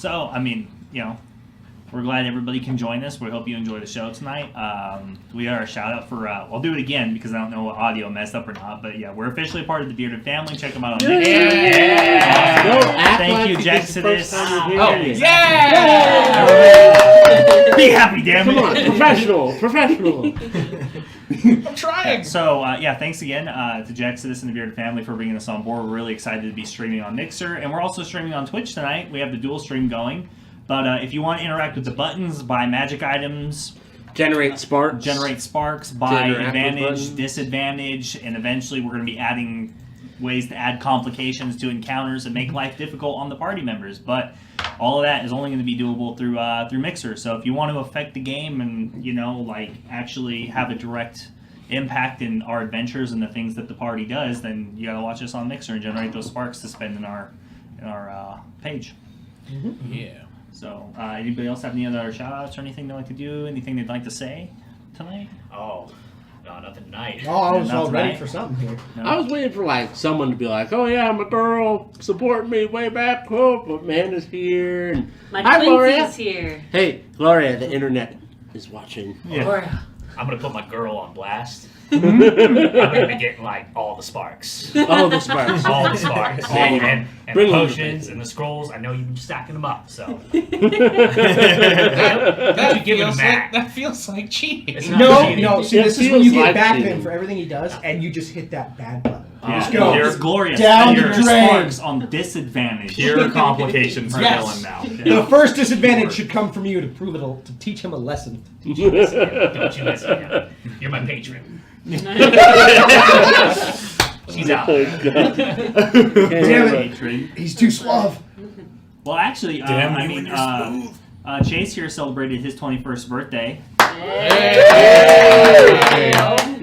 So, I mean, we're glad everybody can join us. We hope you enjoy the show tonight. We are a shout out for, I'll do it again because I don't know what audio messed up or not, but yeah, we're officially a part of the Bearded family. Check them out on Mixer. Thank you, Jaxodus. Be happy, damn it. Come on, professional. I'm trying. So, thanks again to Jaxodus and the Bearded family for bringing us on board. We're really excited to be streaming on Mixer, and we're also streaming on Twitch tonight. We have the dual stream going. But if you want to interact with the buttons, buy magic items, generate sparks, buy advantage, disadvantage, and eventually we're going to be adding ways to add complications to encounters and make life difficult on the party members. But all of that is only going to be doable through Mixer. So if you want to affect the game and actually have a direct impact in our adventures and the things that the party does, then you got to watch us on Mixer and generate those sparks to spend in our page. Mm-hmm. Yeah. So, anybody else have any other shout-outs or anything they'd like to do? Anything they'd like to say tonight? Oh, no, nothing tonight. Oh, I was all ready for something here. No? I was waiting for someone to be like, "Oh yeah, my girl supporting me way back, but Amanda's here." And, My hi, Gloria. Twinsies here. Hey, Gloria, the internet is watching. Yeah. Gloria. I'm gonna put my girl on blast. I'm gonna be getting all the sparks. All the sparks. All the sparks. And Bring the them. potions and the scrolls. I know you've been stacking them up, so. That feels like cheating. It's not cheating. No. See, It this is when you feels get like back to cheating. him for everything he does, and you just hit that bad button. Yeah. Just go. There's glorious. Down Your the drain. sparks on disadvantage. Pure complications for Yes. Dylan now. The first disadvantage should come from you to prove to teach him a lesson. Don't you listen. Yeah. You're my patron. She's out. Damn it. Hatred. He's too suave. Well, actually, Damn I you mean, and your Chase here celebrated his 21st birthday.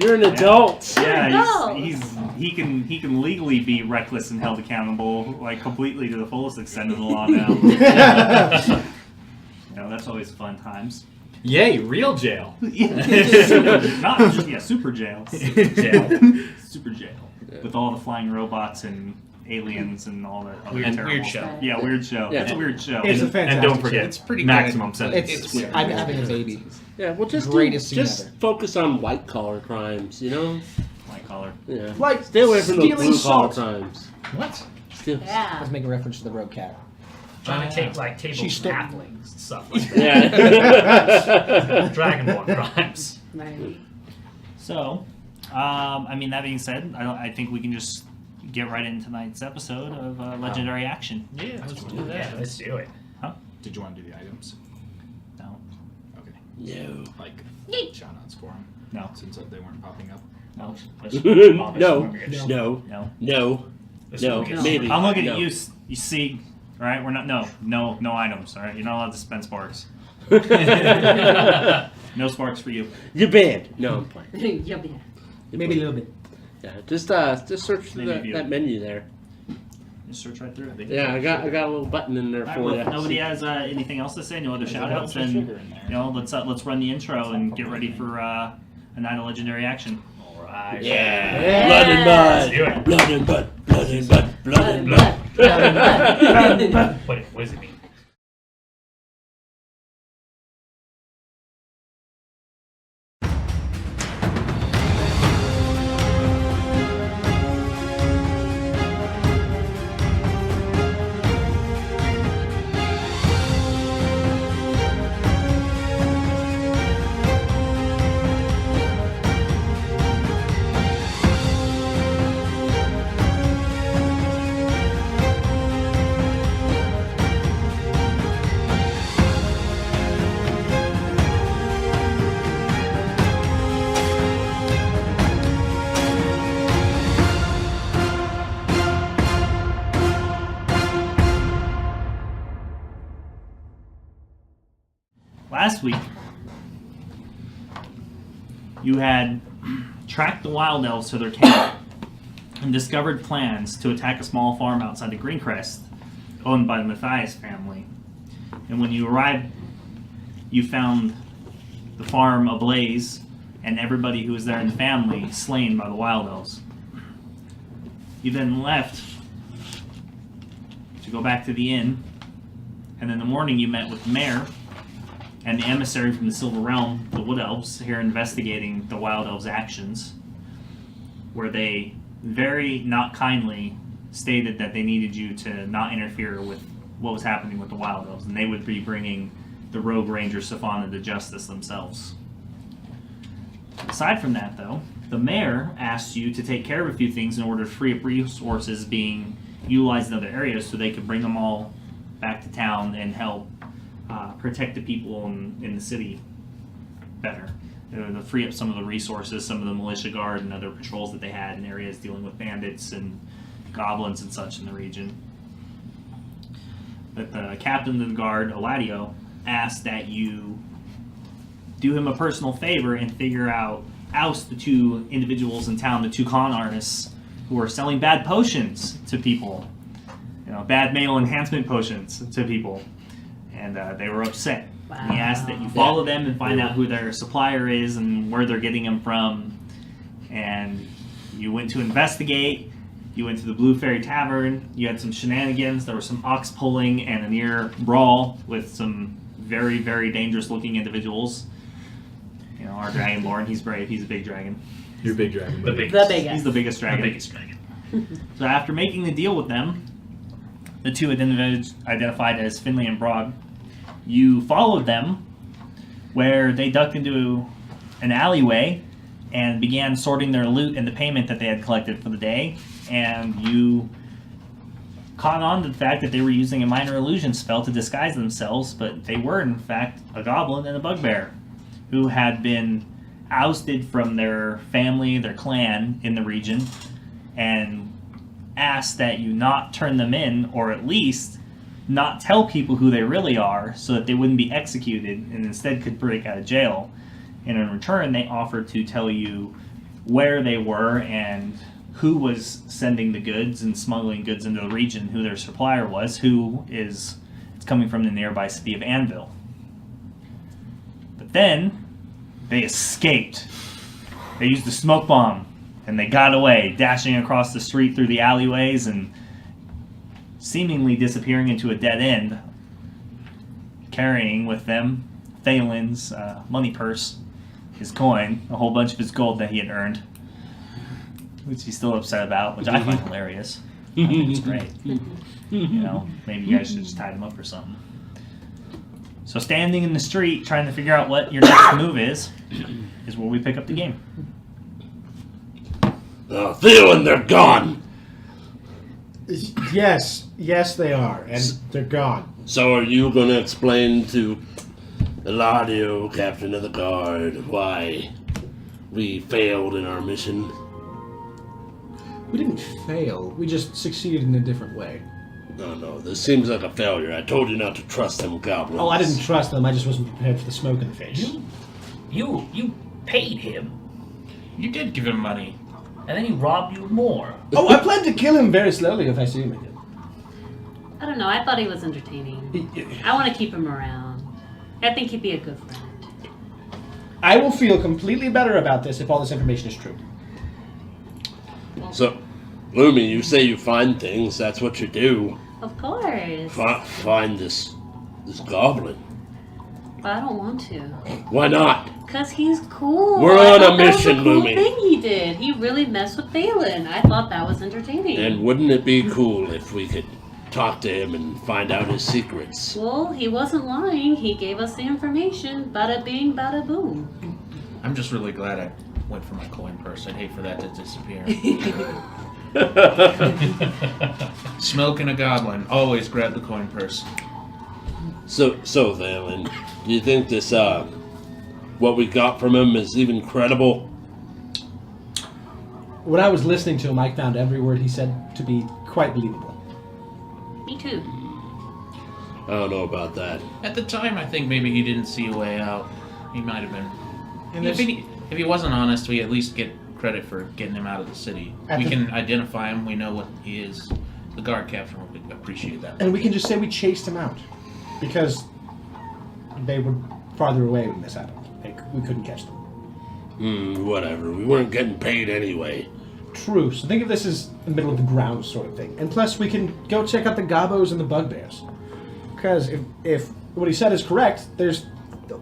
You're an adult. Yeah, No. he can legally be reckless and held accountable completely to the fullest extent of the law now. That's always fun times. Yay, real jail. Not just super jail. Jail. Super jail with all the flying robots and aliens and all that other Weird terrible show. stuff. Yeah, weird show. Yeah. It's a weird show. It's a And fantastic don't forget, show. It's pretty maximum good. sentence. It's I'm having a baby. Yeah, well, just Greatest scene just ever. focus on white collar crimes. White collar. Yeah. Like Stay away from those stealing blue collar salt. crimes. What? Still. I Yeah. was making reference to the rogue cat. Trying to take tables She's from still- halflings and stuff like that. Yeah. Dragonborn crimes. Right. So, that being said, I think we can just get right into tonight's episode of Legendary Action. Yeah, let's do that. Yeah, let's do it. Did you want to do the items? No. Okay. No. Like, shout-outs for them? No. Since they weren't popping up? No. No. No. No. No. Maybe. I'm looking No. at you. You see, all right? We're not. No items. All right. You're not allowed to spend sparks. No sparks for you. You're banned. No, I'm playing. Yup, yeah. Maybe a little bit. Yeah, just search through that menu there. Just search right through it. Yeah, I got a little button in there All right, for well, you. if nobody has anything else to say, no other shout outs, bunch of then sugar in there. let's run the intro and get ready for a night of Legendary Action. Alright. Yeah. Blood and Let's do blood. it. Blood and blood. Blood and blood. Blood and blood. What does it mean? Last week, you had tracked the Wild Elves to their camp and discovered plans to attack a small farm outside of Greencrest, owned by the Matthias family. And when you arrived, you found the farm ablaze and everybody who was there in the family slain by the Wild Elves. You then left to go back to the inn, And in the morning, you met with the mayor and the emissary from the Silver Realm, the Wood Elves, here investigating the Wild Elves' actions, where they very not kindly stated that they needed you to not interfere with what was happening with the Wild Elves, and they would be bringing the Rogue Ranger Safana to justice themselves. Aside from that, though, the mayor asked you to take care of a few things in order to free up resources being utilized in other areas so they could bring them all back to town and help protect the people in the city better. To free up some of the resources, some of the militia guard and other patrols that they had in areas dealing with bandits and goblins and such in the region. But the captain of the guard, Eladio, asked that you do him a personal favor and oust the two individuals in town, the two con artists who are selling bad potions to people, bad male enhancement potions to people, and they were upset. Wow. And he asked that you follow them and find out who their supplier is and where they're getting them from. And you went to investigate. You went to the Blue Fairy Tavern. You had some shenanigans. There was some ox pulling and a near brawl with some very, very dangerous looking individuals. Our Dragonborn, he's brave. He's a big dragon. You're a big dragon. The biggest. He's the biggest dragon. The biggest dragon. So after making the deal with them, the two identified as Finley and Broad, you followed them where they ducked into an alleyway and began sorting their loot and the payment that they had collected for the day, and you caught on to the fact that they were using a minor illusion spell to disguise themselves, but they were in fact a goblin and a bugbear who had been ousted from their family, their clan in the region, and asked that you not turn them in, or at least not tell people who they really are so that they wouldn't be executed and instead could break out of jail. And in return, they offered to tell you where they were and who was sending the goods and smuggling goods into the region, who their supplier was, it's coming from the nearby city of Anvil. But then they escaped. They used the smoke bomb and they got away, dashing across the street through the alleyways and seemingly disappearing into a dead end, carrying with them Thalen's money purse, his coin, a whole bunch of his gold that he had earned, which he's still upset about, which I find hilarious. I think it's great. Maybe you guys should just tie him up or something. So standing in the street trying to figure out what your next move is where we pick up the game. Thielen, they're gone! Yes, they are, and they're gone. So are you going to explain to Eladio, captain of the guard, why we failed in our mission? We didn't fail. We just succeeded in a different way. No, this seems like a failure. I told you not to trust them goblins. Oh, I didn't trust them. I just wasn't prepared for the smoke in the face. You paid him, You did give him money. and then he robbed you more. Oh, I plan to kill him very slowly if I see him again. I don't know. I thought he was entertaining. I want to keep him around. I think he'd be a good friend. I will feel completely better about this if all this information is true. So, Lumi, you say you find things. That's what you do. Of course. Find this goblin. But I don't want to. Why not? Because he's cool. We're I on a thought that was mission, cool Lumi. thing he did. He really messed with Thalen. I thought that was entertaining. And wouldn't it be cool if we could talk to him and find out his secrets? Well, he wasn't lying. He gave us the information. Bada bing, bada boom. I'm just really glad I went for my coin purse. I'd hate for that to disappear. Smoke and a goblin. Always grab the coin purse. So Thalen, do you think this, what we got from him is even credible? When I was listening to him, I found every word he said to be quite believable. Me too. I don't know about that. At the time, I think maybe he didn't see a way out. He might have been. And If he wasn't honest, we at least get credit for getting him out of the city. We can identify him. We know what he is. The guard captain would appreciate that. And we can just say we chased him out. Because they were farther away when this happened. We couldn't catch them. Whatever. We weren't getting paid anyway. True. So think of this as the middle of the ground sort of thing. And plus, we can go check out the gobos and the bugbears. Because if what he said is correct, there's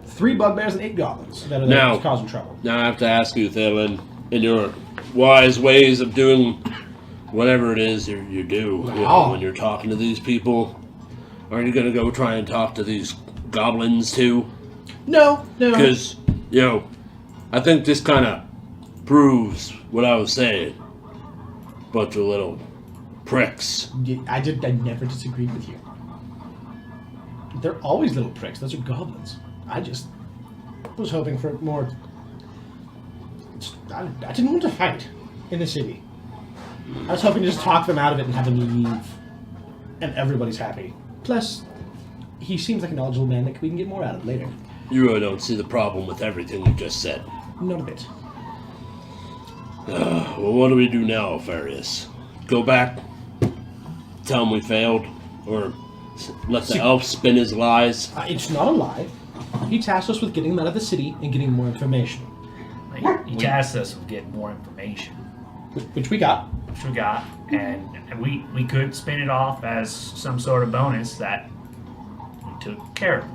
3 bugbears and 8 goblins that are Now- causing trouble. Now I have to ask you, Thelen, in your wise ways of doing whatever it is you do, Wow. when you're talking to these people, are you gonna go try and talk to these goblins too? No. Because, I think this kind of proves what I was saying. Bunch of little pricks. I never disagreed with you. They're always little pricks. Those are goblins. I just was hoping for more. I didn't want to fight in the city. I was hoping to just talk them out of it and have them leave, and everybody's happy. Plus, he seems like a knowledgeable man that we can get more out of later. You really don't see the problem with everything you just said. Not a bit. Well, what do we do now, Farius? Go back, tell him we failed, or let the elf spin his lies? It's not a lie. He tasked us with getting them out of the city and getting more information, He tasked us with getting more information, which we got. which we got, and we could spin it off as some sort of bonus that we took care of.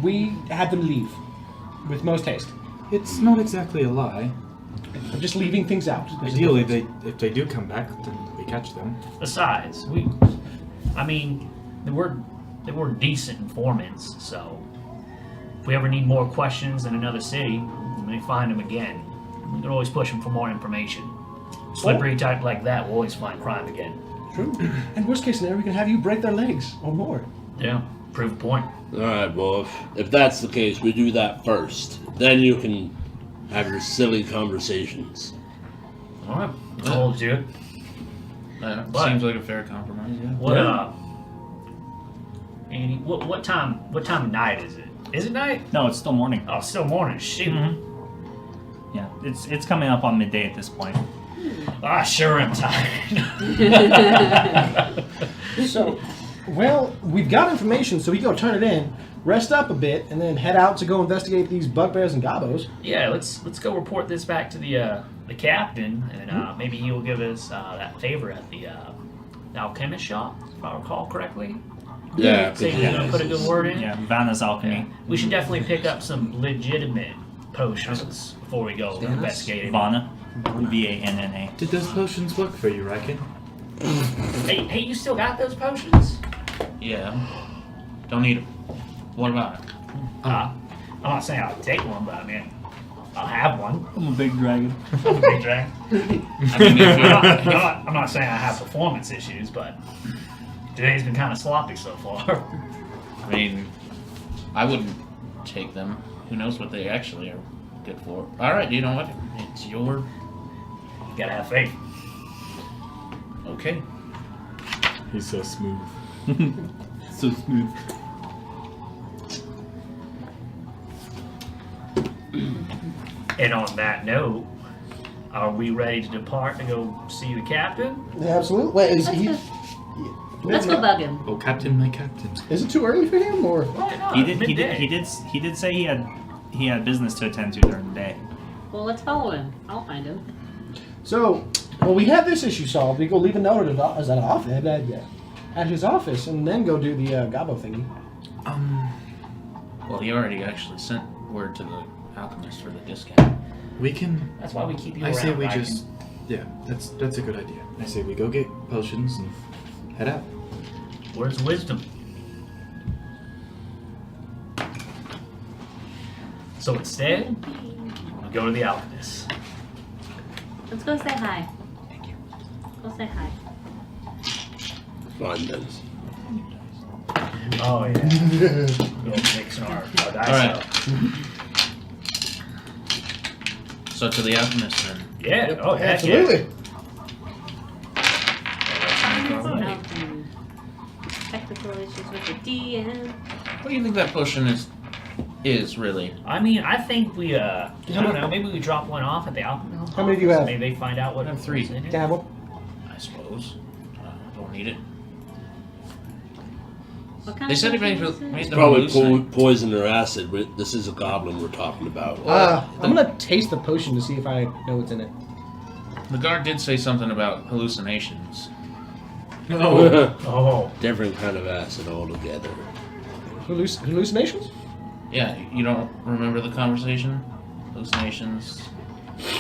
We had them leave with most haste. It's not exactly a lie. I'm just leaving things out. There's a Ideally, difference. if they do come back, then we catch them. Besides, they were decent informants, so if we ever need more questions in another city, we may find them again. We can always push them for more information. Slippery type like that will always find crime again. True. And worst case scenario, we can have you break their legs or more. Yeah, prove a point. Alright, well, if that's the case, we do that first. Then you can have your silly conversations. All right, I'll do it. But- Seems like a fair compromise. Yeah. What Andy? What time of night is it? Is it night? No, it's still morning. Oh, it's still morning. Shoot. Mhm. Yeah, it's coming up on midday at this point. I sure am tired. So, well, we've got information, so we go turn it in, rest up a bit, and then head out to go investigate these bugbears and gobbos. Yeah, let's go report this back to the captain, and maybe he'll give us that favor at the alchemist shop, if I recall correctly. Yeah, Say he's gonna put a good word in. Yeah, Vanna's alchemy. Yeah. We should definitely pick up some legitimate potions before we go investigate it. Vanna, Vanna. Did those potions work for you, Rakin? Hey, you still got those potions? Yeah. Don't need them. What about it? I'm not saying I'll take one, but I mean, I'll have one. I'm a big dragon. I'm a big dragon. I mean, if you I'm not saying I have performance issues, but today's been kind of sloppy so far. I mean, I wouldn't take them. Who knows what they actually are good for? All right, you know what? It's your. You gotta have faith. Okay. He's so smooth. So smooth. And on that note, are we ready to depart to go see the captain? Yeah, absolutely. Wait, is Let's he? go. Let's go bug him. Oh, Captain, my Captain. Is it too early for him, or? Why not? He did Midday. say he had business to attend to during the day. Well, let's follow him. I'll find him. So, well, we have this issue solved. We go leave a note at his office, and then go do the gobbo thingy. Well, he already actually sent word to the alchemist for the discount. We can. That's why we keep you I around. say we Viking. just. Yeah, that's a good idea. I say we go get potions and head out. Where's wisdom? So instead, we go to the alchemist. Let's go say hi. Thank you. Go say hi. Fine then. Oh yeah. Go mixing our dice Alright. up. So to the alchemist then. Yeah. Oh heck Absolutely. yeah. Technical issues with the DM. What do you think that potion is really? I mean, I think we I don't know. Maybe we drop one off at the alchemist. How many do you have? Maybe they find out what I have 3. what's in it. Dabble. I suppose. Don't need it. What kind They of said he made potion is it? them Probably hallucinate. poison or acid. This is a goblin we're talking about. I'm gonna taste the potion to see if I know what's in it. The guard did say something about hallucinations. Oh. Oh. Different kind of acid altogether. Hallucinations? Yeah, you don't remember the conversation? Hallucinations,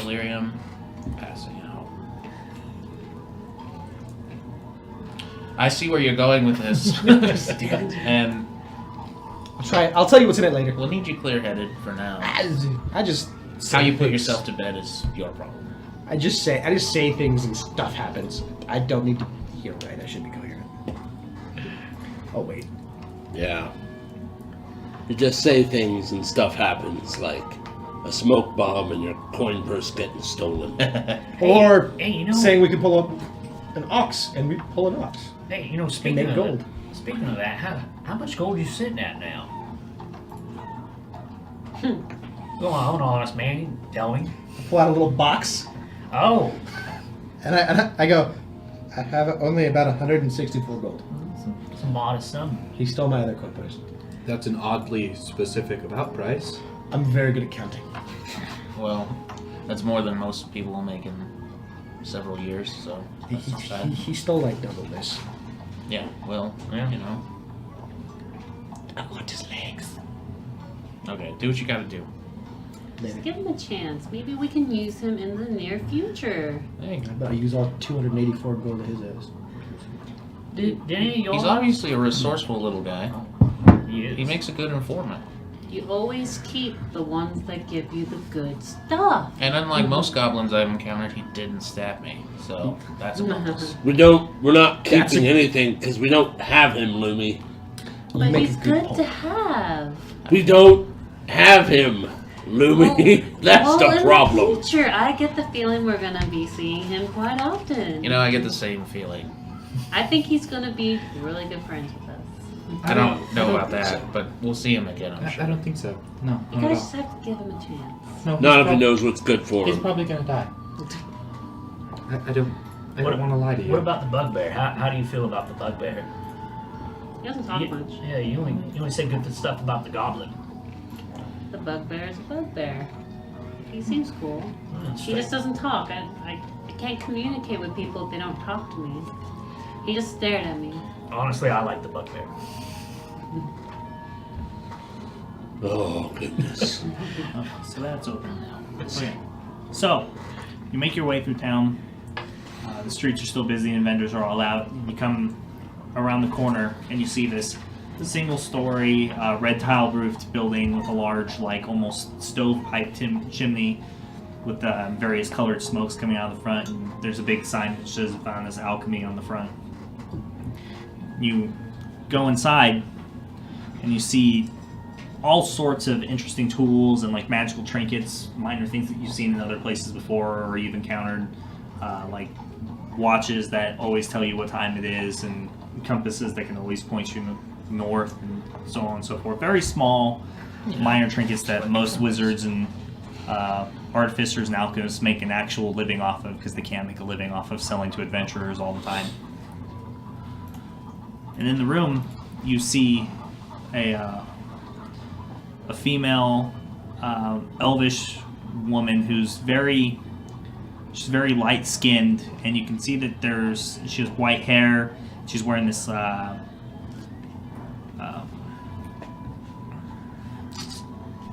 delirium, passing out. I see where you're going with this. And I'll try. I'll tell you what's in it later. we'll need you clear-headed for now. I just How say you put things. yourself to bed is your problem. I just say things and stuff happens. I don't need to hear right. I should be coherent. Oh wait. Yeah. You just say things and stuff happens, like a smoke bomb and your coin purse getting stolen. Or Hey, you know, saying we could pull up an ox and we pull an ox. hey, you know, And speaking make of gold. Speaking of that, how much gold you sitting at now? Go on, honest man, tell me. Pull out a little box, Oh, and I go. I have only about 164 gold. it's a modest sum. He stole my other coin purse. That's an oddly specific about price. I'm very good at counting. Well, that's more than most people will make in several years, so that's not bad. He stole like double this. Yeah, well, Yeah. you know. I want his legs. Okay, do what you gotta do. Just give him a chance. Maybe we can use him in the near future. Hey, I bet I use all 284 gold of his ass. Did any of y'all? he's obviously a resourceful little guy. He is. He makes a good informant. You always keep the ones that give you the good stuff. And unlike most goblins I've encountered, he didn't stab me. So that's a bonus. We're not That's keeping a- anything because we don't have him, Lumi. But make he's a good good point. to have. We don't have him, Lumi. That's Well, the in problem. the future, I get the feeling we're gonna be seeing him quite often. You know, I get the same feeling. I think he's gonna be really good friends with us. I don't know about think that, so. but we'll see him again, I'm I sure. don't think so. No, You not at guys all. just have to give him a chance. No, Not if he prob- knows what's good for He's him. probably gonna die. I don't want to lie to you. What about the bugbear? How do you feel about the bugbear? He doesn't talk You- much. Yeah, you only say good stuff about the goblin. The bugbear is a bugbear. He seems cool. That's He just doesn't talk. I can't communicate with people if they don't talk to me. He just stared at me. Honestly, I like the bugbear. Oh, goodness. Okay, so that's open now. Okay. So, you make your way through town. The streets are still busy and vendors are all out. You come around the corner and you see this single-story, red tile-roofed building with a large, like almost stovepipe chimney with various colored smokes coming out of the front. And there's a big sign that says "Found Alchemy" on the front. You go inside and you see all sorts of interesting tools and like magical trinkets, minor things that you've seen in other places before or you've encountered, like watches that always tell you what time it is and compasses that can always point you north and so on and so forth. Very small, minor trinkets that most wizards and artificers and alchemists make an actual living off of because they can't make a living off of selling to adventurers all the time. And in the room, you see a female elvish woman who's she's very light skinned, and you can see that she has white hair. She's wearing this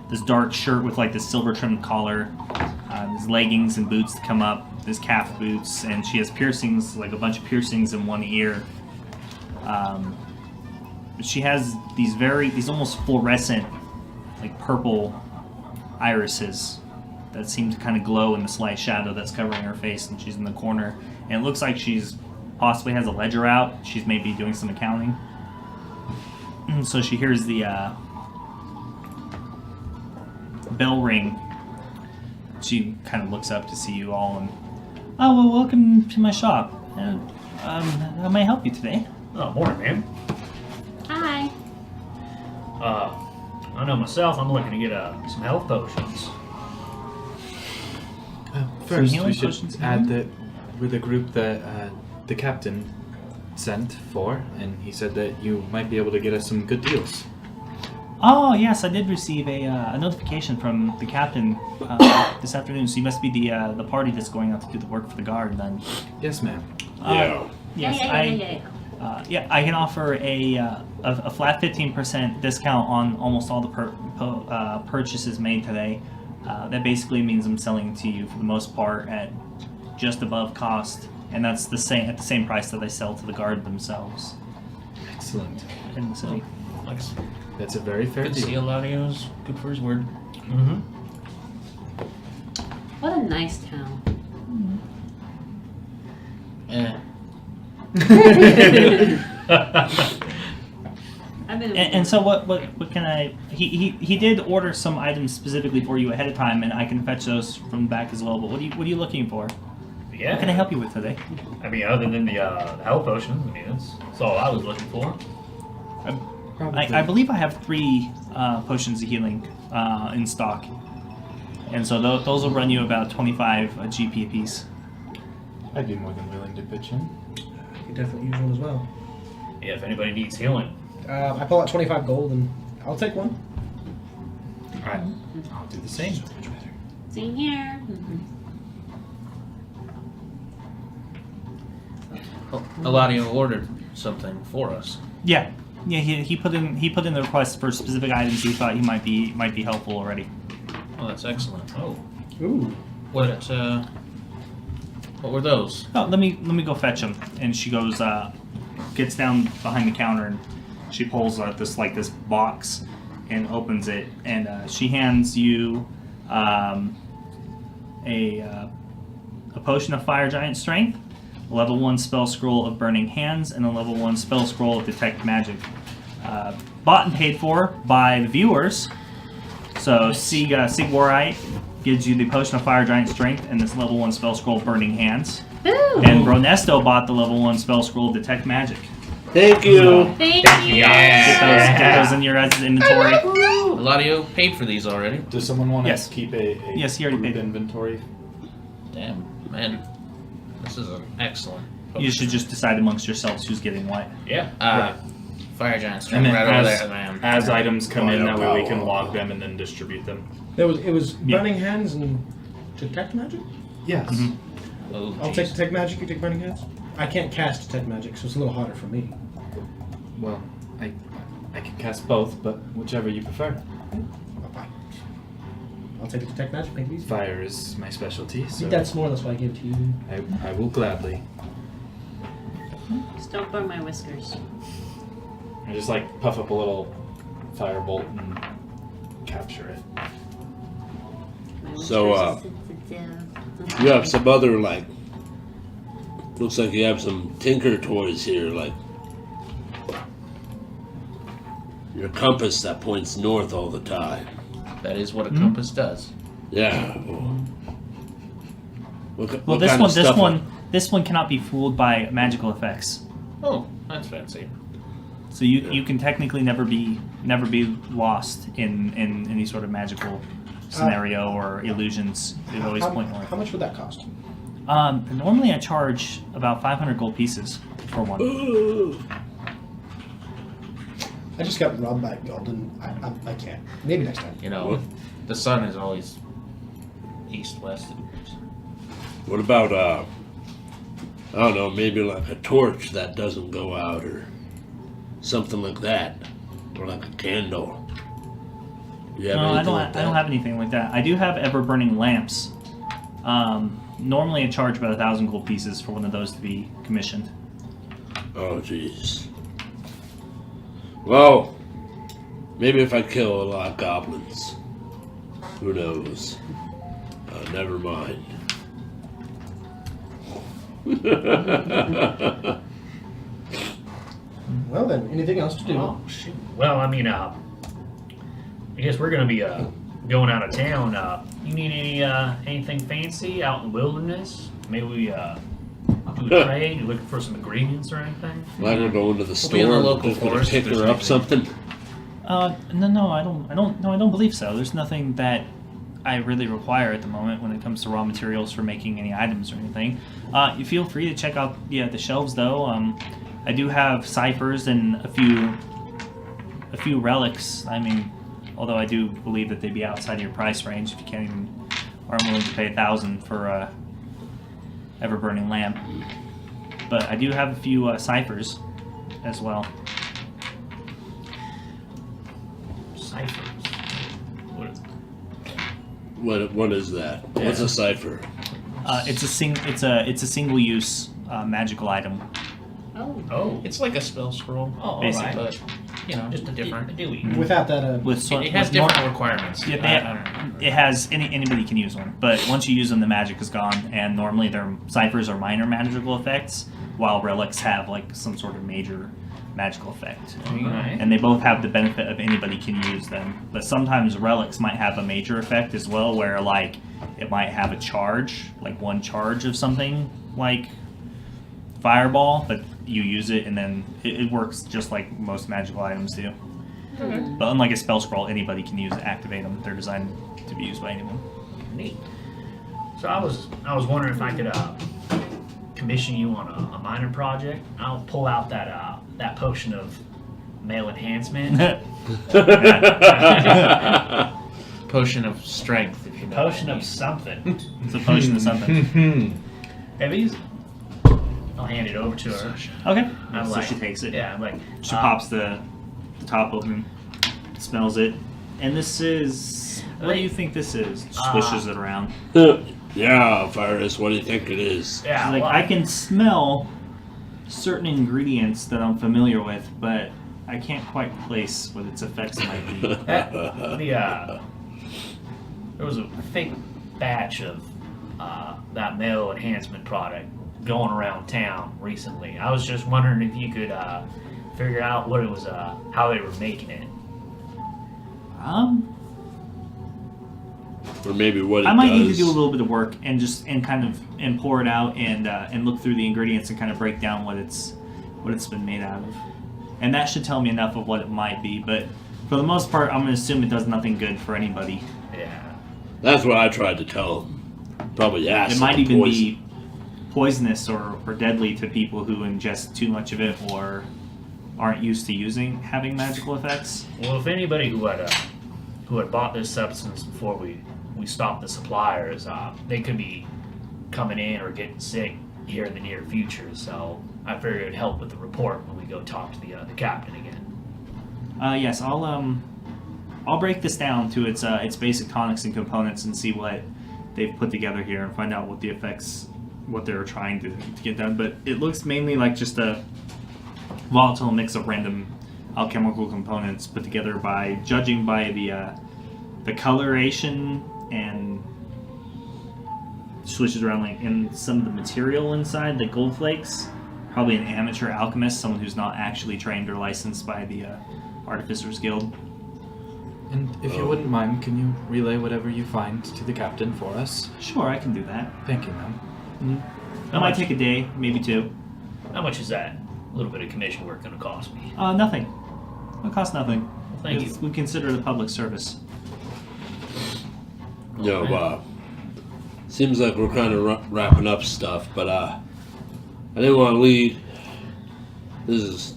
this dark shirt with like this silver trimmed collar, these leggings and boots that come up, these calf boots, and she has piercings, like a bunch of piercings in one ear. She has these almost fluorescent, like purple irises that seem to kind of glow in the slight shadow that's covering her face, and she's in the corner. And it looks like she's possibly has a ledger out. She's maybe doing some accounting. And so she hears the bell ring. She kind of looks up to see you all, and oh well, welcome to my shop. How may I help you today? Oh, morning, man. Hi. I know myself. I'm looking to get some health potions. First, healing we should potions, add that we're the group that the captain sent for, and he said that you might be able to get us some good deals. Oh yes, I did receive a notification from the captain this afternoon. So you must be the party that's going out to do the work for the guard then. Yes, ma'am. Yeah. Yes, Yeah. Yeah, I can offer a flat 15% discount on almost all the purchases made today. That basically means I'm selling to you for the most part at just above cost, and that's the same at the same price that I sell to the guard themselves Excellent. in the city. Nice. That's a very fair Good to see deal. Eladio's good for his word. Mm-hmm. What a nice town. Eh. I've been. And so what can I? He did order some items specifically for you ahead of time, and I can fetch those from the back as well. But what are you looking for? Yeah. What can I help you with today? I mean, other than the health potions, I mean, that's all I was looking for. I believe I have 3 potions of healing in stock, and so those will run you about 25 GP apiece. I'd be more than willing to pitch in. I could definitely use one as well. Yeah, if anybody needs healing. I pull out 25 gold and I'll take one. Alright, I'll do the same. Same here. Eladio ordered something for us. Yeah. He put in the request for specific items he thought he might be helpful already. Oh, that's excellent. Oh. Ooh. What were those? Oh, let me go fetch them. And she goes, gets down behind the counter and she pulls this box and opens it, and she hands you a potion of fire giant strength, a level 1 spell scroll of burning hands, and a level 1 spell scroll of detect magic. Bought and paid for by the viewers. So Sig Warite gives you the potion of fire giant strength and this level 1 spell scroll of burning hands. Ooh. And Bronesto bought the level 1 spell scroll of detect magic. Thank you. Thank you. Get those in your guys' inventory. Eladio paid for these already. Does someone want Yes. to keep a Yes, he already group paid. inventory? Damn, man. This is an excellent. You should just decide amongst yourselves who's getting what. Yeah. Fire giant And strength then right over as, there, man. as items come in, that way we can Firepower. log them and then distribute them. It was Yeah. burning hands and detect magic. Yes. Mhm. Oh, I'll jeez. take detect magic. You take burning hands. I can't cast detect magic, so it's a little harder for me. Well, I can cast both, but whichever you prefer. Bye. I'll take the detect magic. Make it easy. Fire is my specialty, so That's more. That's why I gave it to you. I will gladly. Just don't burn my whiskers. I just puff up a little firebolt and capture it. My So, whiskers are sensitive. You have some other, looks like you have some tinker toys here, your compass that points north all the time. That is what a compass does. Yeah. Well, this one cannot be fooled by magical effects. Oh, that's fancy. So you can technically never be lost in any sort of magical scenario or illusions. They always point north. How much would that cost? Normally I charge about 500 gold pieces for one. I just got robbed by gold, and I can't. Maybe next time. You know, the sun is always east-west. What about, I don't know, maybe a torch that doesn't go out or something like that? Or a candle? Do you have No, I anything don't. like I don't that? have anything like that. I do have ever-burning lamps. Normally I charge about 1,000 gold pieces for one of those to be commissioned. Oh, jeez. Well, maybe if I kill a lot of goblins. Who knows? Never mind. Well then, anything else to do? Oh, shoot. Well, I mean, I guess we're gonna be going out of town. You need anything fancy out in the wilderness? Maybe we do a trade. You looking for some ingredients or anything? Like we're going to the be in store the and local just gonna forest pick if there's her up anything. something. No, I don't believe so. There's nothing that I really require at the moment when it comes to raw materials for making any items or anything. You feel free to check out the shelves though. I do have ciphers and a few relics. I mean, although I do believe that they'd be outside of your price range if you can't even aren't willing to pay 1,000 for a ever burning lamp. But I do have a few ciphers as well. Ciphers. What is that? What's a cipher? It's a single use magical item. Oh. It's like a spell scroll. Oh, all Basically. right. But, just a different. Dewey. Without that, With It has with more- different requirements. Yeah, I don't know. it has anybody can use one, but once you use them, the magic is gone. And normally, their ciphers are minor magical effects, while relics have like some sort of major magical effect. Alright. And they both have the benefit of anybody can use them. But sometimes relics might have a major effect as well, where like it might have a charge, like one charge of something, like fireball, but you use it and then it works just like most magical items do. But unlike a spell scroll, anybody can use it, activate them. They're designed to be used by anyone. Neat. So I was wondering if I could commission you on a minor project. I'll pull out that potion of male enhancement. Potion of strength, if you know. Potion what I of something. It's a potion of something. Heavies. I'll hand it over to her. Okay. I'm So like, she takes it. Yeah, I'm like, She pops the top open, smells it, and this is. What do you think this is? Swishes it around. Yeah, Virus, what do you think it is? yeah, She's like, well, I can smell certain ingredients that I'm familiar with, but I can't quite place what its effects might be. There was a fake batch of that male enhancement product going around town recently. I was just wondering if you could figure out what it was, how they were making it. Or maybe what it I might does. need to do a little bit of work and pour it out and look through the ingredients and kind of break down what it's been made out of. And that should tell me enough of what it might be, but for the most part, I'm going to assume it does nothing good for anybody. Yeah. That's what I tried to tell him. Probably acid. It might even poison. be poisonous or deadly to people who ingest too much of it or aren't used to having magical effects. Well, if anybody who had bought this substance before we stopped the suppliers, they could be coming in or getting sick here in the near future. So I figured it'd help with the report when we go talk to the captain again. Yes, I'll break this down to its basic tonics and components and see what they've put together here and find out what the effects, what they're trying to get done. But it looks mainly like just a volatile mix of random alchemical components put together by judging by the coloration and switches around like in some of the material inside, the gold flakes. Probably an amateur alchemist, someone who's not actually trained or licensed by the Artificers Guild. And if you wouldn't mind, can you relay whatever you find to the captain for us? Sure, I can do that. Thank you, ma'am. That might take a day, maybe two. How much is that little bit of commission work going to cost me? Nothing. It costs nothing. Thank you. We consider it a public service. Seems like we're kind of wrapping up stuff, but I didn't want to leave.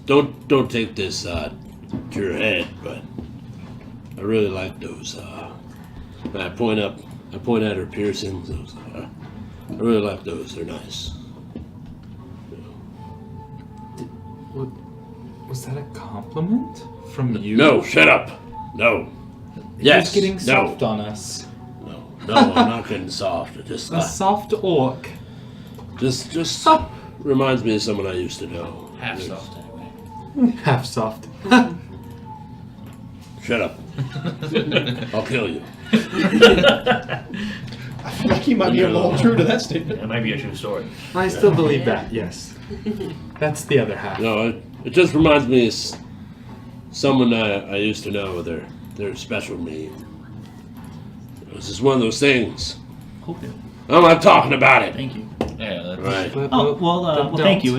Don't take this to your head, but I really like those. I point at her piercings. I really like those. They're nice. Was that a compliment from you? No, shut up. No. Yes. You're getting no. soft on us. No, I'm not getting soft. Just A soft orc. just reminds me of someone I used to know. Half soft, anyway. Half soft. Shut up. I'll kill you. I feel like you might be able to hold true to that statement. That might be a true story. I still believe that, yes. That's the other half. No, it just reminds me of someone I used to know. Their special name. It was just one of those things. Okay. I'm not talking about it. Thank you. Yeah, that's Right. Oh well, thank don't. you.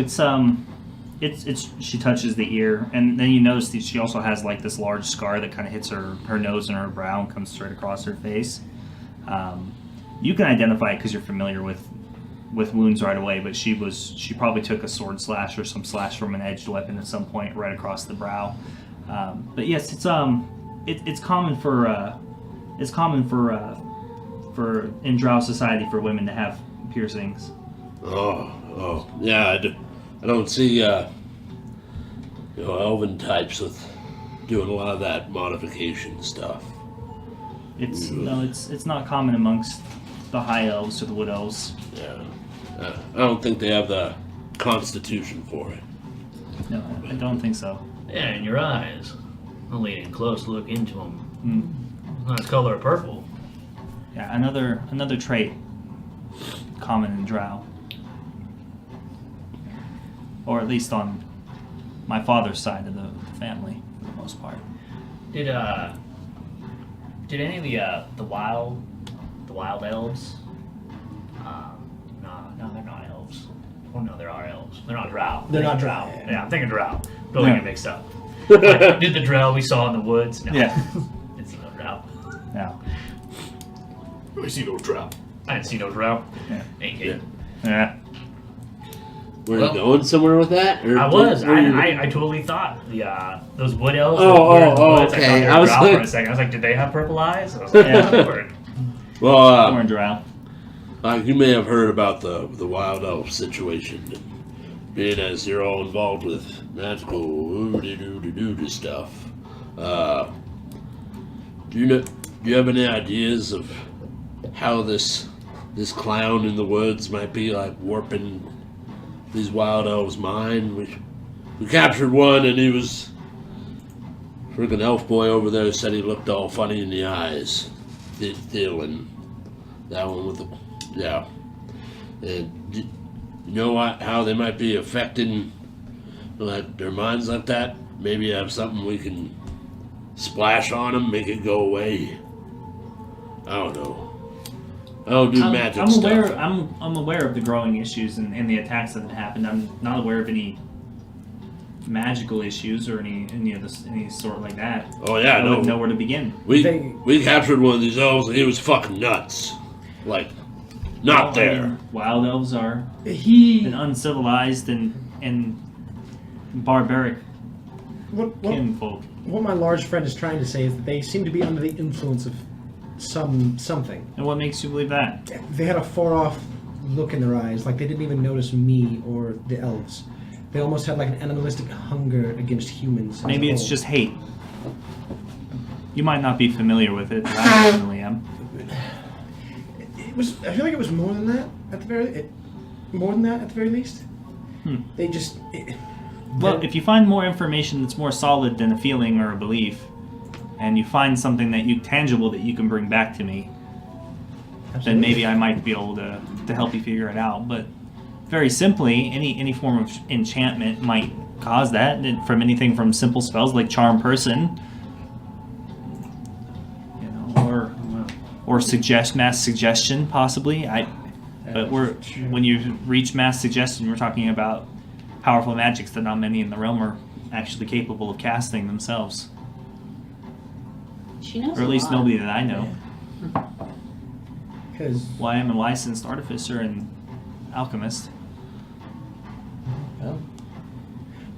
It's she touches the ear, and then you notice that she also has like this large scar that kind of hits her nose and her brow and comes straight across her face. You can identify it because you're familiar with wounds right away, but she probably took a sword slash or some slash from an edged weapon at some point right across the brow. But yes, it's common for in Drow society for women to have piercings. Oh, yeah. I don't see elven types with doing a lot of that modification stuff. It's not common amongst the high elves or the wood elves. Yeah. I don't think they have the constitution for it. No, I don't think so. Yeah, in your eyes. Only a close look into them. Mm. Nice color of purple. Yeah, another trait common in Drow, or at least on my father's side of the family, for the most part. Did any of the wild elves? No, they're not elves. Oh no, there are elves. They're not Drow. They're not Drow. Yeah, I'm thinking Drow. Don't Yeah. get mixed up. Like, did the Drow we saw in the woods? No. Yeah. It's no Drow. Yeah. I see no Drow. I didn't see no Drow. Yeah. Ain't good. Yeah. Were Well, you going somewhere with that? Or I was. were you- I totally thought those wood elves. Oh, that were in the oh, woods, okay. I thought they I were was Drow like- for a second. I was like, did they have purple eyes? I was like, yeah, word. Well, Or in Drow. you may have heard about the wild elf situation, being as you're all involved with magical oodie-doodie-doodie stuff. Do you have any ideas of how this clown in the woods might be like warping these wild elves' mind? We captured one, and he was freaking elf boy over there said he looked all funny in the eyes. Dylan, that one with the yeah. And you know what? How they might be affecting like their minds like that? Maybe have something we can splash on them, make it go away. I don't know. I don't do magic I'm aware. stuff. I'm aware of the growing issues and the attacks that have happened. I'm not aware of any magical issues or any sort like that. Oh yeah, I no. wouldn't know where to begin. We captured one of these elves, and he was fucking nuts. Like, not Well, I there. mean, wild elves are He an uncivilized and barbaric what kinfolk. what my large friend is trying to say is that they seem to be under the influence of something. And what makes you believe that? They had a far off look in their eyes, like they didn't even notice me or the elves. They almost had like an animalistic hunger against humans. as a Maybe it's whole. just hate. You might not be familiar with it, but I definitely am. It was. I feel like it was more than that at the very least. They just. Well, if you find more information that's more solid than a feeling or a belief, and you find something tangible that you can bring back to me, then maybe I might be able to help you figure it out. But very simply, any form of enchantment might cause that, and from anything from simple spells like Charm Person, or mass suggestion, possibly. But when you reach mass suggestion, we're talking about powerful magics that not many in the realm are actually capable of casting themselves, She knows or at a least lot. nobody that I know. Because Well, I am a licensed artificer and alchemist. well,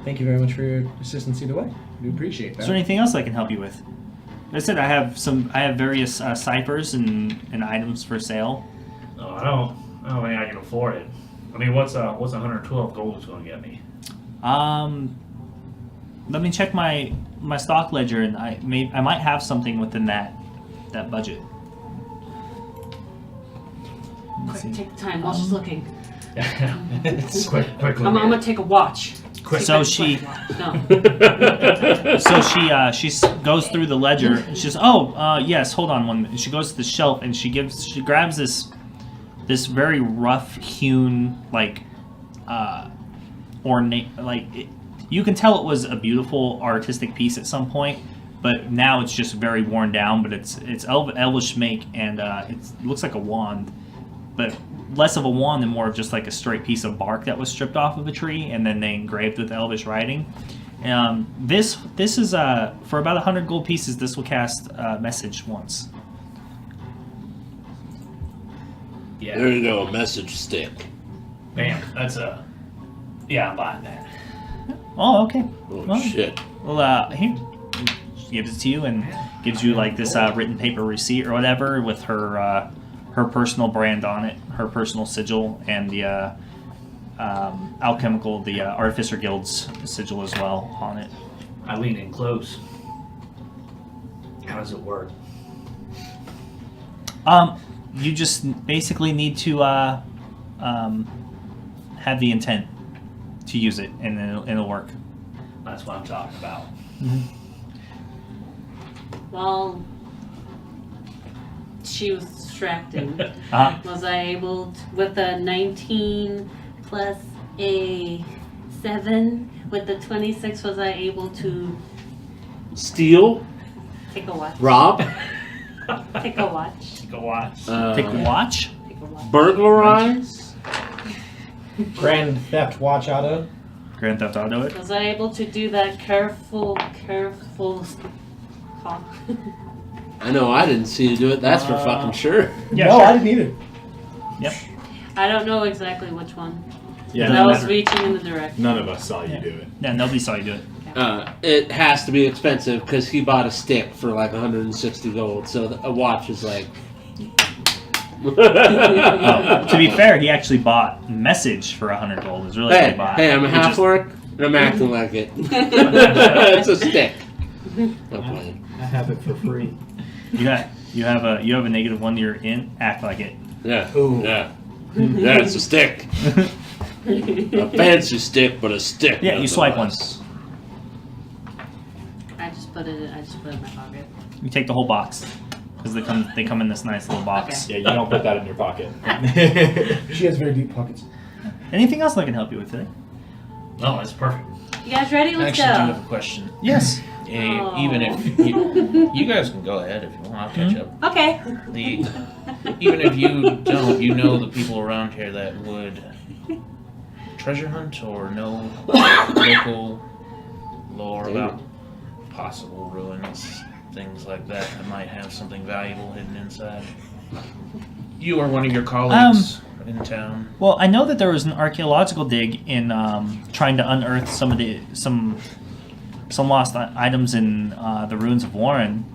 thank you very much for your assistance either way. I do appreciate that. Is there anything else I can help you with? Like I said, I have various ciphers and items for sale. No, I don't think I can afford it. I mean, what's 112 gold going to get me? Let me check my stock ledger, and I might have something within that budget. Let's Quick, see. take the time while she's looking. Quickly. I'm gonna take a watch. Quick. So Take she- a watch. No. So she goes through the ledger. And she says, yes, hold on one minute." She goes to the shelf and she grabs this very rough hewn, like ornate, you can tell it was a beautiful artistic piece at some point, but now it's just very worn down. But it's elvish make, and it looks like a wand, but less of a wand and more of just like a straight piece of bark that was stripped off of a tree and then they engraved with elvish writing. This is for about 100 gold pieces. This will cast message once. Yeah. There you go, a message stick. Bam. That's yeah, I'm buying that. Oh, okay. Oh Well, shit. Well, here, she gives it to you and gives you like this written paper receipt or whatever with her personal brand on it, her personal sigil, and the alchemical, the Artificer Guild's sigil as well on it. I lean in close. How does it work? You just basically need to have the intent to use it, and then it'll work. That's what I'm talking about. While she was distracting, was I able to, with a 19 plus a 7, with the 26, was I able to Steal? take a watch? Rob? Take a watch. Take a watch. Take a watch. Take a watch. Burglarize? Grand Theft Watch Auto. Grand Theft Auto it. Was I able to do that careful call? I know I didn't see you do it, that's for fucking sure. Yeah, no, sure. I didn't either. Yep. I don't know exactly which one. Yeah, But I no was matter. reaching in the direction. none of us saw you do it. Yeah, nobody saw you do it. It has to be expensive because he bought a stick for like 160 gold, so a watch is like. To be fair, he actually bought Message for 100 gold. Is really what Hey, he bought. hey, I'm a Which half is- orc and I'm acting like it. It's a stick. No playing. I have it for free. You have a -1 you're in. Act like it. Yeah. Ooh. Yeah. Yeah, it's a stick. A fancy stick, but a stick. Yeah, you swipe nonetheless. I just put it in my pocket. You take the whole box because they come in this nice little box. Okay. Yeah, you don't put that in your pocket. She has very deep pockets. Anything else I can help you with today? No, that's perfect. You guys ready? I Let's actually do go. have a question. Yes. Even if you guys can go ahead if you want, I'll catch up. Okay. Even if you don't, you know the people around here that would treasure hunt or know local lore about possible ruins, things like that might have something valuable hidden inside. You or one of your colleagues in town. Well, I know that there was an archaeological dig in trying to unearth some lost items in the ruins of Warren.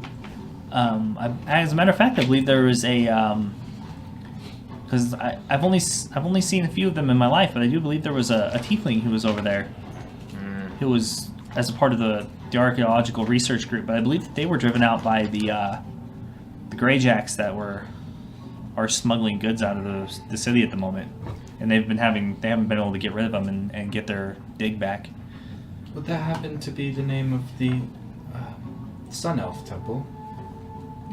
As a matter of fact, I believe there was a because I've only seen a few of them in my life, but I do believe there was a tiefling who was over there, who was as a part of the archaeological research group. But I believe that they were driven out by the Greyjacks that are smuggling goods out of the city at the moment, and they haven't been able to get rid of them and get their dig back. Would that happen to be the name of the Sun Elf Temple?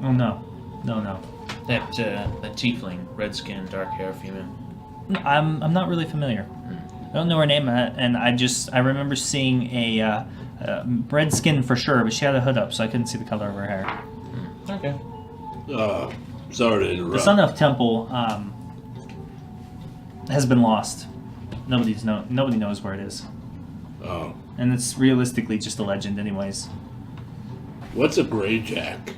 Oh no. That tiefling, red skin, dark hair female. I'm not really familiar. I don't know her name, and I remember seeing a red skin for sure, but she had a hood up, so I couldn't see the color of her hair. Okay. Sorry to The interrupt. Sun Elf Temple has been lost. Nobody knows where it is, Oh. and it's realistically just a legend, anyways. What's a Greyjack?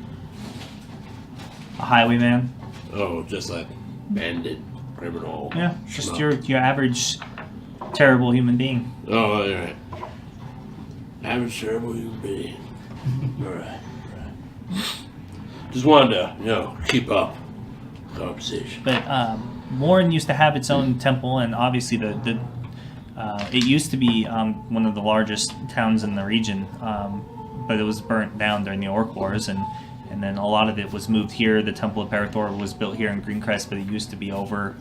A highwayman. Oh, just like bandit, criminal. Yeah, just schmuck. your average terrible human being. Oh, alright. Average terrible human being. Alright. Just wanted to, keep up the conversation. But Warren used to have its own temple, and obviously it used to be one of the largest towns in the region, but it was burnt down during the Orc Wars, and then a lot of it was moved here. The Temple of Parathor was built here in Greencrest, but it used to be over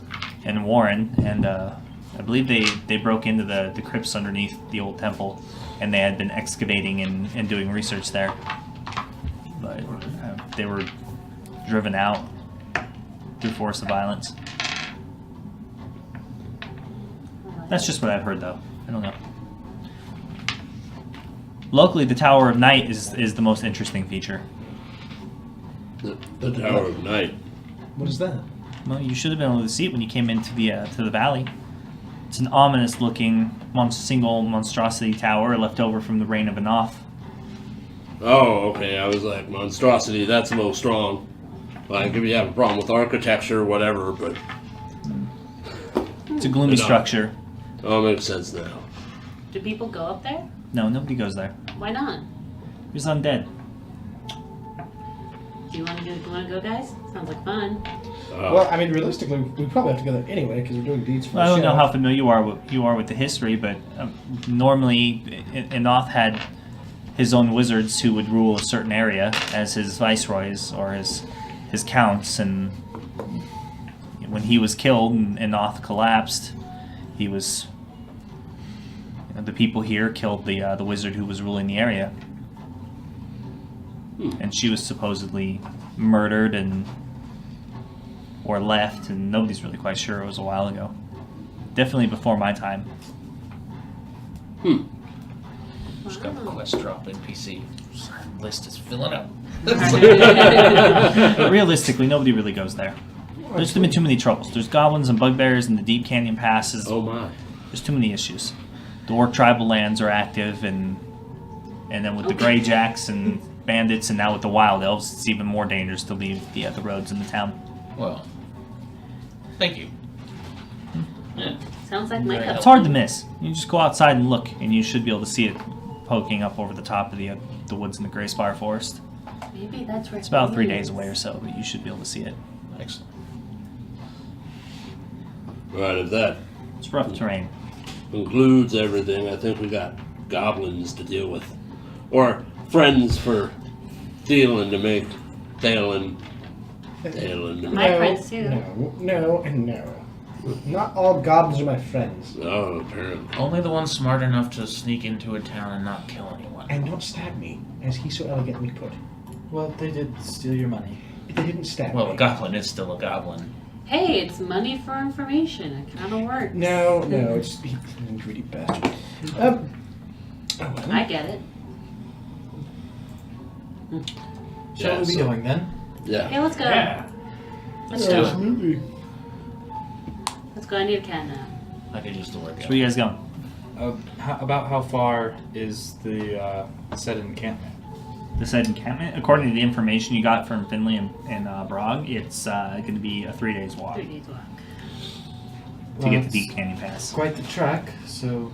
in Warren, and I believe they broke into the crypts underneath the old temple, and they had been excavating and doing research there. But they were driven out through force of violence. That's just what I've heard, though. I don't know. Locally, the Tower of Night is the most interesting feature. The Tower of Night. What is that? Well, you should have been able to see it when you came into the valley. It's an ominous-looking single monstrosity tower left over from the reign of Enoth. Oh, okay. I was like, monstrosity, that's a little strong. Like, if you have a problem with architecture or whatever, but... It's a gloomy Enoth. structure. Oh, makes sense now. Do people go up there? No, nobody goes there. Why not? It's undead. Do you want to go, guys? Sounds like fun. Well, I mean, realistically, we probably have to go there anyway because we're doing deeds for I the don't know show. how familiar you are with the history, but normally Enoth had his own wizards who would rule a certain area as his viceroys or his counts, and when he was killed and Enoth collapsed, he was the people here killed the wizard who was ruling the area, and she was supposedly murdered or left, and nobody's really quite sure. It was a while ago, definitely before my time. Just got a quest drop NPC. List is filling up. But realistically, nobody really goes there. There's been too many troubles. There's goblins and bugbears in the deep canyon passes. Oh my. There's too many issues. The orc tribal lands are active, and then with the greyjacks and bandits, and now with the wild elves, it's even more dangerous to leave the roads in the town. Well, thank you. Yeah. Sounds like my cup. It's hard to miss. You just go outside and look, and you should be able to see it poking up over the top of the woods in the Greyspire Forest. Maybe that's where It's about 3 it days is. away or so, but you should be able to see it. Excellent. Right, if that It's rough terrain. concludes everything, I think we got goblins to deal with. Or friends for Thielen to make Thalen to My make. friends too. No, and no. Not all goblins are my friends. Oh, apparently. Only the ones smart enough to sneak into a town and not kill anyone. And not stab me, as he so elegantly put. Well, they did steal your money. They didn't stab Well, me. a goblin is still a goblin. Hey, it's money for information. It kind of works. No, it's he's an greedy bastard. Oh, well. I get it. Shall we be so- going then? Yeah. Okay, let's go. Let's do it. Absolutely. Let's go. I need a cat now. I could use the workout. So where you guys going? About how far is the said encampment? The said encampment, according to the information you got from Finley and Brog, it's going to be a 3 days walk 3 days walk. to get it's to Deep Canyon Pass. quite the track, so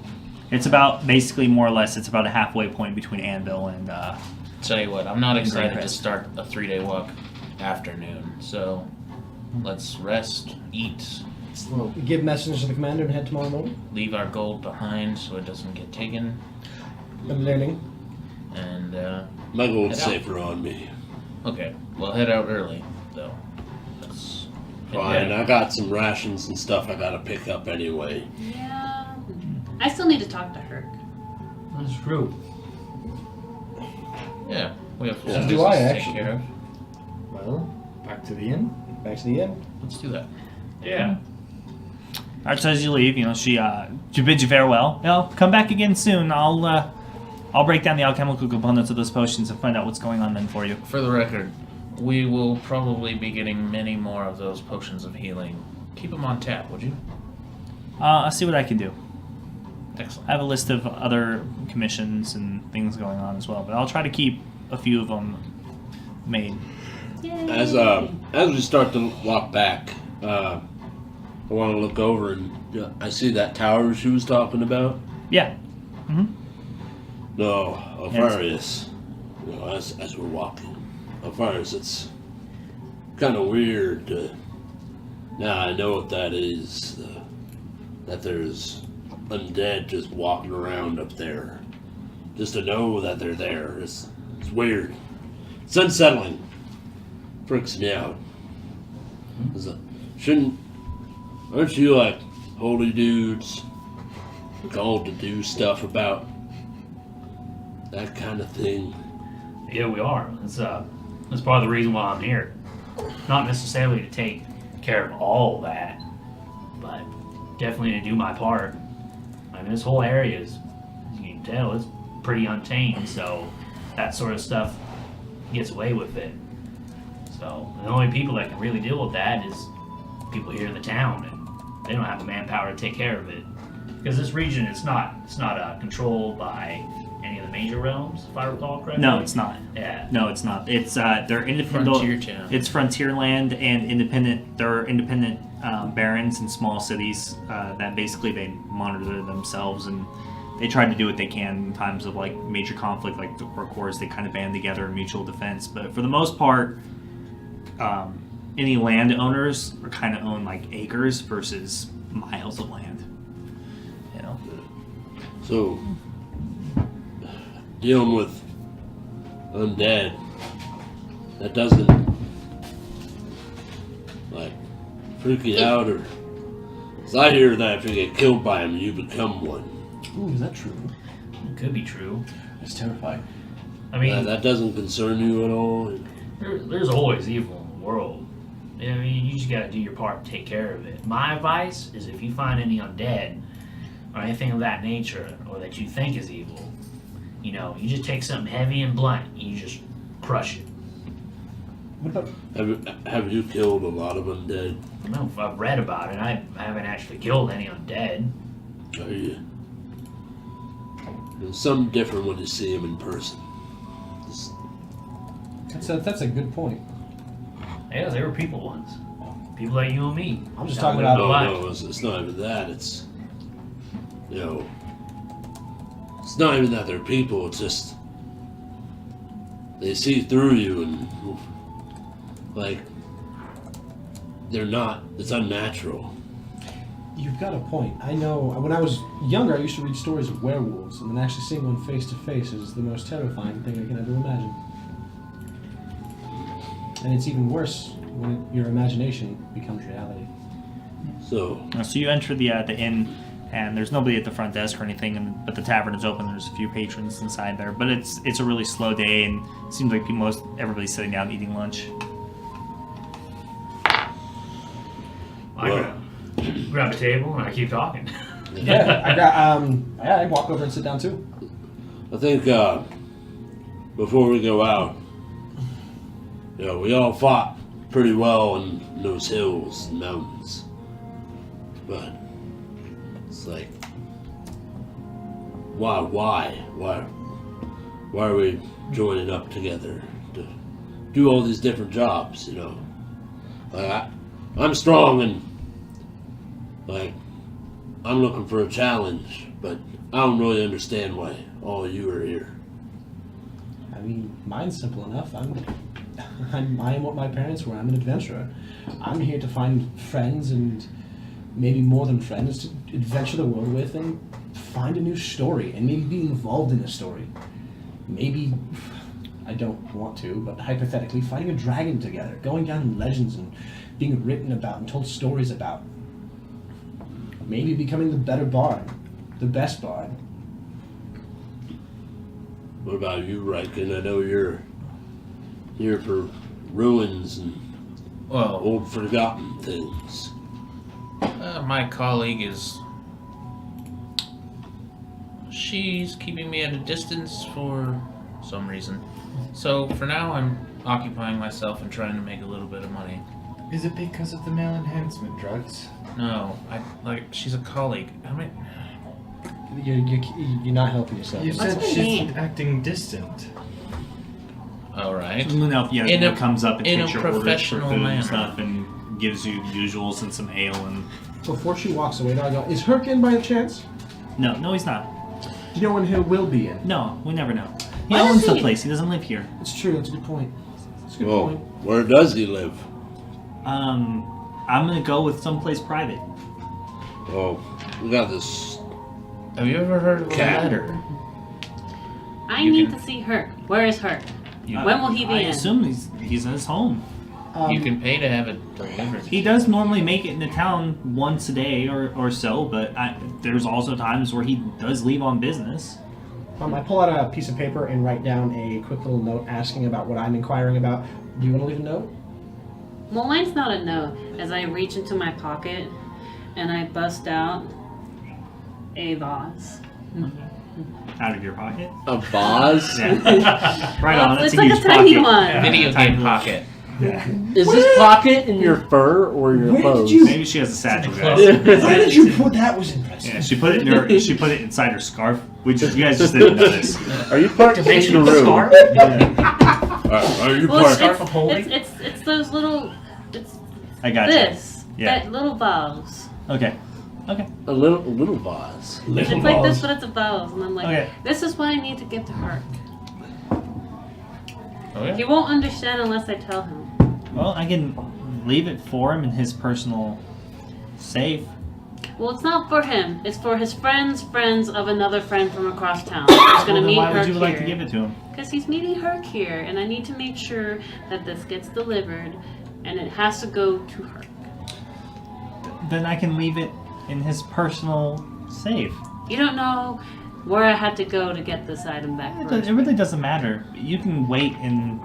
It's about, basically, more or less, it's about a halfway point between Anvil and Tell you what, I'm not excited to Crest. start a 3-day walk afternoon. So let's rest, eat, Well, give message to the commander and head tomorrow morning. leave our gold behind so it doesn't get taken, I'm learning. and My gold's Head out. safer on me. okay, we'll head out early though. Let's Fine, I got some rations and stuff I gotta pick up anyway. Yeah. I still need to talk to Herc. That's true. Yeah, we have Yeah. some Do business I, to take actually? care of. well, back to the inn. Back to the inn. Let's do that. Yeah. Alright, so as you leave, she bids you farewell. Come back again soon. I'll break down the alchemical components of those potions and find out what's going on then for you. For the record, we will probably be getting many more of those potions of healing. Keep them on tap, would you? I'll see what I can do. Excellent. I have a list of other commissions and things going on as well, but I'll try to keep a few of them made. Yay. As we start to walk back, I want to look over and I see that tower she was talking about. Yeah. Mm-hmm. No, Yes. Alfarius. As we're walking, Alfarius, it's kind of weird. Now I know what that is. That there's undead just walking around up there. Just to know that they're there, it's weird. It's unsettling. Freaks me out. Aren't you like holy dudes called to do stuff about that kind of thing? Yeah, we are. That's part of the reason why I'm here. Not necessarily to take care of all that, but definitely to do my part. I mean, this whole area is, as you can tell, it's pretty untamed, so that sort of stuff gets away with it. So the only people that can really deal with that is people here in the town, and they don't have the manpower to take care of it. Because this region, it's not controlled by any of the major realms, if I recall correctly. No, it's not. Yeah. No, it's not. It's they're independent. Frontier town. It's frontier land and independent. There are independent barons and small cities that basically they monitor themselves, and they try to do what they can in times of like major conflict, like the Orc Wars. They kind of band together in mutual defense. But for the most part, any landowners are kind of own like acres versus miles of land. You know. So, dealing with undead, that doesn't like freak you out, or? 'Cause I hear that if you get killed by them, you become one. Ooh, is that true? It could be true. That's terrifying. I mean, That doesn't concern you at all. there's always evil in the world. I mean, you just gotta do your part and take care of it. My advice is if you find any undead or anything of that nature, or that you think is evil, you know, you just take something heavy and blunt and you just crush it. What about? Have you killed a lot of undead? I don't know if I've read about it. I haven't actually killed any undead. Are you? There's something different when you see them in person. That's a good point. Yeah, they were people once. People like you and me. I'm just That talking lived about- a life. No, it's not even that. It's, you know, it's not even that they're people. It's just they see through you and like they're not. It's unnatural. You've got a point. I know when I was younger, I used to read stories of werewolves, and then actually seeing one face to face is the most terrifying thing I can ever imagine. And it's even worse when your imagination becomes reality. So So you enter the inn, and there's nobody at the front desk or anything, but the tavern is open. There's a few patrons inside there, but it's a really slow day, and it seems like everybody's sitting down eating lunch. I grab a table and I keep talking. I walk over and sit down too. I think before we go out, you know, we all fought pretty well in those hills and mountains, but it's like, why are we joining up together to do all these different jobs? You know, like I'm strong and like I'm looking for a challenge, but I don't really understand why all you are here. I mean, mine's simple enough. I am what my parents were. I'm an adventurer. I'm here to find friends, and maybe more than friends, to adventure the world with and find a new story, and maybe be involved in a story. Maybe, I don't want to, but hypothetically, fighting a dragon together, going down in legends and being written about and told stories about. Maybe becoming the better bard, the best bard. What about you, Riken? I know you're here for ruins and Well, old forgotten things. my colleague she's keeping me at a distance for some reason. So for now, I'm occupying myself and trying to make a little bit of money. Is it because of the male enhancement drugs? No, she's a colleague. I mean, You're not helping yourself. You What's said her she's name? acting distant. all right. Lunelf comes up and in a takes your orders for professional food and manner. stuff, and gives you the usuals and some ale and. Before she walks away, I go, is Herc in by chance? No, he's not. Do you know when he will be in? No, we never know. He Where owns is the he? place. He doesn't live here. It's true, that's a good point. That's a good Well, point. where does he live? I'm gonna go with someplace private. Oh, we got this. Have you ever heard of a Cat. letter? I You need can- to see Herc. Where is Herc? You, When will he be I in? assume he's in his home. you can pay to have it delivered. He does normally make it into town once a day or so, but there's also times where he does leave on business. I pull out a piece of paper and write down a quick little note asking about what I'm inquiring about. Do you want to leave a note? Well, mine's not a note. As I reach into my pocket and I bust out a vase. Out of your pocket? A vase? Yeah. Right on. Well, That's it's like a huge tiny pocket. one. Video Tiny game pocket. Is this pocket in your fur or your Where did clothes? you- Maybe she has a satchel, It's guys. Where did you put that? Was impressive. Yeah, she put it inside her scarf, which you guys just didn't notice. Are you part To make sure kangaroo? the scarf? Are you Well, part? Scarf of holding? it's those little. It's I got you. this. Yeah. That little vase. Okay. A little vase. It's like this, but it's a vase, and I'm like, Okay. this is why I need to get to Herc. Oh yeah. He won't understand unless I tell him. Well, I can leave it for him in his personal safe. Well, it's not for him. It's for his friends of another friend from across town. He's going to meet why Herc would you here. like to give it to him? Because he's meeting Herc here, and I need to make sure that this gets delivered, and it has to go to Herc. Then I can leave it in his personal safe. You don't know where I had to go to get this item back first. It really doesn't matter. You can wait, and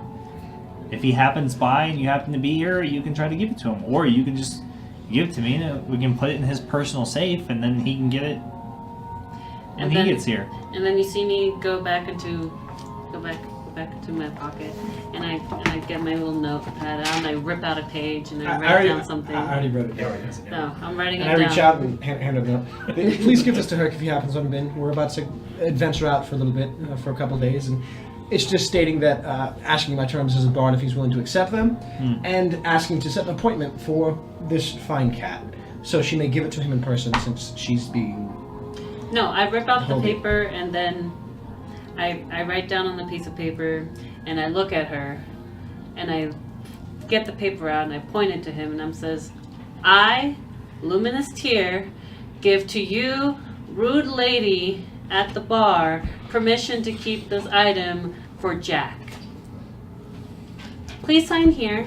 if he happens by and you happen to be here, you can try to give it to him. Or you can just give it to me, and we can put it in his personal safe, and then he can get it when he gets here. And then you see me go back into my pocket, and I get my little notepad out, and I rip out a page, and I write down something. I already wrote it down. So I'm writing And it I down. reach out and hand it up. Please give this to Herc if he happens on bin. We're about to adventure out for a little bit, for a couple of days, and it's just stating that asking my terms as a bard if he's willing to accept them, and asking to set an appointment for this fine cat, so she may give it to him in person since she's being. No, I rip out the Hold it. paper, and then I write down on the piece of paper, and I look at her, and I get the paper out, and I point it to him, and I says, I, Luminous Tear, give to you, rude lady at the bar, permission to keep this item for Jack. Please sign here.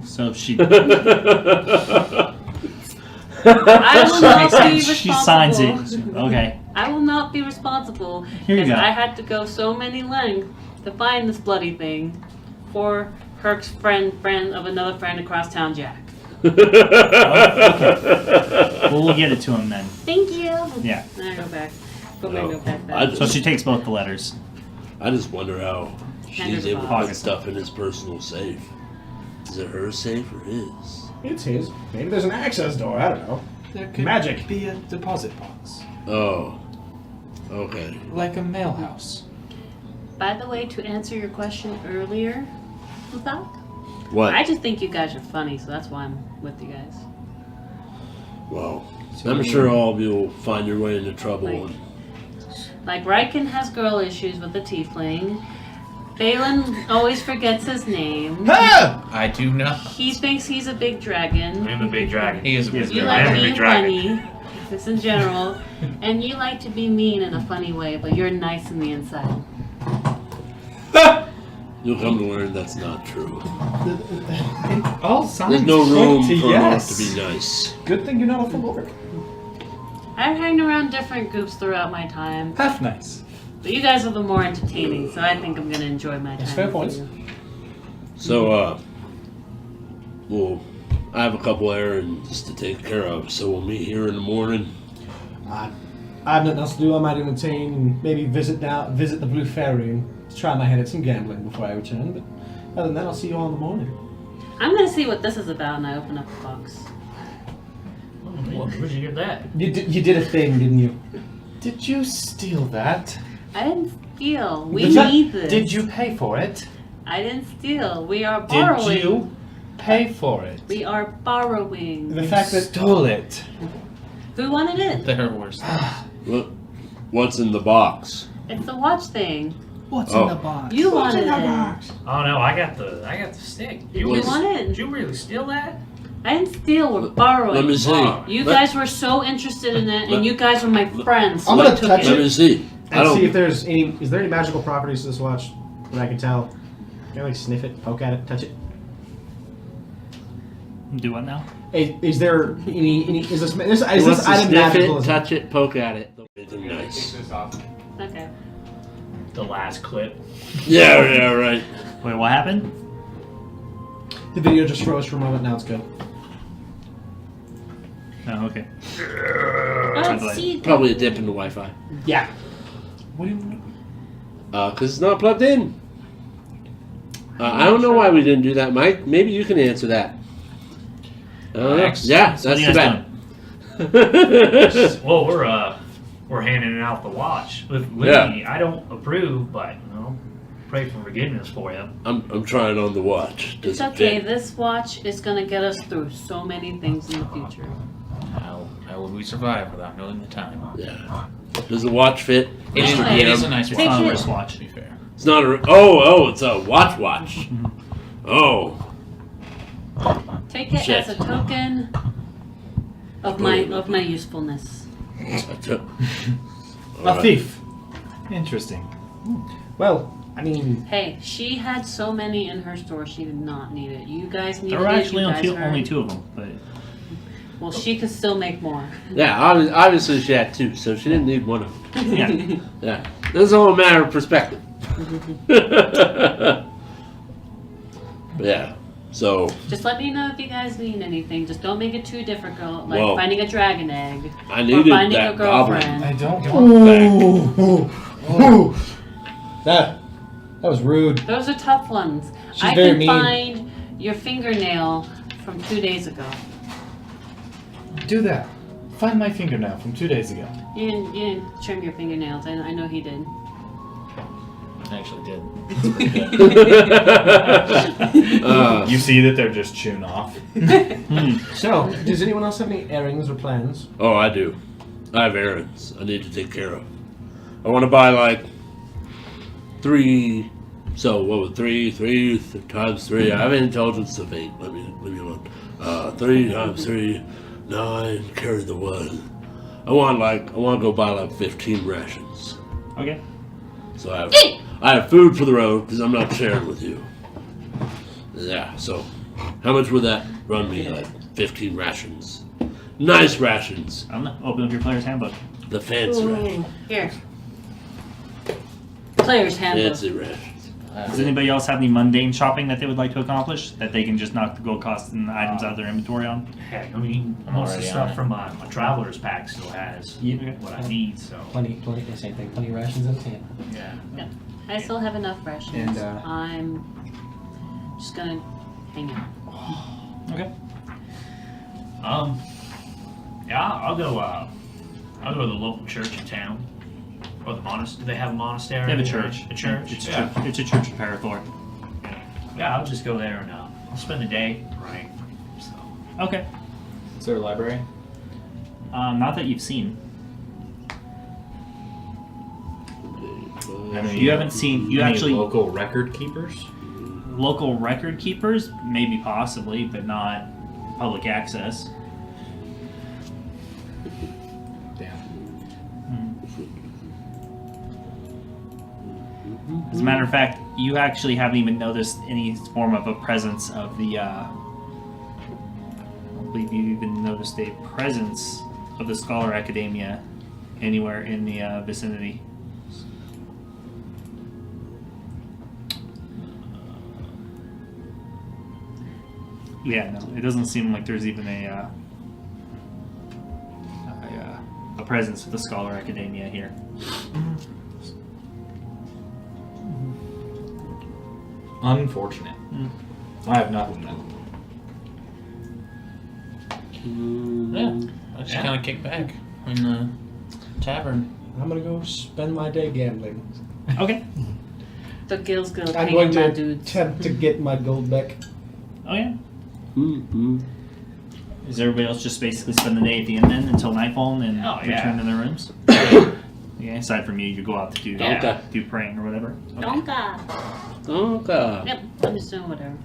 So she I will not be responsible. she signs it. Okay. I will not be responsible Here you because go. I had to go so many lengths to find this bloody thing for Herc's friend of another friend across town, Jack. Well, we'll get it to him then. Thank you. Yeah. Then I go back. Put my No, notepad I back. just- So she takes both the letters. I just wonder how Hand her she's the able to box. put stuff in his personal safe. Is it her safe or his? It's his. Maybe there's an access door. I don't know. There could Magic. be a deposit box, Oh. Okay. like a mail house. By the way, to answer your question earlier, with that, What? I just think you guys are funny, so that's why I'm with you guys. Well, I'm sure all of you will find your way into trouble. Like- Like Riken has girl issues with the tiefling. Balin always forgets his name. I do not. He thinks he's a big dragon. I'm a big dragon. He is a big You I like am a being big dragon. funny, just in general, and you like to be mean in a funny way, but you're nice in the inside. You'll come to learn that's not true. All signs There's no room point to for yes. to be nice. Good thing you're not a full orc. I've hanged around different groups throughout my time, Half nice. but you guys are the more entertaining, so I think I'm gonna enjoy my time. That's fair with points. you. So, well, I have a couple errands to take care of, so we'll meet here in the morning. I have nothing else to do. I might entertain and maybe visit the Blue Ferry and try my hand at some gambling before I return. But other than that, I'll see you all in the morning. I'm gonna see what this is about, and I open up the box. Where'd you get that? You did a thing, didn't you? Did you steal that? I didn't steal. We Did you- need this. Did you pay for it? I didn't steal. We are borrowing. Did you pay for it? We are borrowing. The fact that Stole it. Who wanted it? There are worse things. Look, what's in the box? It's the watch thing. What's Oh. in the box? You wanted it. Oh no, I got the stick. You What's- want Did it? you really steal that? I didn't steal. We're borrowing. Let me see. Oh. You Let- guys were so interested in it, and you guys were my friends, so I'm I gonna took touch Let it. me see. I and don't. see if there's any. Is there any magical properties to this watch that I can tell? Can I like sniff it, poke at it, touch it? Do what now? Is there any? Is this He wants item to sniff magical? it, touch it, poke at it. Anything nice. Okay. The last clip. Yeah, right. Wait, what happened? The video just froze for a moment. Now it's good. Oh, okay. Let's see. Probably a dip in the Wi-Fi. Yeah. What do you? Because it's not plugged in. I don't know why we didn't do that, Mike. Maybe you can answer that. Thanks. Yeah, So what that's are too you bad. guys Well, we're handing out the watch with Yeah. me. I don't approve, but pray for forgiveness for you. I'm trying on the watch. Does It's it okay. fit? This watch is gonna get us through so many things in the future. How will we survive without knowing the time? Yeah. Does the watch fit? It is, Anyway, it is a nice take watch. it. wristwatch. To be fair. It's not a. Oh, it's a watch. Oh. Take it Shit. as a token of my usefulness. A Alright. thief. Interesting. Well, I mean, Hey, she had so many in her store she did not need it. You guys needed There were it. actually You guys only 2 of them, but Well, she could still make more. Yeah, obviously she had 2, so she didn't need one of them. yeah. Yeah. This is all a matter of perspective. Yeah. So, Just let me know if you guys need anything. Just don't make it too difficult, like Whoa. finding a dragon egg I or needed finding that a goblin. girlfriend. I don't want ooh, that was rude. Those are tough ones. She's I very can mean. find your fingernail from 2 days ago. do that. Find my fingernail from 2 days ago. You didn't trim your fingernails. I know he did. I actually did. You see that they're just chewing off. So, does anyone else have any errands or plans? Oh, I do. I have errands I need to take care of. I want to buy like 3. So what was 3 times 3? I have an intelligence of 8. Let me alone. 3 times 3, 9. Carry the 1. I want to go buy like 15 rations. Okay. So I have food for the road because I'm not sharing with you. Yeah. So how much would that run me? Like 15 rations. Nice rations. I don't know. Open up your player's handbook. The fancy rations. Here. Player's handbook. Fancy rations. Does anybody else have any mundane shopping that they would like to accomplish that they can just knock the gold cost and items out of their inventory on? Heck, I mean, I'm most of the already on stuff it. from my traveler's pack still has what I need, so. Plenty, the same thing. Plenty of rations in the table. Yeah. I still have enough rations. And, I'm just gonna hang out. Okay. Yeah, I'll go to the local church in town. Or the monastery. Do they have a monastery? They have a church. A church? It's, Yeah. it's a church of Parathor. Yeah, I'll just go there and I'll spend the day. Right. So. Okay. Is there a library? Not that you've seen. Any- You haven't seen. You any actually local record keepers? local record keepers, maybe possibly, but not public access. Damn. As a matter of fact, you actually haven't even noticed any form of a presence of the. I don't believe you even noticed a presence of the Scholar Academia anywhere in the vicinity. Yeah, no, it doesn't seem like there's even a presence of the Scholar Academia here. Unfortunate. I have nothing then. Yeah. I just kind of kick back in the tavern. I'm gonna go spend my day gambling. Okay. The guild's gonna I'm pay going my to dudes. attempt to get my gold back. Oh yeah. Mm-hmm. Does everybody else just basically spend the day at the inn then until nightfall and then Oh, yeah. return to their rooms? Yeah, aside from you go out to do Okay. do praying or whatever. Okay. Donka. Okay. Yep, I'm just doing whatever.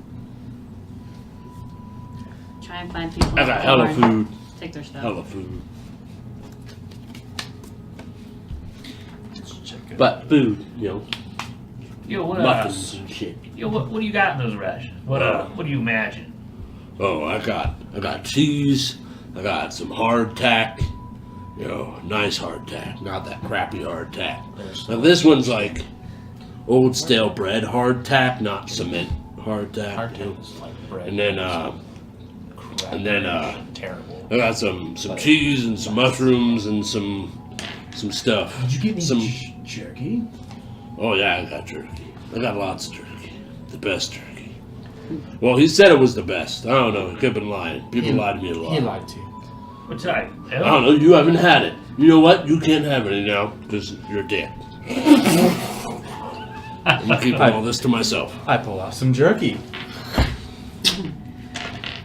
Try and find people. I got hella or food. Take their stuff. Hella food. Let's check it. But food, you know, Yo, what muffins and shit. Yo, what do you got in those rations? What do you imagine? Oh, I got cheese. I got some hardtack. You know, nice hardtack, not that crappy hardtack. Now this one's like old stale bread hardtack, not cement hardtack. Hardtack is like bread. And then terrible. I got some cheese and some mushrooms and some stuff. Did you get any some? jerky? Oh yeah, I got jerky. I got lots of jerky. The best jerky. Well, he said it was the best. I don't know. He could have been lying. People lie to me a lot. He lied to you. What type? I don't know. You haven't had it. You know what? You can't have any now because you're dead. I'm keeping all this to myself. I pull out some jerky.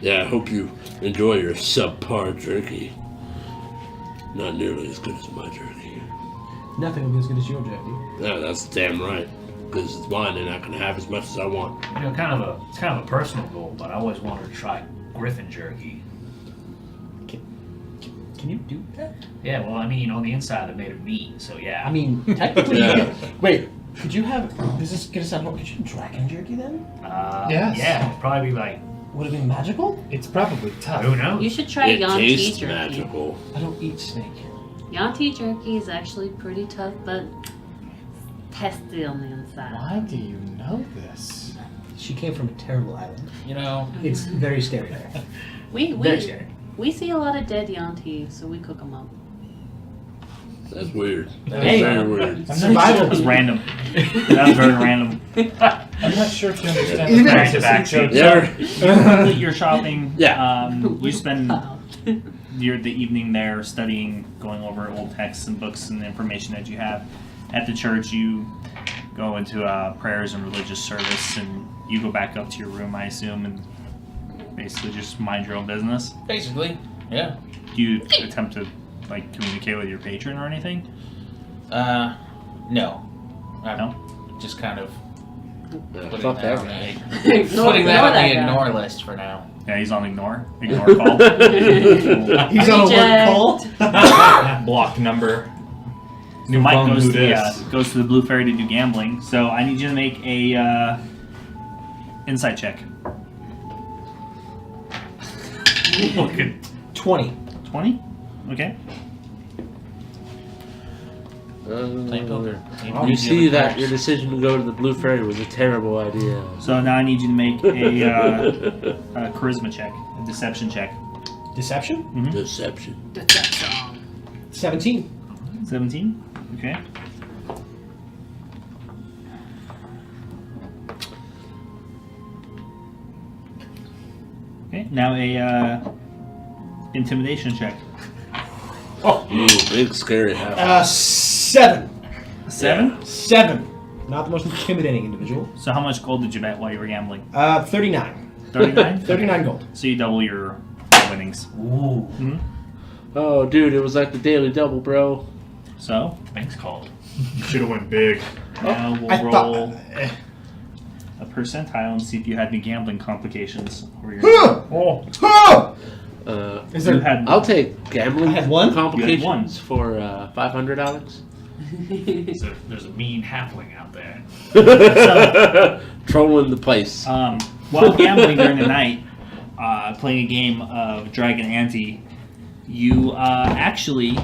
Yeah, I hope you enjoy your subpar jerky. Not nearly as good as my jerky. Nothing will be as good as your jerky. Yeah, that's damn right. because it's mine and I can have as much as I want. You know, it's kind of a personal goal, but I always wanted to try griffin jerky. Can you do that? Yeah, well, I mean, on the inside, they made of meat, so yeah. I mean, technically, Yeah. wait. Could you have? Does this get us out? Could you have dragon jerky then? Yes. Yeah, it'd probably be like, Would it be magical? It's probably tough. who knows? You should try It Yanti tastes jerky. magical. I don't eat snake. Yanti jerky is actually pretty tough, but testy on the inside. Why do you know this? She came from a terrible island. You know, It's very scary there. Very scary. We see a lot of dead Yanti, so we cook them up. That's weird. That's Hey. very weird. Survival. It's random. That was very random. I'm not sure if you understand Even- the Back to process. back. Yeah. You complete your shopping. Yeah. You spend the evening there studying, going over old texts and books and information that you have. At the church, you go into prayers and religious service, and you go back up to your room, I assume, and basically just mind your own business. basically, yeah. Do you attempt to like communicate with your patron or anything? No. I'm No? just kind of Yeah, putting fuck that that on guy. the, putting that on the guy. ignore list for now. Yeah, he's on ignore call. He's on a work call. Block number. New Mike phone, goes who to dis? goes to the Blue Fairy to do gambling. So I need you to make a insight check. Look at 20. 20? Okay. Playing poker. You see that your decision to go to the Blue Fairy was a terrible idea. So now I need you to make a charisma check, a deception check. Deception? Deception. 17. 17? Okay. Okay, now a intimidation check. Ooh, big scary house. 7. 7? 7. Not the most intimidating individual. So how much gold did you bet while you were gambling? 39. 39? 39 gold. So you double your winnings. ooh, Oh, dude, it was like the Daily Double, bro. So bank's called. You should have went big. now I we'll thought- roll a percentile and see if you had any gambling complications over your Oh, Is You there? had I'll take gambling I had one? complications for $500, Alex. so there's a mean halfling out there. Trolling the place. while gambling during the night, playing a game of Dragon Ante, you actually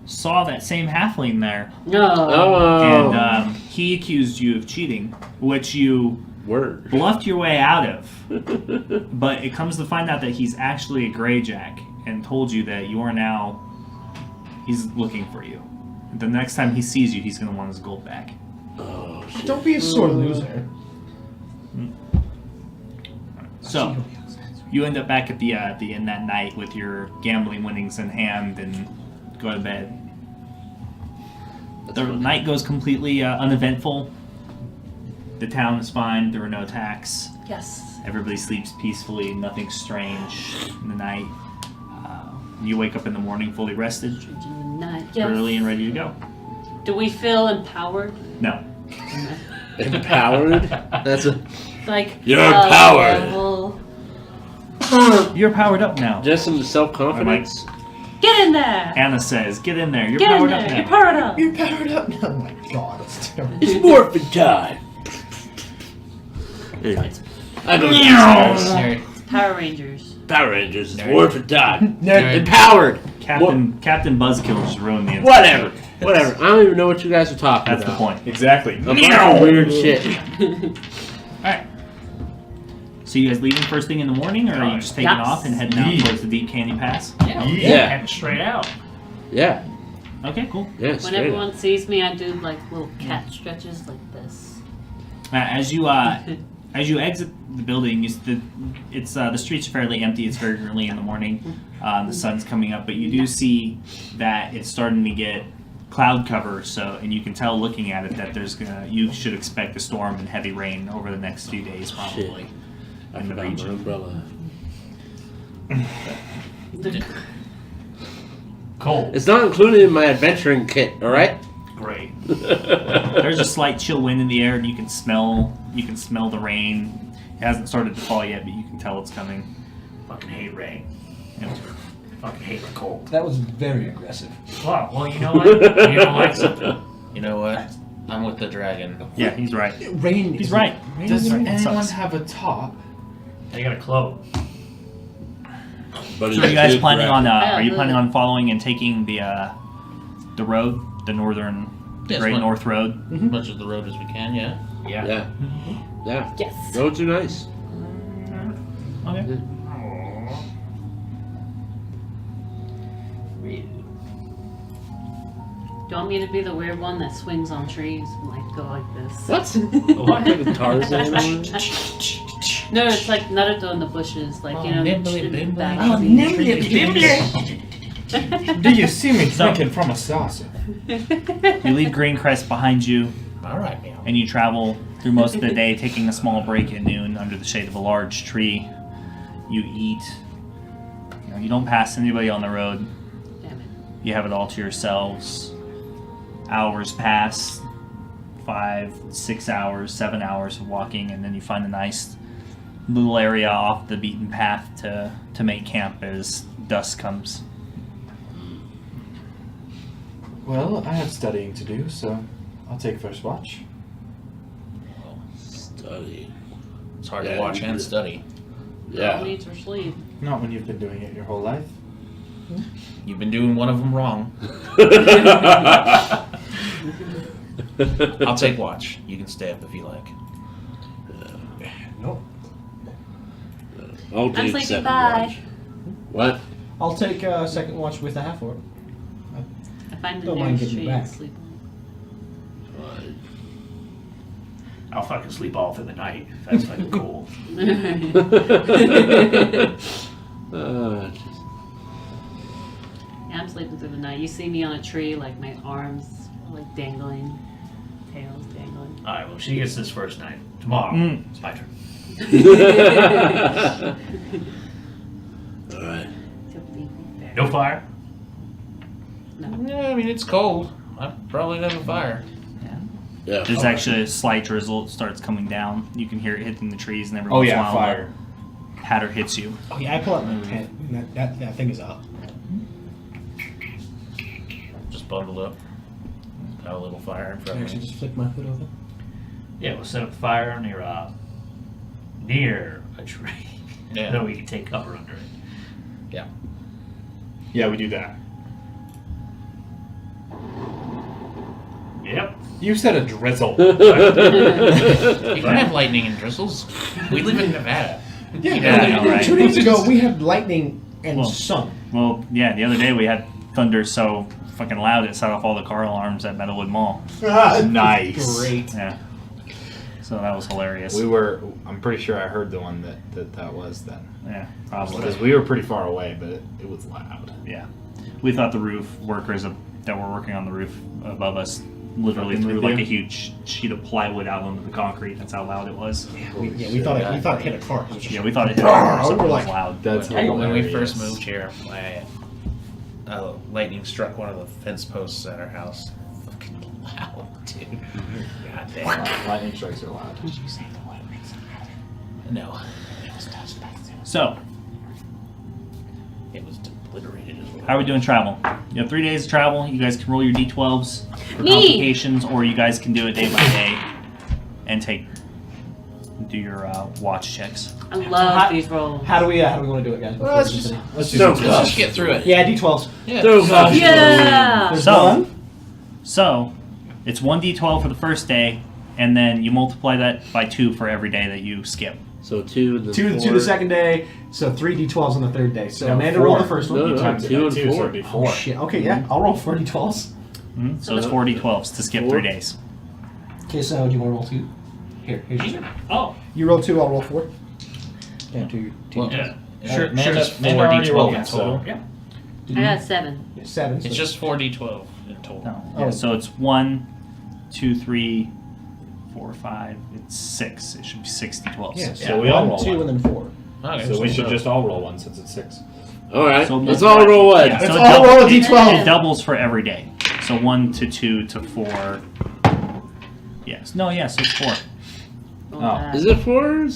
saw that same halfling there, No. Oh, and he accused you of cheating, which you word. bluffed your way out of. But it comes to find out that he's actually a Greyjack, and told you that you are now. He's looking for you. The next time he sees you, he's going to want his gold back. Oh, shit. Don't be a sore loser. So, you end up back at the inn that night with your gambling winnings in hand and go to bed. The night goes completely uneventful. The town is fine. There were no attacks. Yes. Everybody sleeps peacefully. Nothing strange in the night. You wake up in the morning fully rested, Not yes. early and ready to go. Do we feel empowered? No. Empowered? That's a Like You're empowered. level- You're powered up now. just some self-confidence. Get in there. Anna says, "Get in there. You're Get in powered there. up You're now." powered up. You're powered up. Oh my god, that's terrible. It's morphin' time. Anyways, I go Nerd. Power Rangers. Power Rangers. It's Nerd. morphin' time. Nerd. Empowered. Captain Buzzkill just ruined the Whatever. Whatever. I don't even know what you guys are talking That's the about. point. Exactly. A bunch of weird shit. Alright. So you guys leaving first thing in the morning, or are you just taking Yes. off and heading out towards the Deep Candy Pass? Yeah, Yeah. heading straight out. Yeah. Okay, cool. Yeah, When straight up. everyone sees me, I do like little cat stretches like this. As you exit the building, the streets are fairly empty. It's very early in the morning. The sun's coming up, but you do see that it's starting to get cloud cover. So, and you can tell looking at it that you should expect a storm and heavy rain over the next few days, probably. I In the forgot my region. umbrella. Cold. It's not included in my adventuring kit, alright? Great. There's a slight chill wind in the air, and you can smell the rain. It hasn't started to fall yet, but you can tell it's coming. Fucking hate rain. Yeah. Fucking hate the cold. That was very aggressive. Well, you know what? You don't like something. You know what? I'm with the dragon. Yeah, he's right. Rain. He's is- right. Rain Does is- anyone sucks. have a top? I got a cloak. But So are you guys planning on? Yeah, Are you the- planning on following and taking the road, the northern Yes, Great but- North Road? As much of the road as we can, yeah. Yeah. Yeah. Yeah. Yes. Roads are nice. Okay. Do you want me to be the weird one that swings on trees and like go like this? What? Like a Tarzan one? No, it's like Naruto in the bushes, like you know. nimbly the bimbly. back Oh, of the Do you see me So- drinking from a saucer? You leave Greencrest behind you, All right, meow. and you travel through most of the day, taking a small break at noon under the shade of a large tree. You eat. You don't pass anybody on the road. Damn it. You have it all to yourselves. Hours pass. 5, 6 hours, 7 hours of walking, and then you find a nice little area off the beaten path to make camp as dusk comes. Well, I have studying to do, so I'll take first watch. Study. It's hard Yeah, to watch you and do. study. No Yeah. need for sleep. Not when you've been doing it your whole life. You've been doing one of them wrong. I'll take watch. You can stay up if you like. Nope. I'll I'm take sleeping. second Bye. watch. What? I'll take second watch with a half orc. I find the Don't mind nearest getting tree and back. sleep. I'll fucking sleep all through the night. That's fucking cool. Just- Yeah, I'm sleeping through the night. You see me on a tree, like my arms like dangling, tails dangling. All right. Well, she gets this first night. Tomorrow, Mm. it's my turn. All right. No fire. Yeah, I mean, it's cold. I probably have a fire. Yeah. There's actually a slight drizzle. It starts coming down. You can hear it hitting the trees, and every once in a while, fire. the hatter hits you. Oh yeah, I pull out my tent. And that thing is up. Just bundled up. Got a little fire in I front of actually me. just flick my hood over. Yeah, we'll set up the fire near a tree. Yeah. Then we can take cover under it. Yeah, we do that. Yep. You said a drizzle. You can have lightning and drizzles. We live in Nevada. Yeah, I know, right? 2 days ago we had lightning and Well, sun. Well, yeah, the other day we had thunder so fucking loud it set off all the car alarms at Meadowwood Mall. Nice. Great. Yeah. So that was hilarious. I'm pretty sure I heard the one that was then. Yeah, probably. Because we were pretty far away, but it was loud. Yeah. We thought the roof workers that were working on the roof above us literally Fucking threw with like you? a huge sheet of plywood out onto the concrete. That's how loud it was. We thought it hit a car. It was just- Yeah, we thought it hit our We were like- loud. That's When we hilarious. first moved here, lightning struck one of the fence posts at our house. Fucking loud, dude. God damn. Lightning strikes are loud. No. So, It was obliterated as well. how are we doing travel? You have 3 days of travel. You guys can roll your d12s for Me! complications, or you guys can do it day by day and do your watch checks. I love these rolls. How do we want to do it, guys? Well, let's just get through it. Yeah, D12s. Yeah. Yeah. There's So- one. So, it's 1d12 for the first day, and then you multiply that by 2 for every day that you skip. So 2 and then Two 4. the second day, so 3 D12s on the third day. So No, Amanda 4. rolled the first one. No, You no, times it 2 by and 2, so 4. it'd be Oh 4. shit. Okay, yeah, I'll roll 4 D12s. So it's 4 d12s to skip 3 days. Okay, so do you want to roll 2? Here's your. Oh. You roll 2, I'll roll 4. Yeah, do your Well, Yeah. Sure, Amanda- just Amanda 4 already d12 rolled, in so- total. Yeah. I got 7. 7. It's just 4d12 in total. No. Oh. Yeah, so it's 1, 2, 3, 4, 5. It's 6. It should be 6 d12s. Yeah, So we all roll 2 one. and then 4. Okay, So we should just all roll one since it's 6. All right. So Let's all roll one. Yeah, Let's so all roll a it d12. doubles for every day. So 1 to 2 to 4. Yes. No. Yes. It's 4. Is it 4?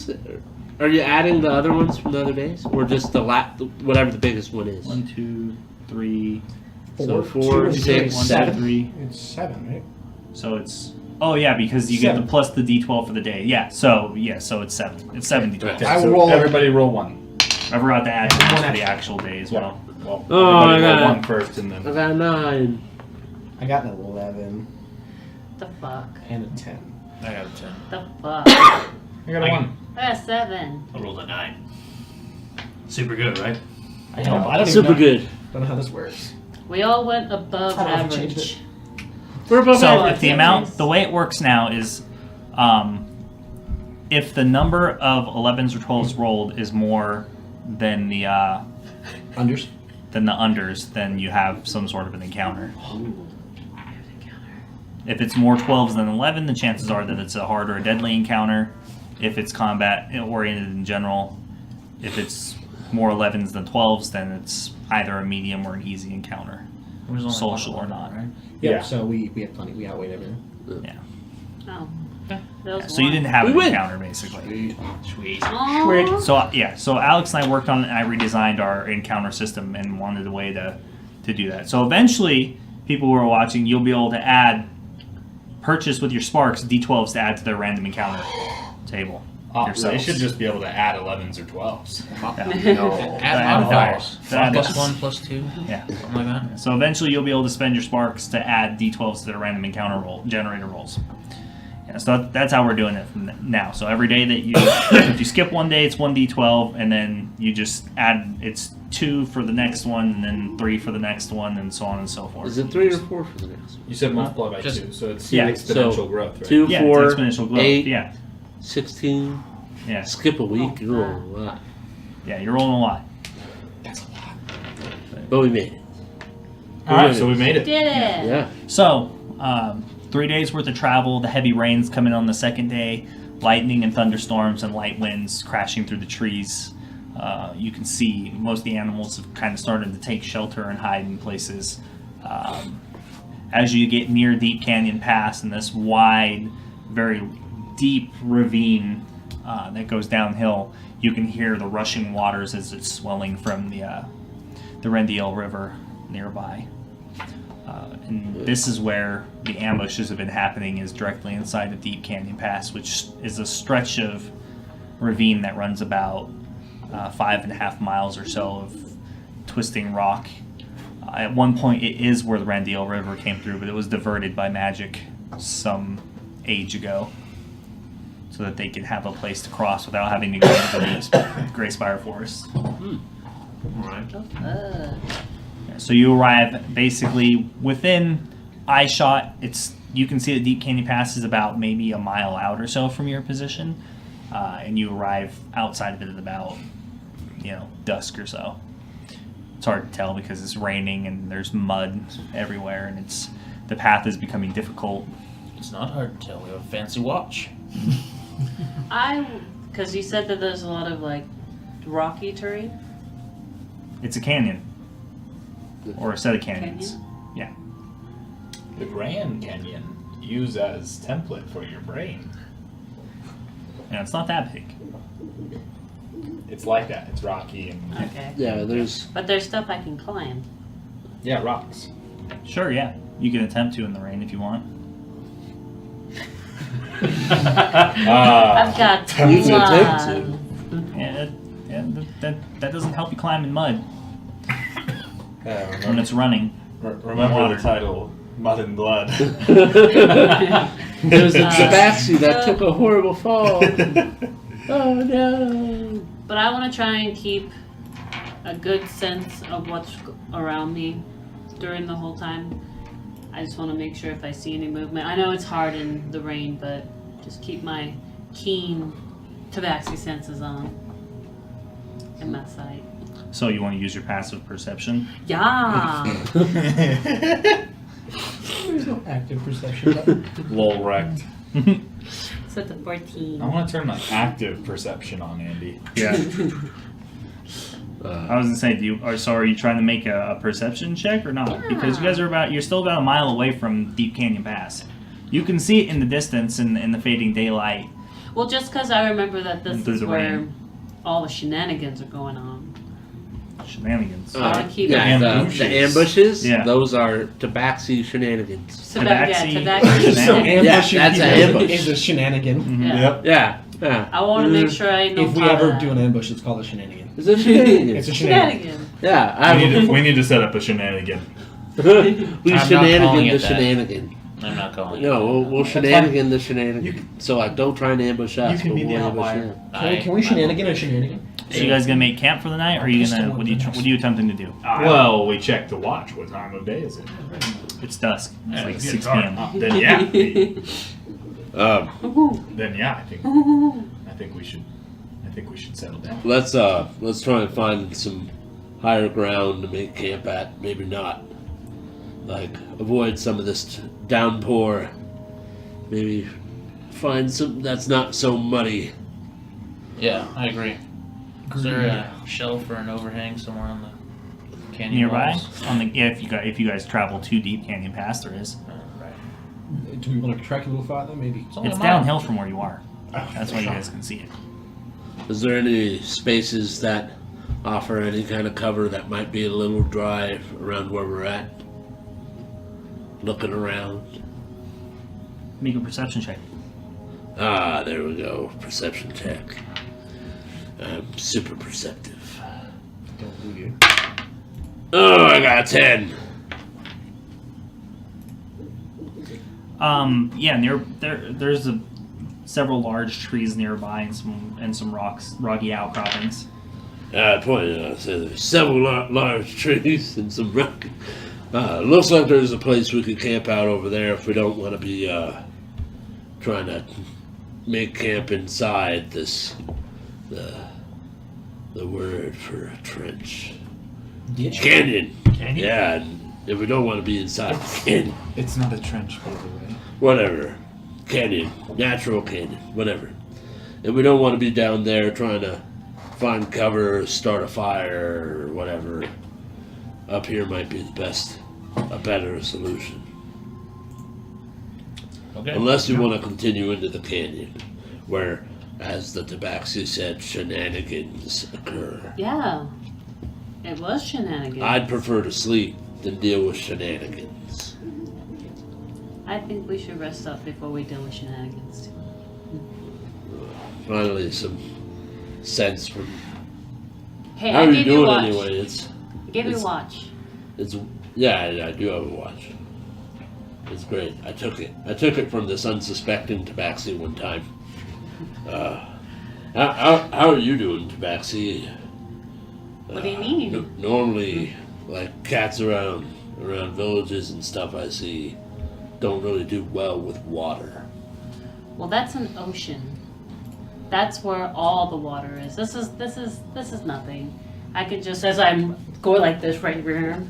Are you adding the other ones from the other days, or just whatever the biggest one is? 1, 2, 3. So 4, 6, 1, 2, 7. 3. It's 7, right? So it's because you get the 7. plus the d12 for the day. Yeah. So it's 7. It's 7 d12. Okay, I will so roll- everybody roll 1. I forgot to add One for the extra. actual day as well. Well, Oh, everybody I roll got 1 first and I then. got a 9. I got an 11 The fuck? and a 10. I got a 10. The fuck? I got a 1. I got 7. I rolled a 9. Super good, right? I don't even Super know, good. don't know how this works. We all went above I don't know if I changed average. We're above So average. if the amount, the way it works now is, if the number of 11s or 12s rolled is more than the Unders? unders, then you have some sort of an encounter. If it's more 12s than 11, the chances are that it's a hard or a deadly encounter. If it's combat oriented in general, if it's more 11s than 12s, then it's either a medium or an easy encounter, It was only social one or not. right? Yeah, Yeah. so we have plenty. We outweighed everything. Yeah. Oh. That was So you didn't have We an win. encounter basically. Sweet. Aww. So Alex and I worked on it, and I redesigned our encounter system and wanted a way to do that. So eventually, people who are watching, you'll be able to purchase with your sparks d12s to add to their random encounter table. They yourselves. should just be able to add 11s or 12s. Add modifiers. That Plus is- 1, plus 2. Yeah. Something like that. So eventually, you'll be able to spend your sparks to add d12s to their random encounter generator rolls. Yeah, so that's how we're doing it from now. So every day that if you skip one day, it's 1d12, and then you just add, it's 2 for the next one, and then 3 for the next one, and so on and so forth. Is it 3 or 4 for the next one? You said multiply by Just- 2, so it's Yeah, exponential so growth, right? 2, Yeah, 4, it's exponential growth. 8, Yeah, 16. yeah, Skip a week, you're rolling a lot. yeah. You're rolling a lot. But we made it. Alright, so we made it. Did it. Yeah. So 3 days worth of travel. The heavy rains coming on the second day, lightning and thunderstorms and light winds crashing through the trees. You can see most of the animals have kind of started to take shelter and hide in places. As you get near Deep Canyon Pass and this wide, very deep ravine that goes downhill, you can hear the rushing waters as it's swelling from the Rendiel River nearby. And this is where the ambushes have been happening, is directly inside the Deep Canyon Pass, which is a stretch of ravine that runs about 5.5 miles or so of twisting rock. At one point, it is where the Rendiel River came through, but it was diverted by magic some age ago, so that they could have a place to cross without having to go into the Grey Spire Forest. Alright. So you arrive basically within eye shot. You can see the Deep Canyon Pass is about maybe a mile out or so from your position, and you arrive outside of it at about dusk or so. It's hard to tell because it's raining and there's mud everywhere, and the path is becoming difficult. It's not hard to tell. We have a fancy watch. Because you said that there's a lot of like rocky terrain. It's a canyon, or a set of canyons. Canyon? Yeah. The Grand Canyon. Use as template for your brain. And it's not that big. It's like that. It's rocky and Okay. Yeah, there's. But there's stuff I can climb. yeah, rocks. Sure, yeah. You can attempt to in the rain if you want. I've got You can attempt tons. Yeah, that doesn't help you climb in mud when Remember, it's running. remember Water. the title, Mud and Blood. There's a tabaxi that took a horrible fall. Oh no. But I want to try and keep a good sense of what's around me during the whole time. I just want to make sure if I see any movement. I know it's hard in the rain, but just keep my keen tabaxi senses on in my sight. So you want to use your passive perception? Yeah. There's no active perception button. Lol wrecked. Set to 14. I want to turn my active perception on, Andy. Yeah. I was gonna say, are you trying to make a perception check or not? Because you guys you're still about a mile away from Deep Canyon Pass. You can see it in the distance in the fading daylight. Well, just because I remember that this Through is the where rain. all the shenanigans are going on. Shenanigans. Keep yeah, it. the ambushes. Yeah. Those are Tabaxi shenanigans. Tobacco So So shenanigans. ambushing that's an people ambush. is a shenanigan. Yeah. Yeah. I want to make sure I know If we how ever to- do an ambush, it's called a shenanigan. Is it shenanigans? It's a shenanigan. Shenanigans. Yeah. We need to set up a shenanigan. We I'm not shenanigan calling the it that. shenanigan. I'm not calling it. No, we'll shenanigan the shenanigan. So like, don't try and ambush us. You can but be the we'll ambush outlier. them. Can we shenanigan a shenanigan? So you guys gonna make camp for the night, or are you gonna? What are you attempting to do? Well, we checked the watch. What time of day is it? It's dusk. It's like it's 6 dark. p.m. Then yeah. Um, Then yeah. I think we should settle down. let's try and find some higher ground to make camp at. Maybe not. Like avoid some of this downpour. Maybe find some that's not so muddy. Yeah, I agree. Is there a shelf or an overhang somewhere on the canyon Nearby, walls? if you guys travel too deep Canyon Pass, there is. Right. Do we want to trek a little farther? Maybe. only It's a mile. downhill from where you are. That's why you guys can see it. Is there any spaces that offer any kind of cover that might be a little dry around where we're at? Looking around. Make a perception check. Ah, there we go. Perception check. I'm super perceptive. Don't do you. Oh, I got a 10. There's several large trees nearby and some rocky outcroppings. I pointed out, so there's several large trees and some rock. Looks like there's a place we could camp out over there if we don't want to be trying to make camp inside this the word for a trench. Ditch. Canyon. Canyon? Yeah, and if we don't want to be inside the canyon. It's not a trench, by the way. Whatever. Canyon. Natural canyon. Whatever. If we don't want to be down there trying to find cover, start a fire, or whatever, up here might be a better solution. Okay. Unless you want to continue into the canyon, where, as the Tabaxi said, shenanigans occur. Yeah. It was shenanigans. I'd prefer to sleep than deal with shenanigans. I think we should rest up before we deal with shenanigans. Finally, some sense from. Hey, How I are you gave you doing watch. anyway? Give me it's- watch. Yeah, I do have a watch. It's great. I took it from this unsuspecting Tabaxi one time. How are you doing, Tabaxi? What do you mean? Normally, like cats around villages and stuff, I see don't really do well with water. Well, that's an ocean. That's where all the water is. This is nothing. I could just, as I'm going like this right here.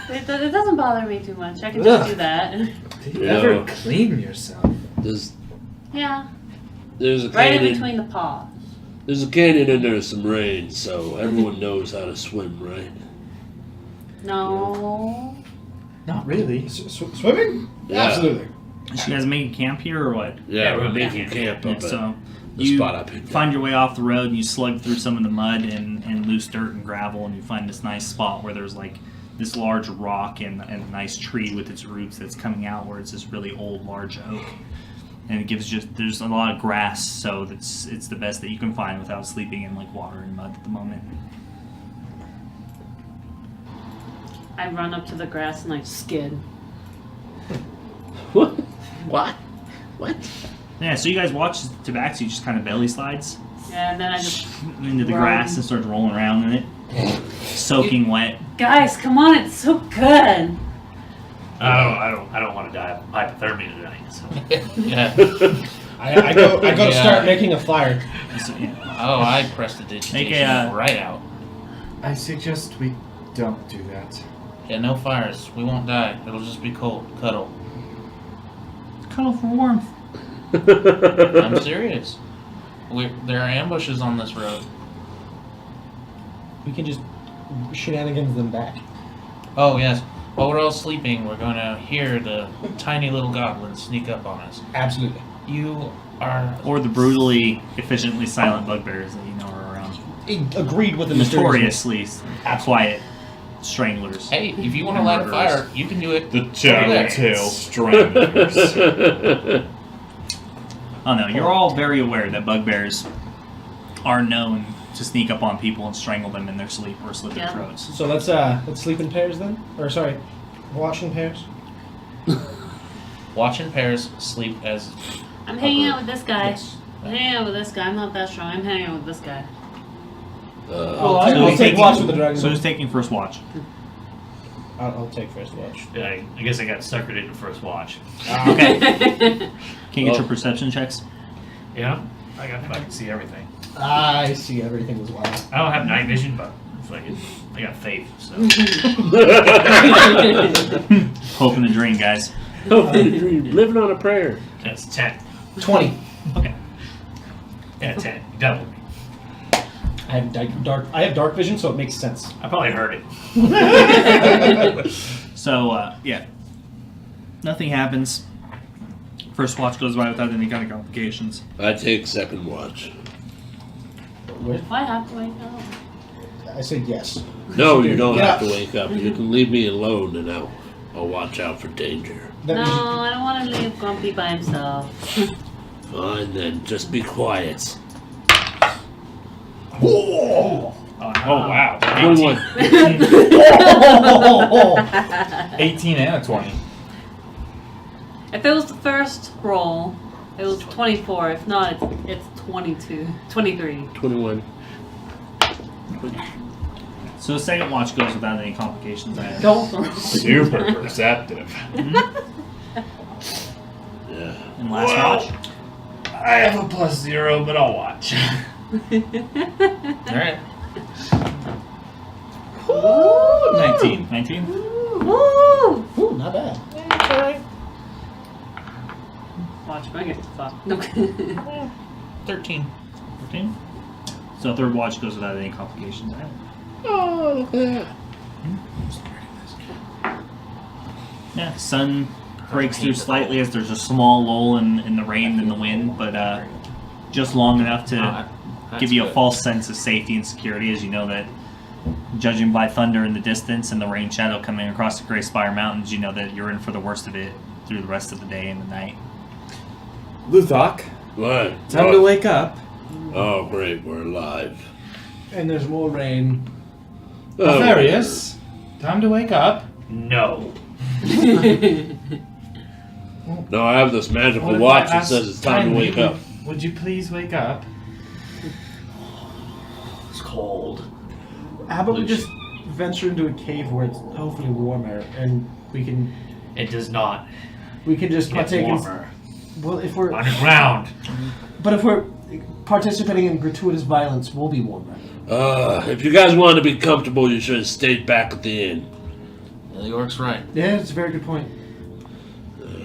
It doesn't bother me too much. I can just do that. Do you You ever know. clean yourself? Yeah, There's a right in canyon. between the paws. There's a canyon and there's some rain, so everyone knows how to swim, right? No. Not really. Swimming? Yeah. Absolutely. So you guys making camp here or what? Yeah, we're we're making camp Yeah, up at so the you spot I picked find your way off the road and you slug through some of the mud and loose dirt and gravel and you find this nice spot where there's like this large rock and a nice tree with its roots that's coming out where it's this really old large oak. And it gives there's a lot of grass, so it's the best that you can find without sleeping in like water and mud at the moment. I run up to the grass and I skid. What? Yeah, so you guys watch Tabaxi just kind of belly slides Yeah, and then I just into the run. grass and starts rolling around in it, soaking wet. Guys, come on, it's so good. I don't want to die of hypothermia tonight. So. Yeah. I go to Yeah. start making a fire. So, yeah. Oh, I pressed the digitation right out. I suggest we don't do that. Yeah, no fires. We won't die. It'll just be cold. Cuddle. Cuddle for warmth. I'm serious. There are ambushes on this road. We can just shenanigans them back. Oh, yes. While we're all sleeping, we're going to hear the tiny little goblins sneak up on us. Absolutely. You are... Or the brutally, efficiently silent bugbears that you know are around. Agreed with the Notoriously quiet stranglers. Hey, if you want to light a fire, you can do it. The Tattletale Stranglers. Oh no, you're all very aware that bugbears are known to sneak up on people and strangle them in their sleep or slit their throats. So let's sleep in pairs then, or sorry, watch in pairs. Watch in pairs, sleep as... I'm hanging out with this guy. Yes. I'm hanging out with this guy. I'm not that strong. I'm hanging out with this guy. I'll take watch with the dragon. So who's taking first watch? I'll take first watch. Yeah, I guess I got suckered into first watch. Okay. Can you get your perception checks? Yeah, I can see everything. I see everything as well. I don't have night vision, but it's like I got faith. So Hope and a dream, guys. Living on a prayer. that's 10. 20. Okay. Yeah, 10. You doubled me. I have dark vision, so it makes sense. I probably heard it. So, yeah. Nothing happens. First watch goes by without any kind of complications. I take second watch. Why have to wake up? I said yes. No, you don't Yeah. have to wake up. You can leave me alone, and I'll watch out for danger. That No, means I don't want to leave Grumpy by himself. Fine then, just be quiet. Oh wow. 21. 18 and a 20. If it was the first roll, it was 24. If not, it's 22. 23. 21. So the second watch goes without any complications. I Super perceptive. Yeah. And last watch? I have a +0, but I'll watch. Alright. 19. 19? Woo! ooh, not bad. Watch, bring it. Fuck. No. 13. 14? So third watch goes without any complications. Oh, look at that. Yeah, sun breaks through slightly as there's a small lull in the rain and the wind, but just long enough to give you a false sense of safety and security, as you know that, judging by thunder in the distance and the rain shadow coming across the Grey Spire Mountains, you know that you're in for the worst of it through the rest of the day and the night. Luthok, What? time to wake up. Oh, great, we're alive. And there's more rain. Oh, Alfarius, time to wake up. No. No, I have this magical What if watch I that ask says it's time to kindly, wake up. Would you please wake up? It's cold. How about we just venture into a cave where it's hopefully warmer, and we can It does not just get partake in. warmer. Well, if we're Underground. but if we're participating in gratuitous violence, we'll be warmer. If you guys wanted to be comfortable, you should have stayed back at the inn. The orc's right. Yeah, it's a very good point.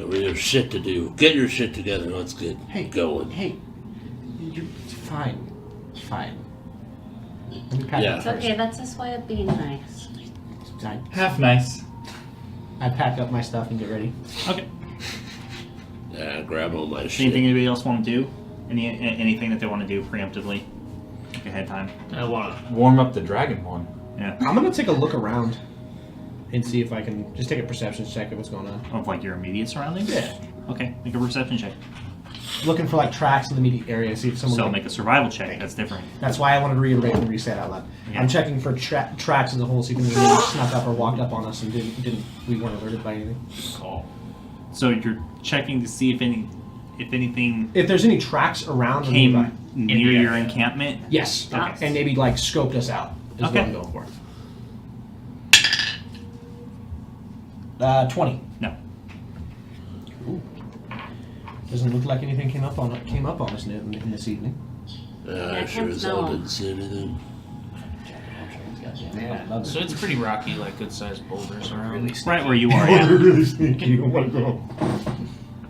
We have shit to do. Get your shit together. Let's get Hey, going. Hey, it's fine. It's fine. Let me pack Yeah. up It's first. okay, that's his way of being nice. Half nice. I pack up my stuff and get ready. Okay. Yeah, grab all my shit. Anything anybody else want to do? Anything that they want to do preemptively? Like ahead time? I want to. Warm up the dragon one. Yeah. I'm gonna take a look around and see if I can just take a perception check of what's going on. Of like your immediate surroundings? Yeah. Okay, make a perception check. Looking for like tracks in the immediate area, see if someone. So make a survival check, that's different. That's why I wanted to reiterate and reset out loud. Yeah. I'm checking for tracks in the hole, see if anyone snuck up or walked up on us and we weren't alerted by anything. Call. So you're checking to see if anything If there's any tracks around or came nearby. near the your area. encampment? Yes. Okay. And maybe like scoped us out is Okay. what I'm going for. 20. No. Ooh. Doesn't look like anything came up on us in this evening. I sure as hell didn't see anything. Yeah, So it's pretty rocky, like good-sized boulders around. Right where you are, yeah. really sneaky. Oh my god.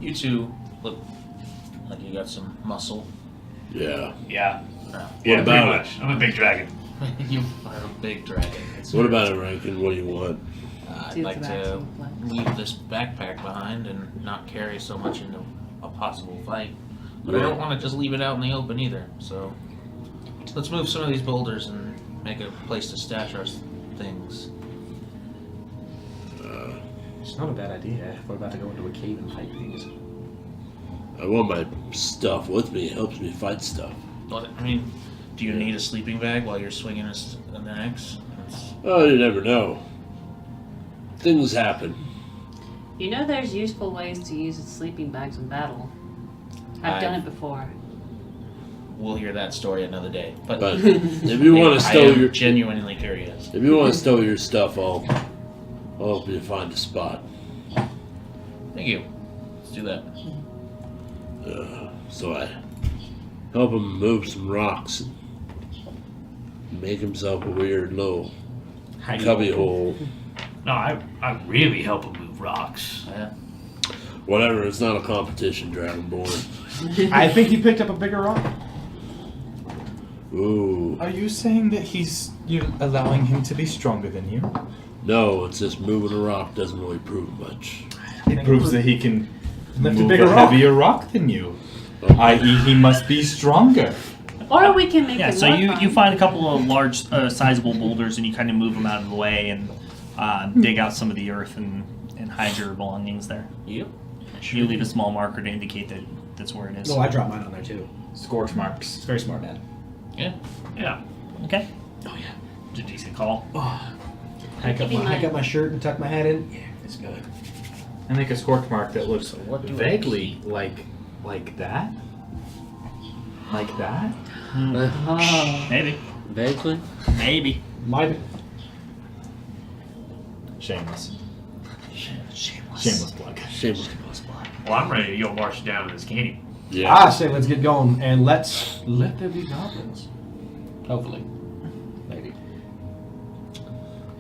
You two look like you got some muscle. Yeah. Yeah. No. Yeah, What pretty about much. I'm a big dragon. You are a big dragon. What about it, Rankin? What do you want? I'd Dude, like it's to actually flex. leave this backpack behind and not carry so much into a possible fight. But I Right. don't want to just leave it out in the open either. So let's move some of these boulders and make a place to stash our things. It's not a bad idea if we're about to go into a cave and fight things. I want my stuff with me. It helps me fight stuff. But, I mean, do you need a sleeping bag while you're swinging an axe? Oh, you never know. Things happen. You know there's useful ways to use sleeping bags in battle. I've done it before. We'll hear that story another day. But If you want to I stow am your genuinely curious. if you want to stow your stuff, I'll help you find a spot. Thank you. Let's do that. So I help him move some rocks and make himself a weird little cubby hole. No, I really help him move rocks. Yeah. Whatever. It's not a competition, Dragonborn. I think he picked up a bigger rock. Ooh. Are you saying that you're allowing him to be stronger than you? No, it's just moving a rock doesn't really prove much. It proves that he can Lift a move bigger a rock. heavier rock than you. I.e., he must be stronger. Or we can make Yeah, it so more you fun. find a couple of large, sizable boulders, and you kind of move them out of the way and dig out some of the earth and hide your belongings there. Yep. You leave a small marker to indicate that that's where it is. Oh, I dropped mine on there too. Scorch marks. It's very smart, Dad. Yeah. Yeah. Okay. Oh yeah. It's a decent call. Hike up my shirt and tuck my head in. Yeah, it's good. I make a scorch mark that looks what do I vaguely like that. Like that? Maybe. Vaguely. Maybe. My Shameless. Shameless. Shameless plug. Shameless. Well, I'm ready to go march down to this canyon. Yeah. I say let's get going and let there be goblins. Hopefully. Maybe.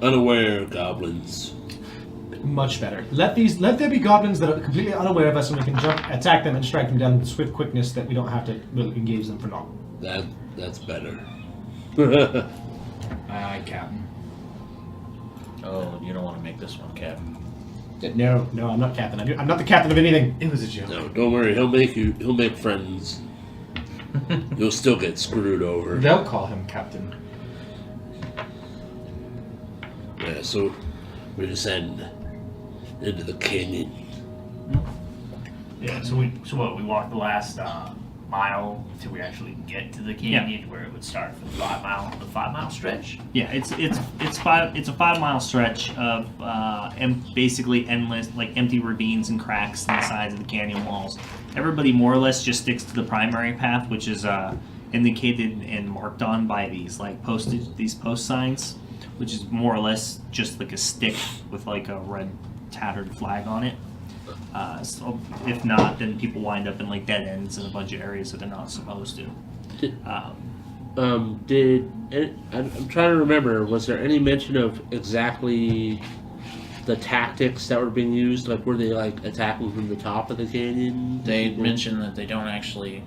Unaware goblins. Much better. Let there be goblins that are completely unaware of us and we can attack them and strike them down with swift quickness that we don't have to really engage them for long. That's better. Aye, Captain. Oh, you don't want to make this one, Cap. No, I'm not captain. I'm not the captain of anything. It was a joke. No, don't worry. He'll make friends. You'll still get screwed over. They'll call him Captain. Yeah, so we descend into the canyon. Yeah. So what? We walked the last mile until we actually get to the canyon where it would start for the 5 mile stretch. Yeah, it's a 5 mile stretch of basically endless, like empty ravines and cracks in the sides of the canyon walls. Everybody more or less just sticks to the primary path, which is indicated and marked on by these post signs, which is more or less just like a stick with like a red tattered flag on it. So if not, then people wind up in like dead ends in a bunch of areas that they're not supposed to. I'm trying to remember. Was there any mention of exactly the tactics that were being used? Like, were they like attacking from the top of the canyon? They mentioned that they don't actually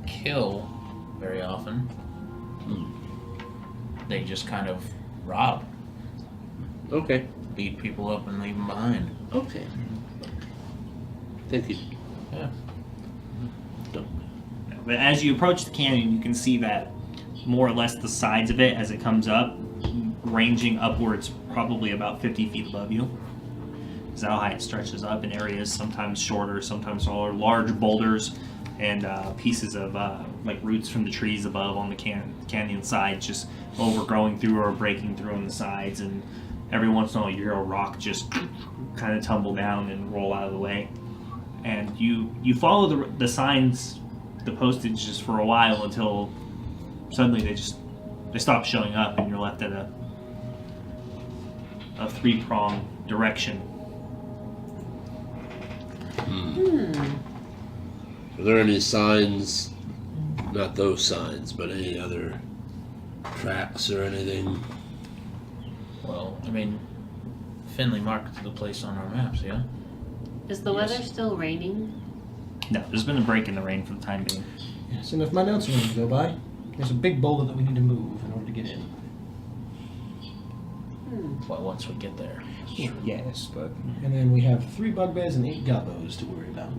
kill very often. They just kind of rob, Okay. beat people up, and leave them behind. Okay. Thank you. Yeah. But as you approach the canyon, you can see that more or less the sides of it as it comes up, ranging upwards probably about 50 feet above you. Is how high it stretches up in areas sometimes shorter, sometimes taller, large boulders and pieces of like roots from the trees above on the canyon side just overgrowing through or breaking through on the sides, and every once in a while you hear a rock just kind of tumble down and roll out of the way. And you follow the signs, the postage, just for a while until suddenly they stop showing up and you're left at a three-prong direction. Are there any signs? Not those signs, but any other tracks or anything? Well, I mean, Finley marked the place on our maps, yeah? Is the weather still raining? No, there's been a break in the rain for the time being. Yes, and if my notes are going to go by, there's a big boulder that we need to move in order to get in. Well, once we get there. Yes, but... And then we have 3 bugbears and 8 gobbos to worry about.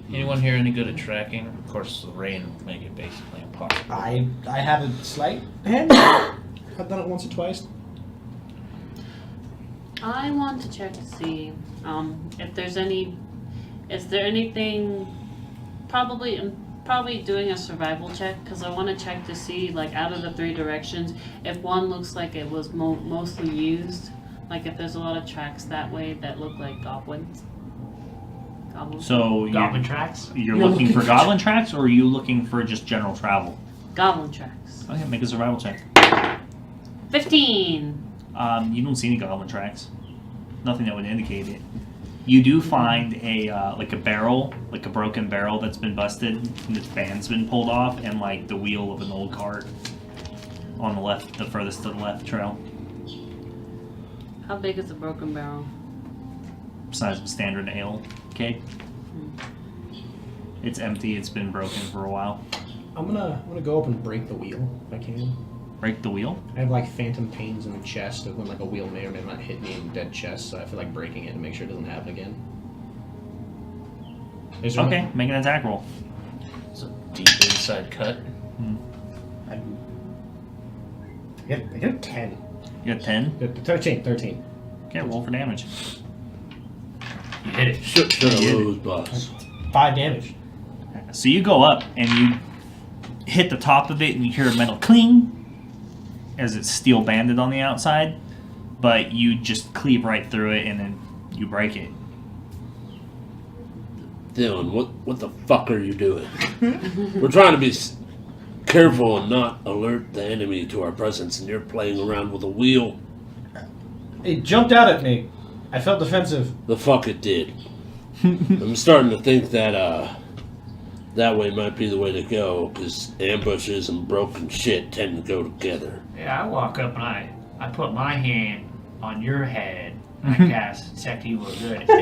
Anyone here any good at tracking? Of course, the rain will make it basically impossible. I have a slight hand. I've done it once or twice. I want to check to see if there's any. Is there anything? I'm probably doing a survival check because I want to check to see, like, out of the 3 directions, if one looks like it was mostly used. Like if there's a lot of tracks that way that look like goblins. So Goblin tracks? you're looking for goblin tracks, or are you looking for just general travel? Goblin tracks. Okay, make a survival check. 15. You don't see any goblin tracks. Nothing that would indicate it. You do find a like a barrel, like a broken barrel that's been busted, and its band's been pulled off, and like the wheel of an old cart on the left, the furthest to the left trail. How big is a broken barrel? Size of a standard ale keg. It's empty. It's been broken for a while. I'm gonna go up and break the wheel if I can. Break the wheel. I have like phantom pains in the chest of when like a wheel may or may not hit me in the dead chest, so I feel like breaking it to make sure it doesn't happen again. Is there Okay, make an attack roll. It's a deep inside cut. I get a 10. You got 10. 13. Okay, roll for damage. You hit it. Should have lose, boss. 5 damage. So you go up and you hit the top of it, and you hear a metal cling as it's steel banded on the outside, but you just cleave right through it and then you break it. Dylan, what the fuck are you doing? We're trying to be careful and not alert the enemy to our presence, and you're playing around with a wheel. It jumped out at me. I felt defensive. The fuck it did. I'm starting to think that that way might be the way to go, because ambushes and broken shit tend to go together. Yeah, I walk up and I put my hand on your head. I cast detect evil good. Do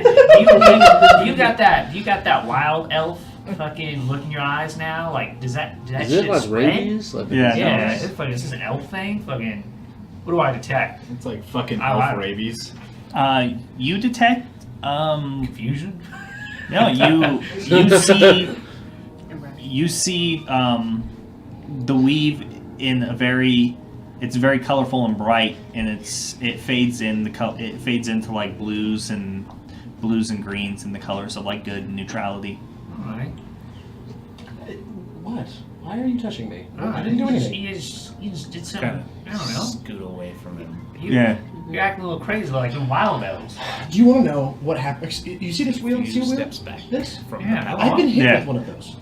you got that wild elf fucking look in your eyes now? Like, does that Is shit it like spread? rabies? Like Yeah, it's fucking, is this an elf thing? Fucking, what do I detect? It's like fucking I- elf rabies. You detect. Confusion? No, you see the weave in a very. It's very colorful and bright, and it fades into like blues and greens and the colors of like good and neutrality. All right. What? Why are you touching me? Oh, I didn't do anything. You just did something. I don't know. Scoot away from him. You're acting a little crazy like the wild elves. Do you want to know what happens? You see this wheel? A See few a wheel? steps back This? from Yeah. I've been hit Yeah. with one of those.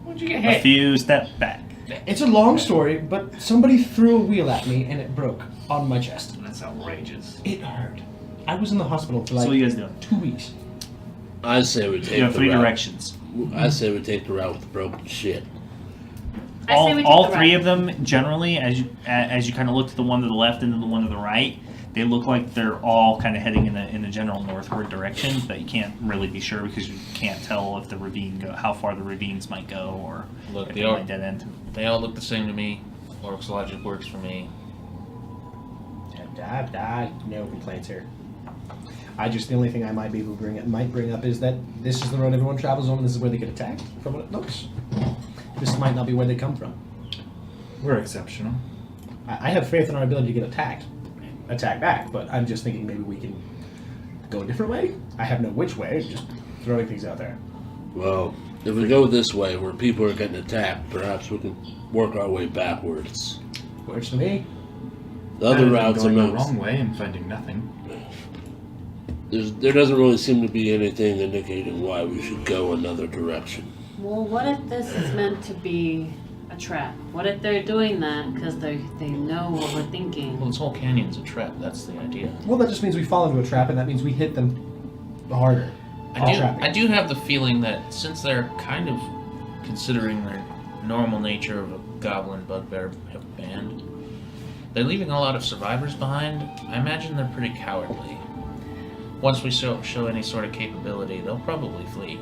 When'd you get A hit? few steps back. It's a long story, but somebody threw a wheel at me and it broke on my chest. That's outrageous. It hurt. I was in the hospital for So what are like you guys doing? 2 weeks. I say we take You have the 3 route. directions. I say we take the route with the broken shit. I say we take All the 3 right. of them generally, as you kind of look to the one to the left and the one to the right, they look like they're all kind of heading in the general northward direction, but you can't really be sure because you can't tell if the how far the ravines might go, or Look, if they they all- might dead end. They all look the same to me. Orc's logic works for me. No complaints here. The only thing I might be able to bring up is that this is the road everyone travels on, and this is where they get attacked, from what it looks. This might not be where they come from. We're exceptional. I have faith in our ability to get attack back, but I'm just thinking maybe we can go a different way. I have no which way, just throwing things out there. Well, if we go this way where people are getting attacked, perhaps we can work our way backwards. Works for me. The other Better than routes are going the not. wrong way and finding nothing. There doesn't really seem to be anything indicating why we should go another direction. Well, what if this is meant to be a trap? What if they're doing that because they know what we're thinking? Well, this whole canyon's a trap. That's the idea. Well, that just means we fall into a trap, and that means we hit them harder. I do have the feeling that since they're kind of considering their normal nature of a goblin bugbear band, they're leaving a lot of survivors behind. I imagine they're pretty cowardly. Once we show any sort of capability, they'll probably flee.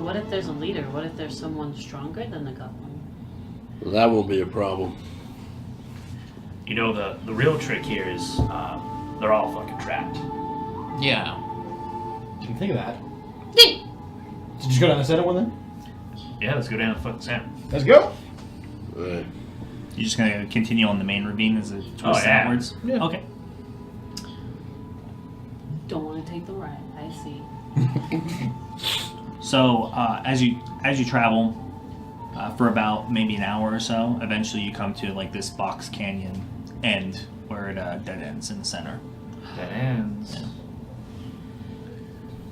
But what if there's a leader? What if there's someone stronger than the goblin? Well, that won't be a problem. You know, the real trick here is they're all fucking trapped. Yeah. Didn't think of that. Did you go down the center one then? Yeah, let's go down the fucking center. Let's go. Right. You're just gonna continue on the main ravine as it twists yeah. outwards? Yeah. Okay. Don't want to take the ride. I see. So as you travel for about maybe an hour or so, eventually you come to like this box canyon end where it dead ends in the center. That ends. Yeah.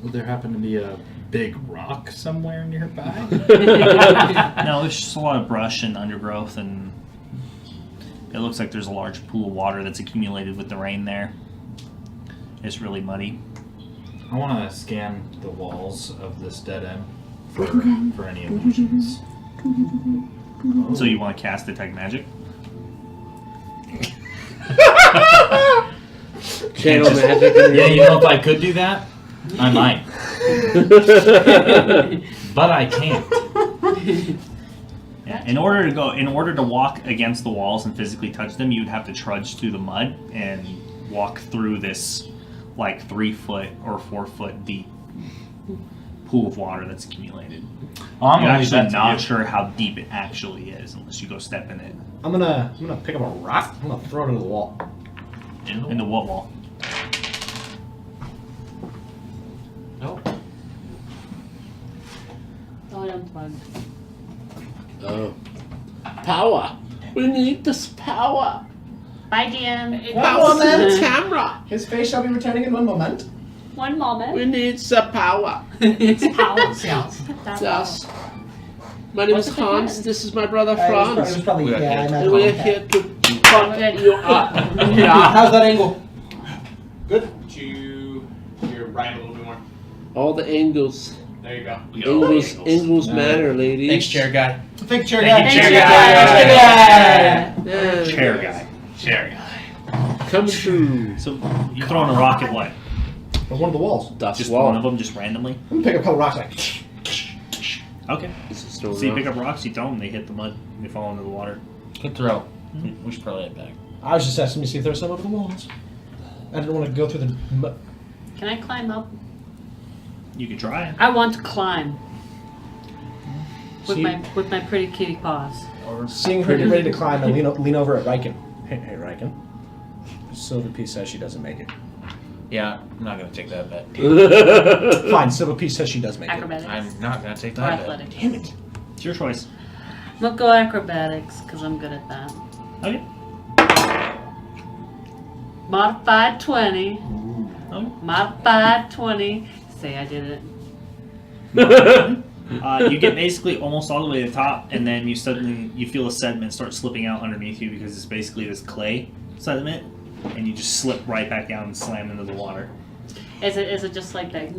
Will there happen to be a big rock somewhere nearby? No, there's just a lot of brush and undergrowth, and it looks like there's a large pool of water that's accumulated with the rain there. It's really muddy. I want to scan the walls of this dead end for any illusions. So you want to cast Detect Magic? Channel magic. Yeah, you know, if I could do that, I might. But I can't. Yeah. In order to walk against the walls and physically touch them, you'd have to trudge through the mud and walk through this like 3 foot or 4 foot deep pool of water that's accumulated. I'm You're gonna leave actually that to not you. sure how deep it actually is unless you go step in it. I'm gonna pick up a rock. I'm gonna throw it into the wall. In the what wall? No. Oh, I unplugged. Oh. Power. We need this power. Bye, DM. Power man camera. His face shall be returning in one moment. One moment. We need the power. It's power cells. Yes. My name What's is the Hans. plan? This is my brother It was Franz. probably We are here I to- meant And we're contact. here to fuck you up. Yeah. How's that angle? Good. To your right a little bit more. All the angles. There you go. We got all the Angles, angles. angles matter, ladies. Thanks, chair guy. Thank you, chair Thank guy. you, chair Chair guy. guy. Yeah. Chair guy. Chair guy. Coming through. So you throwing a rock at what? On one of the walls. Dust Just wall. one of them, just randomly? I'm gonna pick up a couple rocks like. Okay. This is still So you rough. pick up rocks, you throw them, they hit the mud, they fall into the water. Good throw. We should probably head back. I was just asking to see if there's some over the walls. I didn't want to go through the. Can I climb up? You could try it. I want to climb. With See- my pretty kitty paws. Seeing her get ready to climb, I lean over at Riken. Hey, Riken. Silver Piece says she doesn't make it. Yeah, I'm not gonna take that bet. Fine, Silver Piece says she does make it. Acrobatics. I'm not gonna take Or that bet. athletics. Damn it. It's your choice. I'm gonna go acrobatics because I'm good at that. Okay. Modified 20. Okay. Modified 20. Say I did it. You get basically almost all the way to the top, and then you feel the sediment start slipping out underneath you because it's basically this clay sediment, and you just slip right back down and slam into the water. Is it just like that?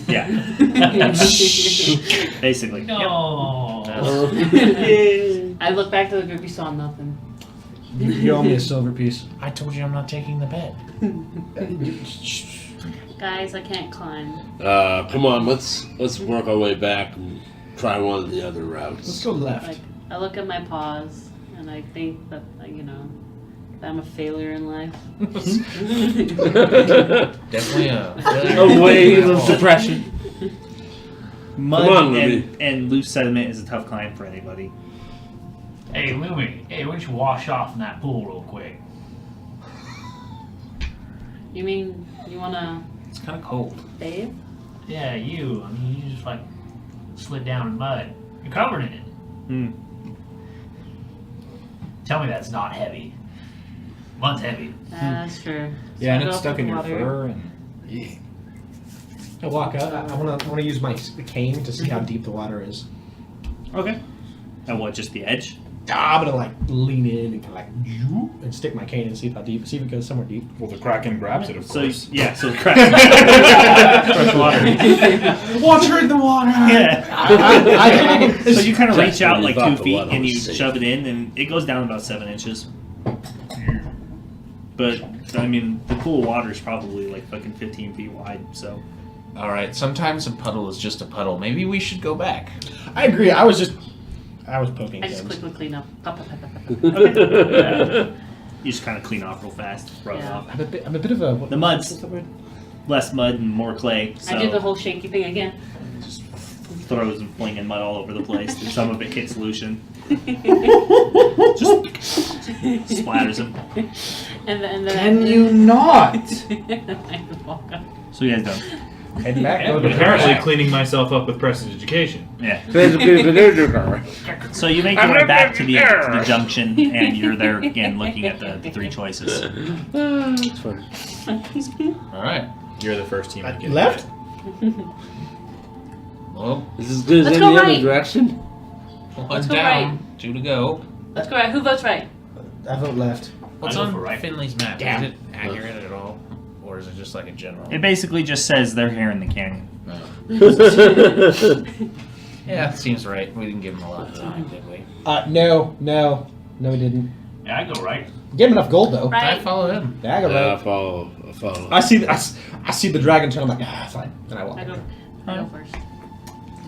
Yeah. Basically. No. I look back to the group. You saw nothing. You owe me a silver piece. I told you I'm not taking the bet. Guys, I can't climb. Come on, let's work our way back and try one of the other Let's routes. go left. Like, I look at my paws, and I think that that I'm a failure in life. Definitely a A wave of depression. Mud Come on, Libby. and loose sediment is a tough climb for anybody. Hey, Louie. Hey, why don't you wash off in that pool real quick? You mean you wanna It's kind of cold. bathe? Yeah, you. I mean, you just like slid down in mud. You're covered in it. Hmm. Tell me that's not heavy. Mud's heavy. That's true. Yeah, and So it's go stuck up in the your water. fur and. I walk up. I wanna use my cane to see how deep the water is. Okay. And what, just the edge? I'm gonna like lean in and kind of like and stick my cane and see how deep. See if it goes somewhere deep. Well, the Kraken grabs it, of So, course. yeah, so crack. Fresh water. Water in the water. Yeah. I So you kind of That's reach out when like you thought 2 the feet water and was you safe. shove it in, and it goes down about 7 inches. But I mean, the pool of water is probably like fucking 15 feet wide. So Alright, sometimes a puddle is just a puddle. Maybe we should go back. I agree. I was poking I just things. quickly clean up. You just kind of clean off real fast, rub it Yeah. off. I'm a bit of a... The mud's- what's the word? Less mud and more clay. So I do the whole shaky thing again. just throws and flinging mud all over the place. And some of it hits Lucian. Just splatters him. And then Can you not? So you guys done? Head back. Go I'm to apparently cleaning myself up with prestidigitation. Yeah. That's So you make your way back to the junction, and you're there again, looking at the three choices. funny. Alright. You're the first team to get Left? Well, Is this as good as Let's any go other right. direction? one Let's go down, 2 to go. Let's go right. Who votes right? I vote left. What's I go on for right. Finley's map? Damn. Is it accurate at all? Or is it just like a general? It basically just says they're here in the canyon. No. Yeah, seems right. We didn't give him a lot of time, did we? No, we didn't. Yeah, I go right. Get him enough gold though. Right. I follow him. Yeah, I go I right. follow. I see the dragon turn. I'm like, fine. And I walk. I go first.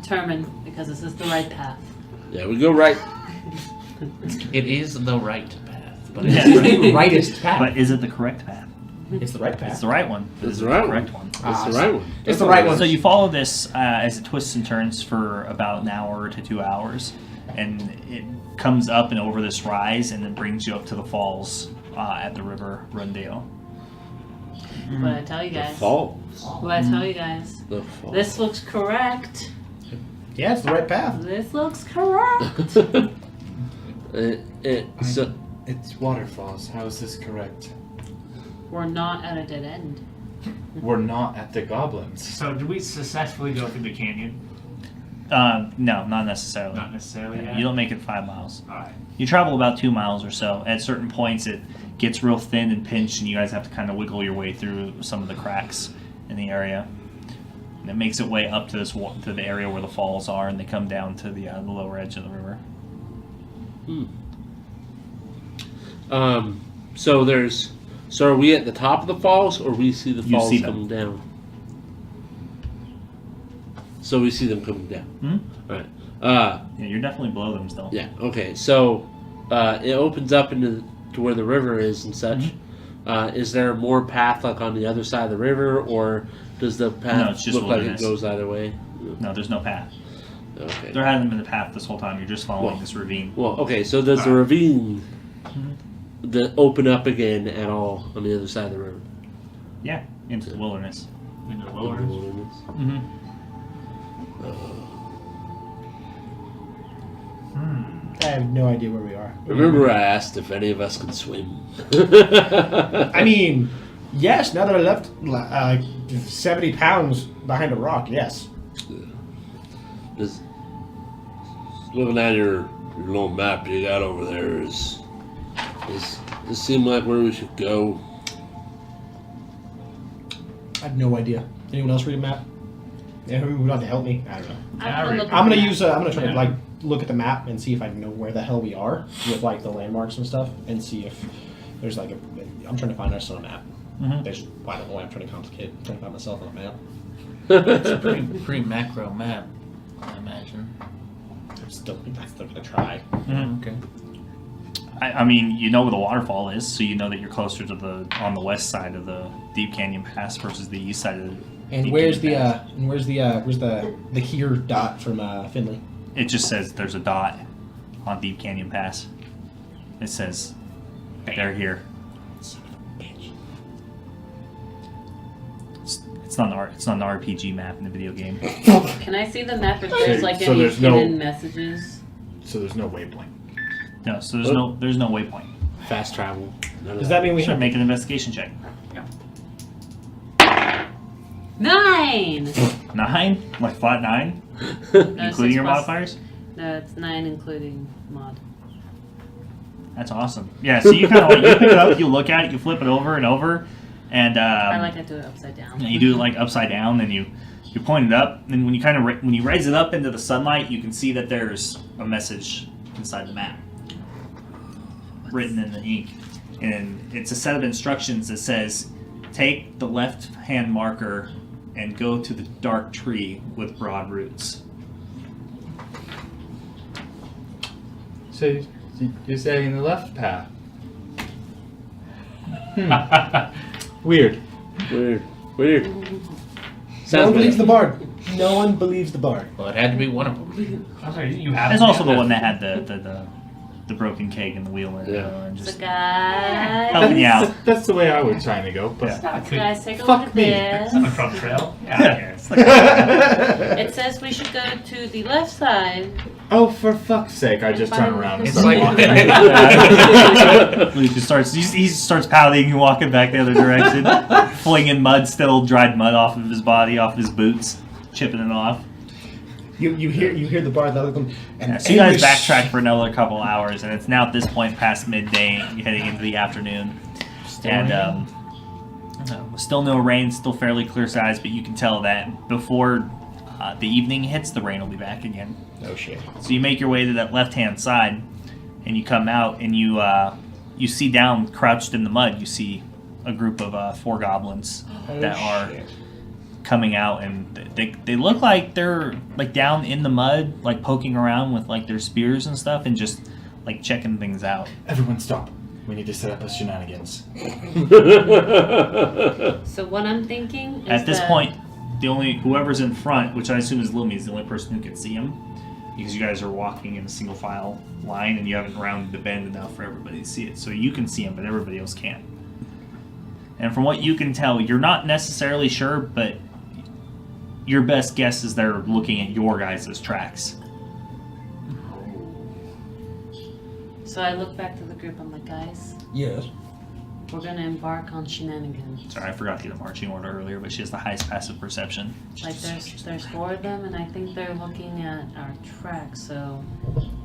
Determined, because this is the right path. Yeah, we go right. It is the right path, but Yeah. it's It's the rightest path. But is it the correct path? It's the right path. It's the right one. It's It's the right correct one. That's the right one. It's the right one. So you follow this as it twists and turns for about an hour to 2 hours, and it comes up and over this rise, and then brings you up to the falls at the river Rundale. What I tell you The guys. falls. What I tell you guys. The falls. This looks correct. Yeah, it's the right path. This looks correct. So, It's waterfalls. How is this correct? We're not at a dead end. We're not at the goblins. So, did we successfully go through the canyon? No, not necessarily. Not necessarily yet. You don't make it 5 miles. Alright. You travel about 2 miles or so. At certain points, it gets real thin and pinched, and you guys have to kind of wiggle your way through some of the cracks in the area. And it makes its way up to to the area where the falls are, and they come down to the lower edge of the river. So are we at the top of the falls, or we see the You falls see them. coming down? So we see them coming down. Hmm? All right. Yeah, you're definitely below them still. Yeah. Okay. So it opens up to where the river is and such. Mm-hmm. Is there more path like on the other side of the river, or does the path No, it's just look like it wilderness. goes either way? No, there's no path. Okay. There hasn't been a path this whole time. You're just following Well- this ravine. Well, okay. So does the ravine open up again at all on the other side of the river? Yeah, into the wilderness. In the In the wilderness. wilderness? Mm-hmm. I have no idea where we are. Remember, I asked if any of us could swim. I mean, yes. Now that I left 70 pounds behind a rock, yes. Just looking at your little map you got over there, does this seem like where we should go? I have no idea. Anyone else read a map? Yeah, who would like to help me? I don't know. I'm gonna look at I'm gonna the use. I'm gonna try to look at the map and see if I know where the hell we are with the landmarks and stuff, and see if there's I'm trying to find us on a map. Mhm. I don't know why I'm trying to complicate. I'm trying to find myself on a map. It's a pretty macro map, I imagine. I'm still gonna try. Mm-hmm. Okay. I mean, you know where the waterfall is, so you know that you're closer to on the west side of the Deep Canyon Pass versus the east side of the. And Deep where's Canyon Pass. where's the here dot from Finley? It just says there's a dot on Deep Canyon Pass. It says they're here. It's not an RPG map in the video game. Can I see the map if there's So any there's no- hidden messages? So there's no waypoint. No, so there's no waypoint. Fast travel. None of Does that mean we Should have make an investigation check. 9! 9, like flat 9, No, including 6 your plus- modifiers. No, it's 9 including mod. That's awesome. Yeah, so you kind of you pick it up, you look at it, you flip it over and over, and I like to do it upside down. you do it like upside down, and you point it up, and when you raise it up into the sunlight, you can see that there's a message inside the map written in the ink, and it's a set of instructions that says, take the left hand marker and go to the dark tree with broad roots. So you're saying the left path? Weird. Weird. No one Sounds believes weird. the bard. No one believes the bard. Well, it had to be one of them. I'm sorry, you have. There's also the one that had the broken keg and the wheel in it. Yeah. And So just guys, helping you out. That's the way I was trying to go. But Yeah. guys, take a Fuck look at me. this. On the front trail. Yeah. It's like- It says we should go to the left side. oh, for fuck's sake! I just turn around and It's start like- walking. Luke just starts. He starts pouting and walking back the other direction, flinging mud, still dried mud off of his body, off of his boots, chipping it off. You hear the bard that and Yeah, so you guys backtrack for another couple hours, and it's now at this point past midday, heading into the afternoon, and still no rain, still fairly clear skies, but you can tell that before the evening hits, the rain will be back again. Oh shit. So you make your way to that left-hand side, and you come out, and you see down, crouched in the mud, you see a group of 4 goblins that are coming out, and they look like they're like down in the mud, like poking around with like their spears and stuff, and just like checking things out. Everyone, stop! We need to set up a shenanigans. So what I'm thinking is At this that point, whoever's in front, which I assume is Lumi, is the only person who can see him, because you guys are walking in a single file line, and you haven't rounded the bend enough for everybody to see it. So you can see him, but everybody else can't. And from what you can tell, you're not necessarily sure, but your best guess is they're looking at your guys' tracks. So I look back to the group. I'm like, guys, Yes. we're gonna embark on shenanigans. Sorry, I forgot to get a marching order earlier, but she has the highest passive perception. Like there's 4 of them, and I think they're looking at our tracks. So,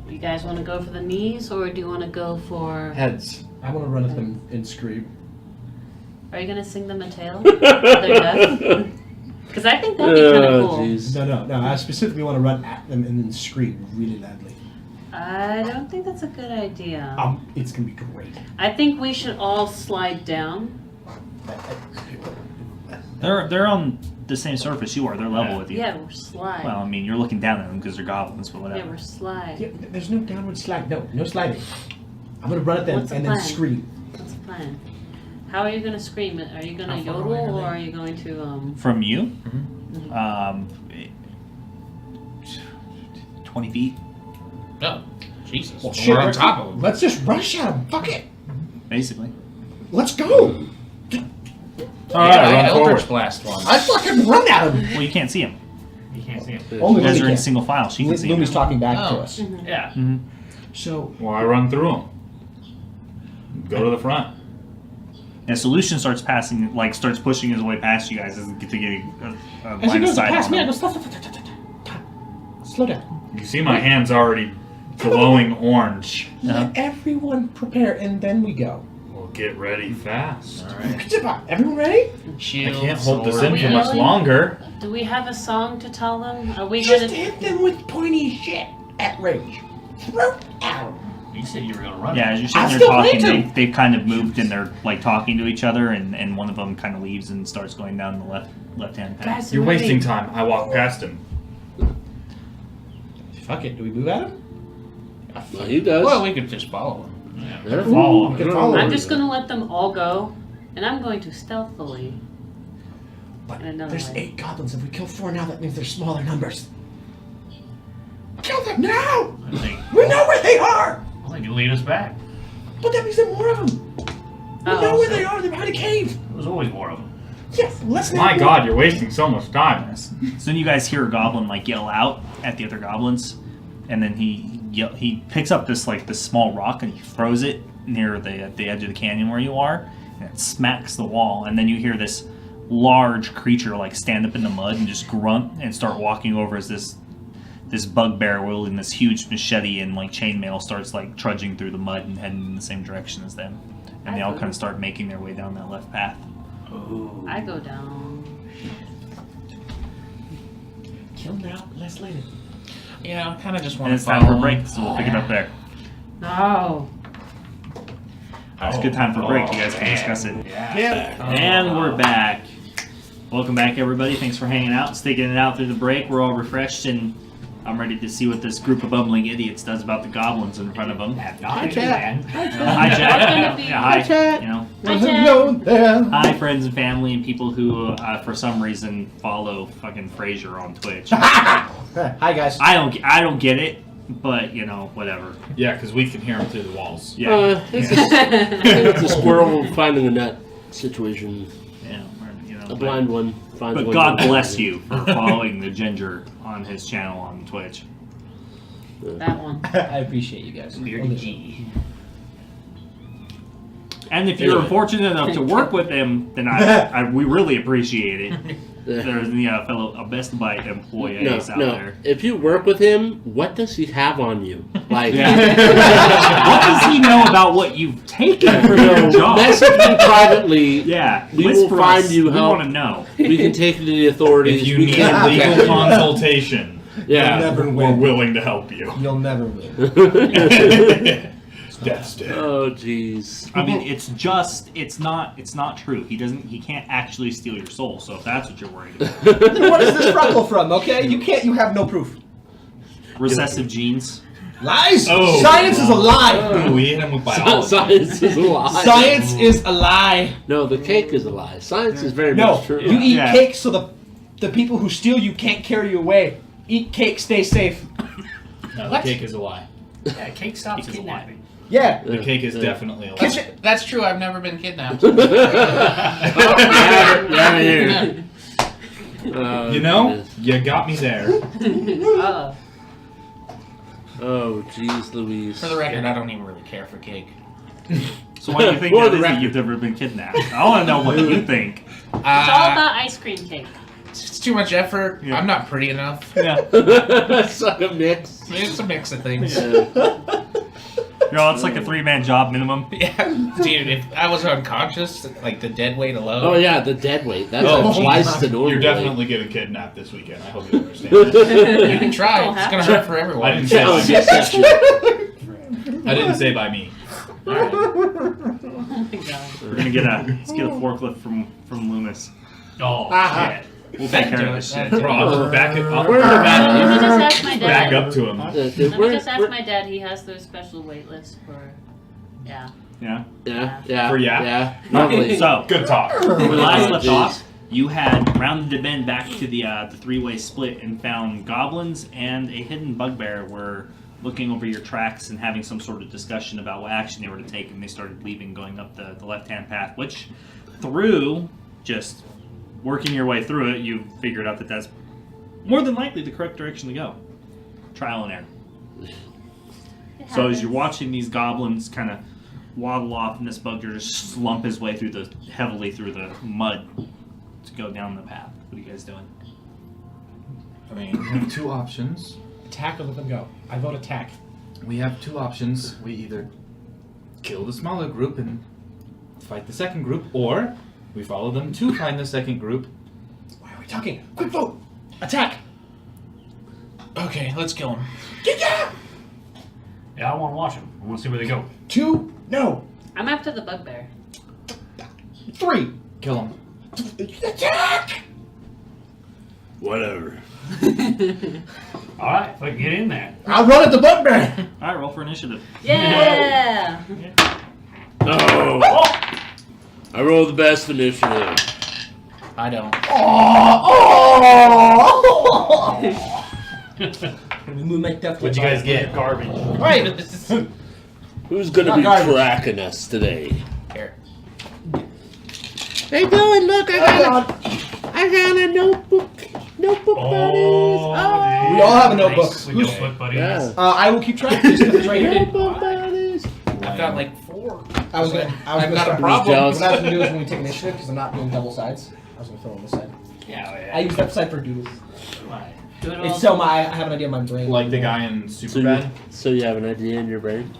you guys want to go for the knees, or do you want to go for? Heads. I want to run at them and scream. Are you gonna sing them a tale? They're deaf. Because I think that'd be kind of cool. No. I specifically want to run at them and then scream really loudly. I don't think that's a good idea. It's gonna be great. I think we should all slide down. They're on the same surface you are. They're level with you. Yeah, we're slide. Well, I mean, you're looking down at them because they're goblins, but yeah, whatever. we're slide. Yeah, there's no downward slide. No sliding. I'm gonna run at them What's the and then plan? scream. What's the plan? How are you gonna scream it? Are you gonna How far yodel, away are or they? are you going to From you, Mhm. 20 feet, Oh, Jesus. Well, We're on top of them. Let's just rush at them. Fuck it. basically. Let's go. Alright, Yeah, run Eldritch forward. Blast one. I fucking run at them. Well, you can't see them. You can't see him. Only You guys Lumi are in can. single file. She can see Lumi's them. talking back to Oh. us. Yeah. So Well, I run through them. Go to the front. And Solution starts starts pushing his way past you guys as to get a as he line of goes sight past on me, I them. go stop. Slow down. You see my hands already glowing orange. Uh-huh. Let everyone prepare, and then we go. Well, get ready fast. Everyone ready? I Shield, can't hold this in sword, for much Really? longer. Do we have a song to tell them? Are we Just gonna? hit them with pointy shit at range. Throw out. You said you were gonna run. Yeah, as you're I sitting there still talking, need to. they've kind of moved and they're like talking to each other, and one of them kind of leaves and starts going down the left-hand path. Guys, You're they're wasting moving. time. I walk past him. Fuck it. Do we move at him? Well, he does. Well, we could just follow him. Yeah. Follow We him. can follow I'm him. just gonna let them all go, and I'm going to stealthily. But another there's way. 8 goblins. If we kill 4 now, that means there's smaller numbers. Kill them now! I think. We know where they are! I think you lead us back. But that means there are more of them. We Oh, know where so- they are. They're behind a cave. There was always more of them. Yes, let's My not- God, you're wasting so much time. So then you guys hear a goblin like yell out at the other goblins, and then he picks up this small rock and he throws it near the edge of the canyon where you are, and it smacks the wall. And then you hear this large creature like stand up in the mud and just grunt and start walking over as this bugbear wielding this huge machete and like chainmail starts like trudging through the mud and heading in the same direction as them. And they all kind of start making their way down that left path. I go down. Kill now, less later. Yeah, I kind of just want And to it's follow time for a him. break, so we'll pick it up there. No. It's a good time for a break. You guys can discuss it. Yeah. And we're back. Welcome back, everybody. Thanks for hanging out, sticking it out through the break. We're all refreshed, and I'm ready to see what this group of bumbling idiots does about the goblins in front of them. Hi, Chat. Hi, Jack. Yeah, hi. Chat. You know, Hello there. hi, friends and family, and people who, for some reason, follow fucking Frasier on Twitch. Hi guys. I don't get it, but you know, whatever. Yeah, because we can hear them through the walls. Yeah, It's a squirrel finding a nut situation. yeah. You know, A blind one finds But one. God nut. bless you for following the ginger on his channel on Twitch. That one. I appreciate you guys. Beardy G. And if you're Anyway. fortunate enough to work with him, then we really appreciate it. There's fellow Best Buy employees out there. If you work with him, what does he have on you? Like, What does he know about what you've taken for your job? message me privately. Yeah, We whisper will find us. you We help. want to know. We can take it to the authorities. If you we need can legal consultation, Yeah. Never we're win. willing to help you. You'll never win. Death's dead. Oh, jeez. I mean, it's not true. He can't actually steal your soul. So if that's what you're worried about, Then what is this freckle from? Okay, you have no proof. recessive genes. Lies. Oh. Science is a lie. Ooh, we hit him with biology. Science is a lie. Science is a lie. No, the cake is a lie. Science is very No, much true. you eat Yeah. cake so the people who steal you can't carry you away. Eat cake, stay safe. No, What? the cake is a lie. Yeah, cake stops Cake is a kidnapping. Yeah. The cake is definitely a lie. That's true. I've never been kidnapped. Yeah, here. You know, you got me there. Oh, jeez, Louise. For the record, I don't even really care for cake. So why do you think For that the is that record. you've never been kidnapped? I want to know what you think. It's all about ice cream cake. It's too much effort. Yeah. I'm not pretty enough. Yeah. It's like a mix. It's a mix of things. You know, it's like a 3-man job minimum. Yeah, dude, if I was unconscious, like the dead weight alone. Oh, yeah, the dead weight. That's Oh, twice the normal You're weight. definitely getting kidnapped this weekend. I hope you understand that. You can try. Don't It's have gonna to. hurt for everyone. I didn't say Oh, by me. yes, yes, I didn't say by me. Alright. Oh my god. We're gonna let's get a forklift from Loomis. Oh, shit. We'll take care of this shit. Bro, I'll just back it up. We're Let me about just ask my Back dad. up to him. Let me just ask my dad. He has those special wait lists for. Yeah. Yeah. Yeah. For ya? Yeah. Normally. So Good talk. when we last left Jeez. off, you had rounded the bend back to the 3-way split and found goblins and a hidden bugbear were looking over your tracks and having some sort of discussion about what action they were to take, and they started leaving, going up the left-hand path, which through just working your way through it, you figured out that that's more than likely the correct direction to go. Trial and error. It So as happens. you're watching these goblins kind of waddle off, and this bugbear just slump his way heavily through the mud to go down the path. What are you guys doing? I mean, we have two options. Attack or let them go. I vote attack. We have two options. We either kill the smaller group and fight the second group, or we follow them to find the second group. Why are we talking? Quick vote. Attack. Okay, let's kill him. Yeah, I want to watch them. I want to see where they go. 2. No. I'm after the bugbear. 3. Kill him. Attack. Whatever. All right, if I can get in there. I'll run at the bugbear. All right, roll for initiative. Yeah. No. I roll the best initiative. I don't. We make that. What'd you guys get? Garbage. Right. Who's gonna Not be garbage. tracking us today? Here. Hey, Dylan, look, I got a notebook. Notebook Oh, buddies. We all have a notebook. Nice. We notebook buddies. Yeah. I will keep track. Just 'cause it's right here. Notebook buddies. I've got like 4. I was gonna I've got a start. problem. What I was gonna do is when we take initiative, because I'm not doing double sides. I was gonna fill on this side. Yeah, I use that side for doodles. Right. Do it all. It's so I have an idea in my brain. Like the guy in So Superbad? you have an idea in your brain?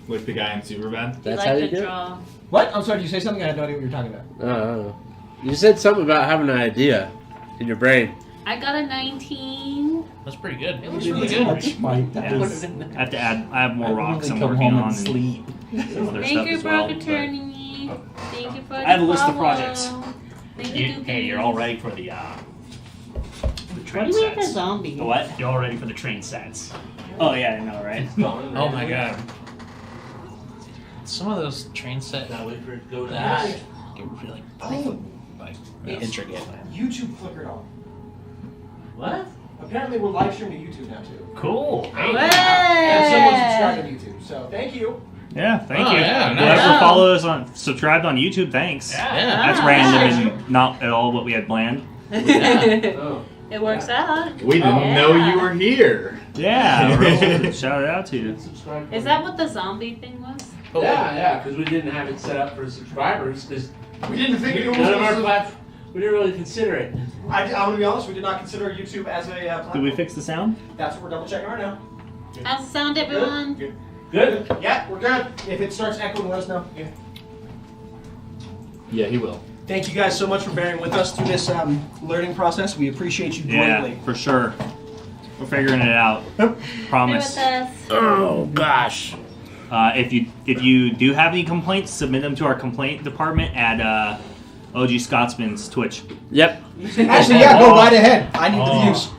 Like the guy in Superbad? That's like how you to do it? draw. What? I'm sorry. Did you say something? I had no idea what you were talking about. You said something about having an idea in your brain. I got a 19. That's pretty good. It was Really really good. good. I have to add. I have more rocks I'm come working home on and sleep. and some other Thank stuff you, as well. Broke but- Attorney. Thank you for the I have a list of follow. projects. Hey, you're all ready for the train What do you make a sets. zombie? The what? You're all ready for the train sets. Oh yeah, I know, right? Oh my god. Some of those train sets Now wait for it to go get down. really like Yes. intricate. YouTube flickered on. What? Apparently, we're live streaming to YouTube now too. Cool. And Hey! someone subscribed to YouTube, so thank you. Yeah, thank Oh, you. yeah, Whoever nice. follows on, subscribed on YouTube, thanks. Yeah. That's Ah, random yeah. and not at all what we had planned. Oh. It works out. We didn't know you were here. Yeah, real shout out to you. Subscribe. Is that what the zombie thing was? Yeah, because we didn't have it set up for subscribers, because We didn't think it was. none of our platforms, we didn't really consider it. I'm gonna be honest. We did not consider YouTube as a platform. Did we fix the sound? That's what we're double checking right now. How's the sound, everyone? Good? Yeah, we're good. If it starts echoing, let us know. Yeah. Yeah, he will. Thank you guys so much for bearing with us through this learning process. We appreciate you Yeah, greatly. for sure. We're figuring it out. Stay Promise. with us. Oh, gosh. If you do have any complaints, submit them to our complaint department at OG Scotsman's Twitch. Yep. Actually, yeah, go right ahead. I need the views.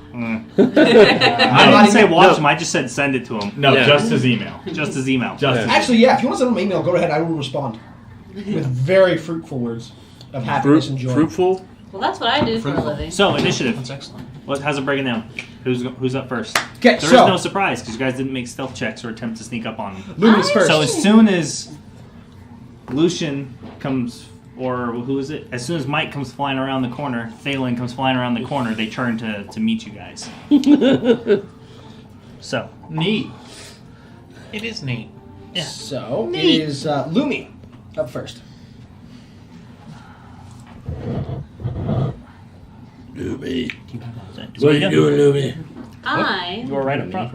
I didn't say watch them. I just said send it to him. No, Yeah. just his email. Just his email. Just his Actually, yeah, if you want to send them an email, go ahead. I will respond with very fruitful words of happiness and joy. Fruitful. Well, that's what I do for a living. So initiative. That's excellent. How's it breaking down? Who's up first? Okay, There is so no surprise because you guys didn't make stealth checks or attempt to sneak up on me. Luminous first. So as soon as Lucian comes, or who is it? As soon as Mike comes flying around the corner, Thalen comes flying around the corner, they turn to meet you guys. So neat. It is neat. yeah. So it is Lumi up first. Lumi. So What are you doing, Lumi? You were right up front.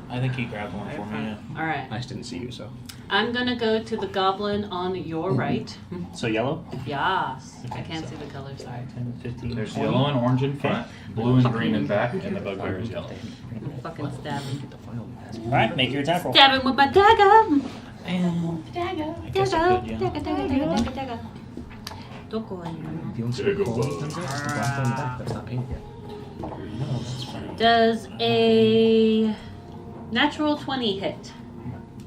I think he grabbed one for me. Yeah. All right. I just didn't see you, so. I'm gonna go to the goblin on your right. So yellow. Yes. I can't see the color. Sorry. 10, 15, There's 20. yellow and orange in front, blue and green in back, and the bugbear is yellow. I'm fucking stabbing. All right, make your attack roll. Stab him with my dagger. I guess I could, yeah. Dagger. Doko. That's not painted yet. Does a natural 20 hit?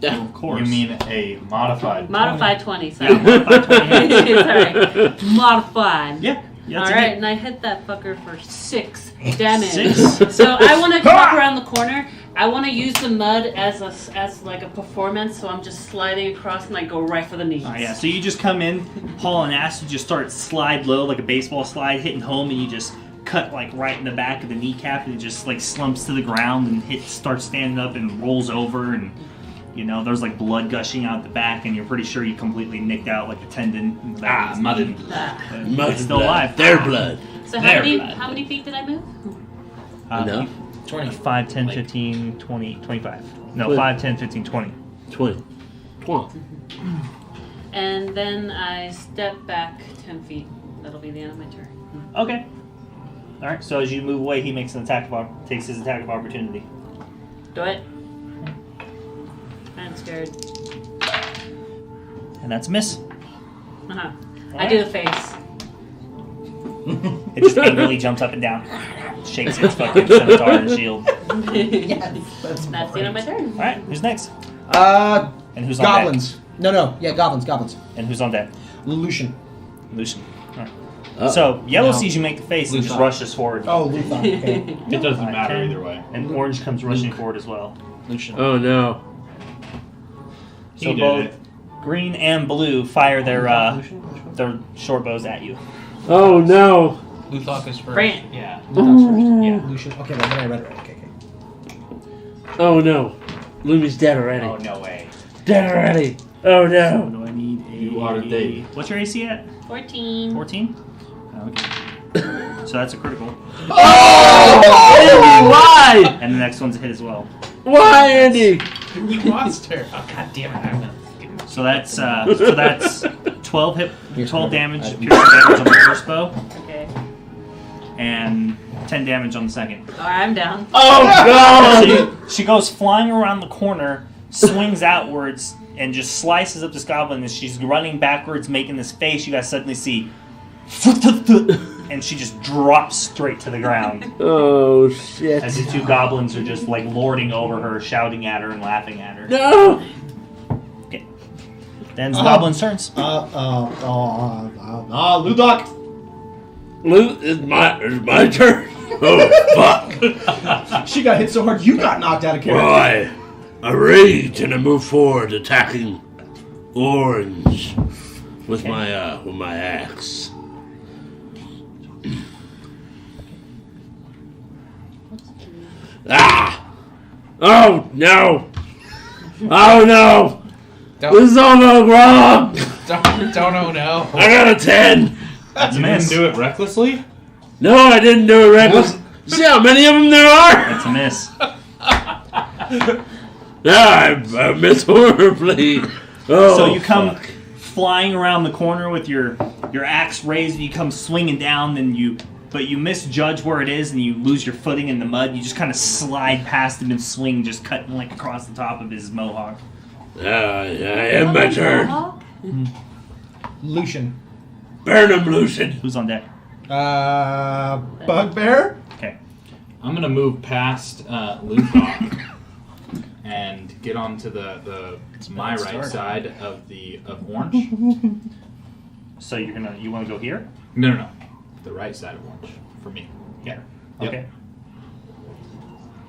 Of course. You mean a modified? Modified 20, sorry. Modified 20 hits. Sorry. Modified. Yeah. Yeah. All that's a right, hit. and I hit that fucker for 6 damage. 6? So I want to walk around the corner. I want to use the mud as like a performance. So I'm just sliding across and I go right for the knees. Oh, yeah, so you just come in, haul an ass, you just start slide low like a baseball slide, hitting home, and you just cut like right in the back of the kneecap, and it just like slumps to the ground and starts standing up and rolls over, and you know there's like blood gushing out the back, and you're pretty sure you completely nicked out like a tendon. In the back of his mud knee. and Ah. It's still alive. Their blood. So There, how many feet did I move? Enough? 20. 5, 10, 15, 20, 25. No, Wait. 5, 10, 15, 20. 20. 20. And then I step back 10 feet. That'll be the end of my turn. Okay. All right. So as you move away, he makes an takes his attack of opportunity. Do it. I'm scared. And that's a miss. Uh-huh. I do the face. It just angrily jumps up and down, shakes its fucking scimitar and shield. That's the end of my turn. All right. Who's next? And who's on Goblins. No. Yeah, goblins. deck? And who's on deck? Lucian. Lucian. All right. So yellow sees you make the face and just Luthon. rushes forward. Oh, Luthon. Okay. It doesn't Alright, matter 10. either way. And orange comes rushing forward as well. Lucian. Oh no. So He did both it. green and blue fire their short bows at you. Oh no. Luthok is first. Brant. Yeah. Yeah, Lucian. Okay, well, then I read it right. Okay. Oh no. Lumi's dead already. Oh, no way. Dead already. Oh So no. do I need a... You are dead. What's your AC at? 14. 14? Okay. So that's a critical. Andy, why? And the next one's a hit as well. Why, Andy? You monster. Oh, God damn it. I'm gonna So that's 12 damage, piercing damage on the first bow, Okay. and 10 damage on the second. Alright, I'm down. Oh god. She goes flying around the corner, swings outwards, and just slices up this goblin. As she's running backwards, making this face, you guys suddenly see and she just drops straight to the ground Oh shit! as the 2 goblins are just like lording over her, shouting at her and laughing at her. No. Okay. Then it's the goblins' turns. Ludok. It's my turn. Oh fuck! She got hit so hard you got knocked out of character. Well, I rage and I move forward, attacking Orange with my axe. Ah! Oh no! Oh no! This is all going wrong! Don't oh no. I got a 10! That's a You miss. didn't do it recklessly? No, I didn't do it reckless. See how many of them there are? That's a miss. I miss horribly. Oh, So you come fuck. flying around the corner with your axe raised, and you come swinging down, but you misjudge where it is, and you lose your footing in the mud. You just kind of slide past him and swing, just cutting like across the top of his mohawk. I am my turn. Lucian. Burn him, Lucian. Who's on deck? Bugbear. Okay. I'm gonna move past Luthok and get onto the my right side of Orange. So you want to go here? No. The right side of Orange for me. Yeah. Yep. Okay.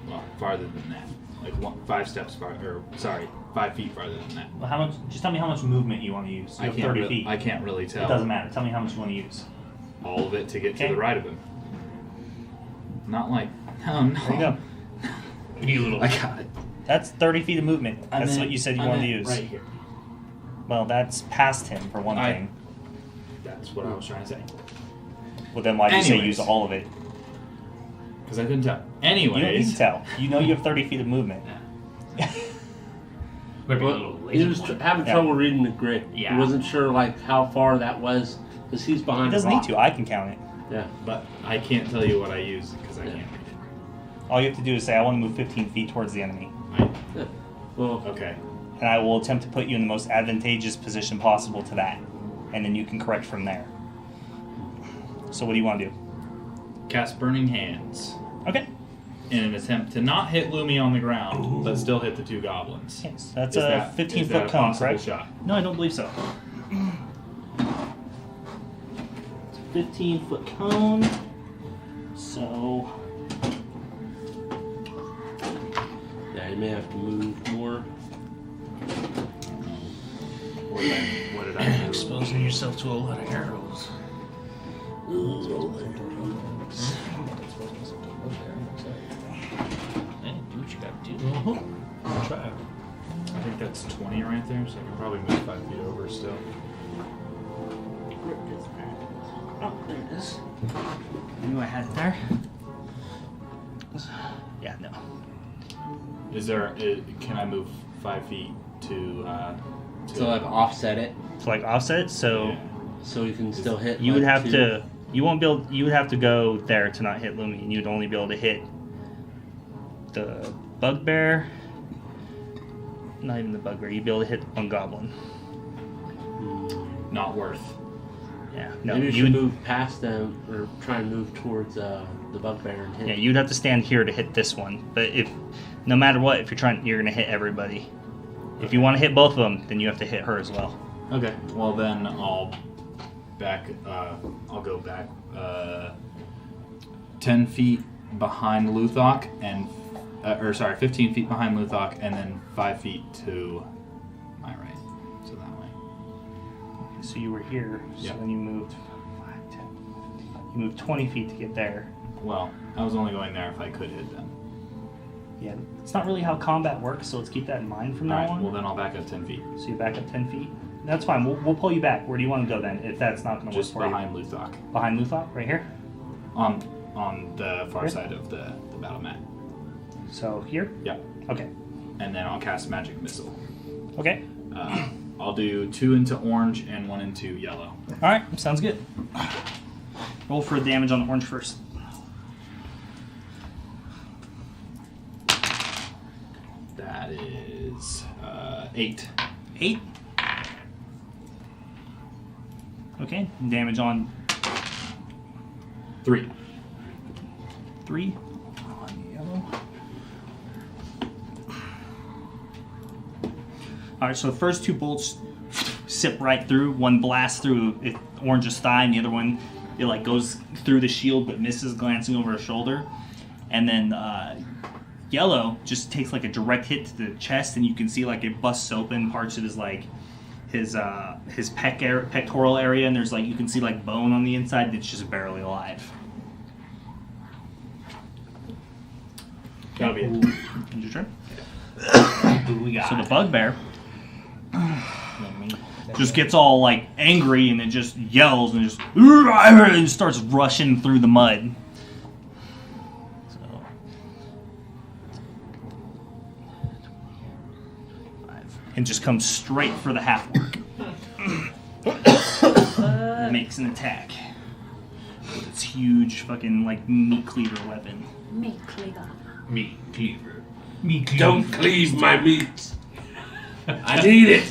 Well, farther than that. Like 5 steps farther. 5 feet farther than that. Well, how much? Just tell me how much movement you want to use. You have 30 feet. I can't really tell. It doesn't matter. Tell me how much you want to use. All of it to get Okay. to the right of him. Not like. Oh no. There you go. We need a little. I got it. That's 30 feet of movement. That's what you said you wanted to use. Right here. Well, that's past him for one thing. That's what I was trying to say. Well, then why did you say Anyways. use all of it? Because I couldn't tell. You don't need to Anyways. tell. You know you have 30 feet of movement. Maybe a Well, little he laser was point. having trouble reading the grid. Yeah. He wasn't sure like how far that was because he's He behind. doesn't the need rock. to. I can count it. Yeah. But I can't tell you what I use because I can't read All you have to do is say, I want to move 15 feet towards the enemy. it. Well, Okay. And I will attempt to put you in the most advantageous position possible to that. And then you can correct from there. So what do you want to do? Cast Burning Hands Okay. in an attempt to not hit Lumi on the ground, but still hit the 2 goblins. Yes, that's Is a that- 15 is that foot a cone, possible correct? shot? No, I don't believe so. It's a 15 foot cone. So yeah, you may have to move more. What did I do? Exposing yourself to a lot of arrows. Hey, do what you gotta do. Try. I think that's 20 right there, so I can probably move 5 feet over still. oh, there it is. I knew I had it there. Yeah, no. Is there? Can I move 5 feet to? So like offset it, So like offset it, so Yeah. so you can still hit. you would like, have two. to. You won't be able. You would have to go there to not hit Lumi, and you'd only be able to hit the bugbear. Not even the bugbear. You'd be able to hit one goblin. Not worth. Yeah. No. Maybe you You should would. move past them or try and move towards the bugbear and hit. Yeah. You'd have to stand here to hit this one. But if, no matter what, if you're trying, you're gonna hit everybody. If you want to hit both of them, then you have to hit her as well. Okay. Well then I'll back. I'll go back 10 feet behind Luthok and, 15 feet behind Luthok and then 5 feet to my right. So that way. So you were here. So Yep. then you moved 5, 10. You moved 20 feet to get there. Well, I was only going there if I could hit them. Yeah. It's not really how combat works, so let's keep that in mind from now Alright. on. Well then I'll back up 10 feet. So you back up 10 feet. That's fine. We'll pull you back. Where do you want to go then? If that's not going to work Just for behind Luthok. you. Behind Luthok, right here. On the far Okay. side of the battle mat. So here. Yeah. Okay. And then I'll cast Magic Missile. Okay. I'll do 2 into orange and 1 into yellow. All right. Sounds good. Roll for damage on the orange first. That is 8. 8. Okay. Damage on 3. 3 on yellow. All right, so the first 2 bolts sip right through. One blasts through Orange's thigh, and the other one it like goes through the shield but misses, glancing over his shoulder. And then yellow just takes like a direct hit to the chest, and you can see like it busts open parts of his like his pectoral area, and there's like you can see like bone on the inside that's just barely alive. That'll be it. End your turn. Who we got? So the bugbear just gets all like angry, and it just yells and just and starts rushing through the mud. So, and just comes straight for the half-orc. And makes an attack with its huge fucking like meat cleaver weapon. Meat cleaver. Meat cleaver. Meat cleaver. Don't cleave my meat. I need it.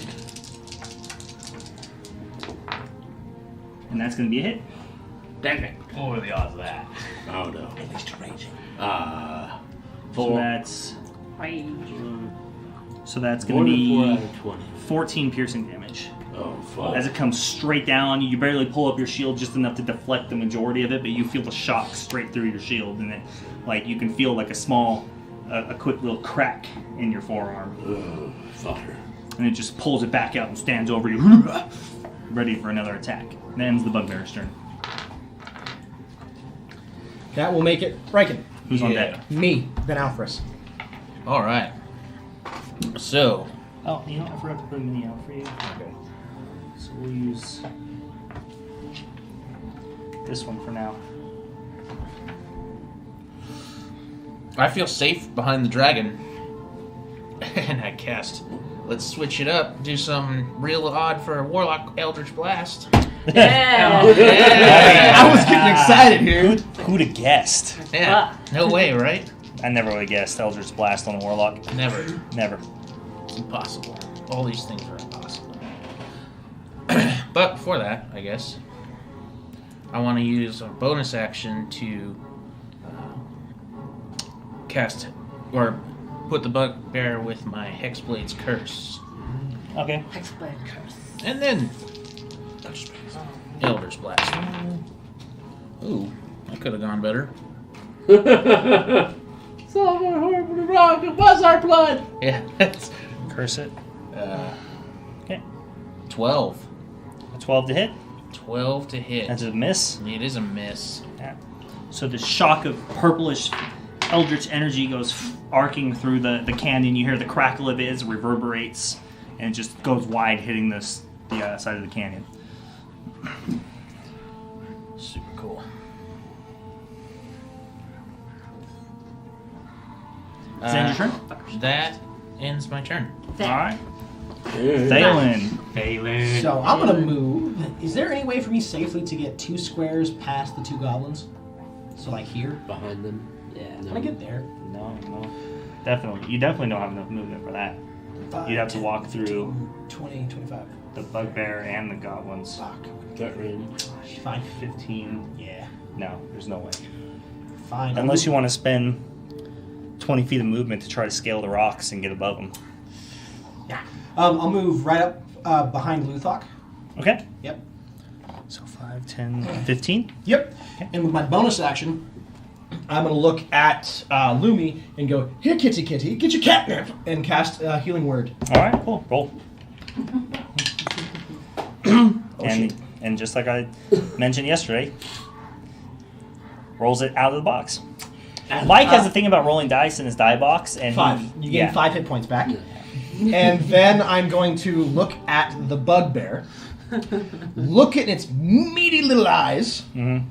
And that's going to be a hit. Damn it. What are the odds of that? Oh no. At least raging. So 4. that's Rage. so that's More going to than 4 out be of 20. 14 piercing damage. Oh fuck. As it comes straight down on you, you barely pull up your shield just enough to deflect the majority of it, but you feel the shock straight through your shield, and it, like you can feel like a quick little crack in your forearm, Fucker. and it just pulls it back out and stands over you, ready for another attack. That ends the bugbear's turn. That will make it Riken. Who's on deck? Me, then Alfred. All right. So, Oh, you know, I forgot to put a mini out for you. Okay. So we'll use this one for now. I feel safe behind the dragon. And I cast. Let's switch it up. Do something real odd for a warlock Eldritch Blast. Yeah. I was getting excited here. Who'd have guessed? Yeah. No way, right? I never would have guessed Eldritch Blast on a warlock. Never. Never. It's impossible. All these things are impossible. But before that, I guess, I want to use a bonus action to cast or put the bugbear with my Hexblade's Curse. Okay. Hexblade curse. And then Eldritch Blast. Ooh, that could have gone better. Someone horribly wrong. It was our blood. Yeah, that's Curse it. Okay. 12. A 12 to hit. 12 to hit. That's a miss. It is a miss. Yeah. So the shock of purplish eldritch energy goes arcing through the canyon. You hear the crackle of it as it reverberates, and it just goes wide, hitting the side of the canyon. Super cool. Is that your turn? That ends my turn. All right. Thalen. Phelan. So I'm gonna move. Is there any way for me safely to get 2 squares past the 2 goblins? So like here? Behind them. Yeah. No. When I get there. No. Definitely. You definitely don't have enough movement for that. 5, You'd have to 10, walk through 20, 25. the bugbear and the goblins. Fuck. Gut range. Fine. 15. Yeah. No, there's no way. Fine. Unless you want to spend 20 feet of movement to try to scale the rocks and get above them. Yeah. I'll move right up behind Luthok. Okay. Yep. So 5, 10, 15. Yep. Okay. And with my bonus action, I'm going to look at Lumi and go, here, kitty, get your catnip, and cast Healing Word. All right, cool. Roll. And just like I mentioned yesterday, rolls it out of the box. Mike has a thing about rolling dice in his die box, and 5. You gain 5 hit points back. And then I'm going to look at the bugbear, look at its meaty little eyes, Mm-hmm.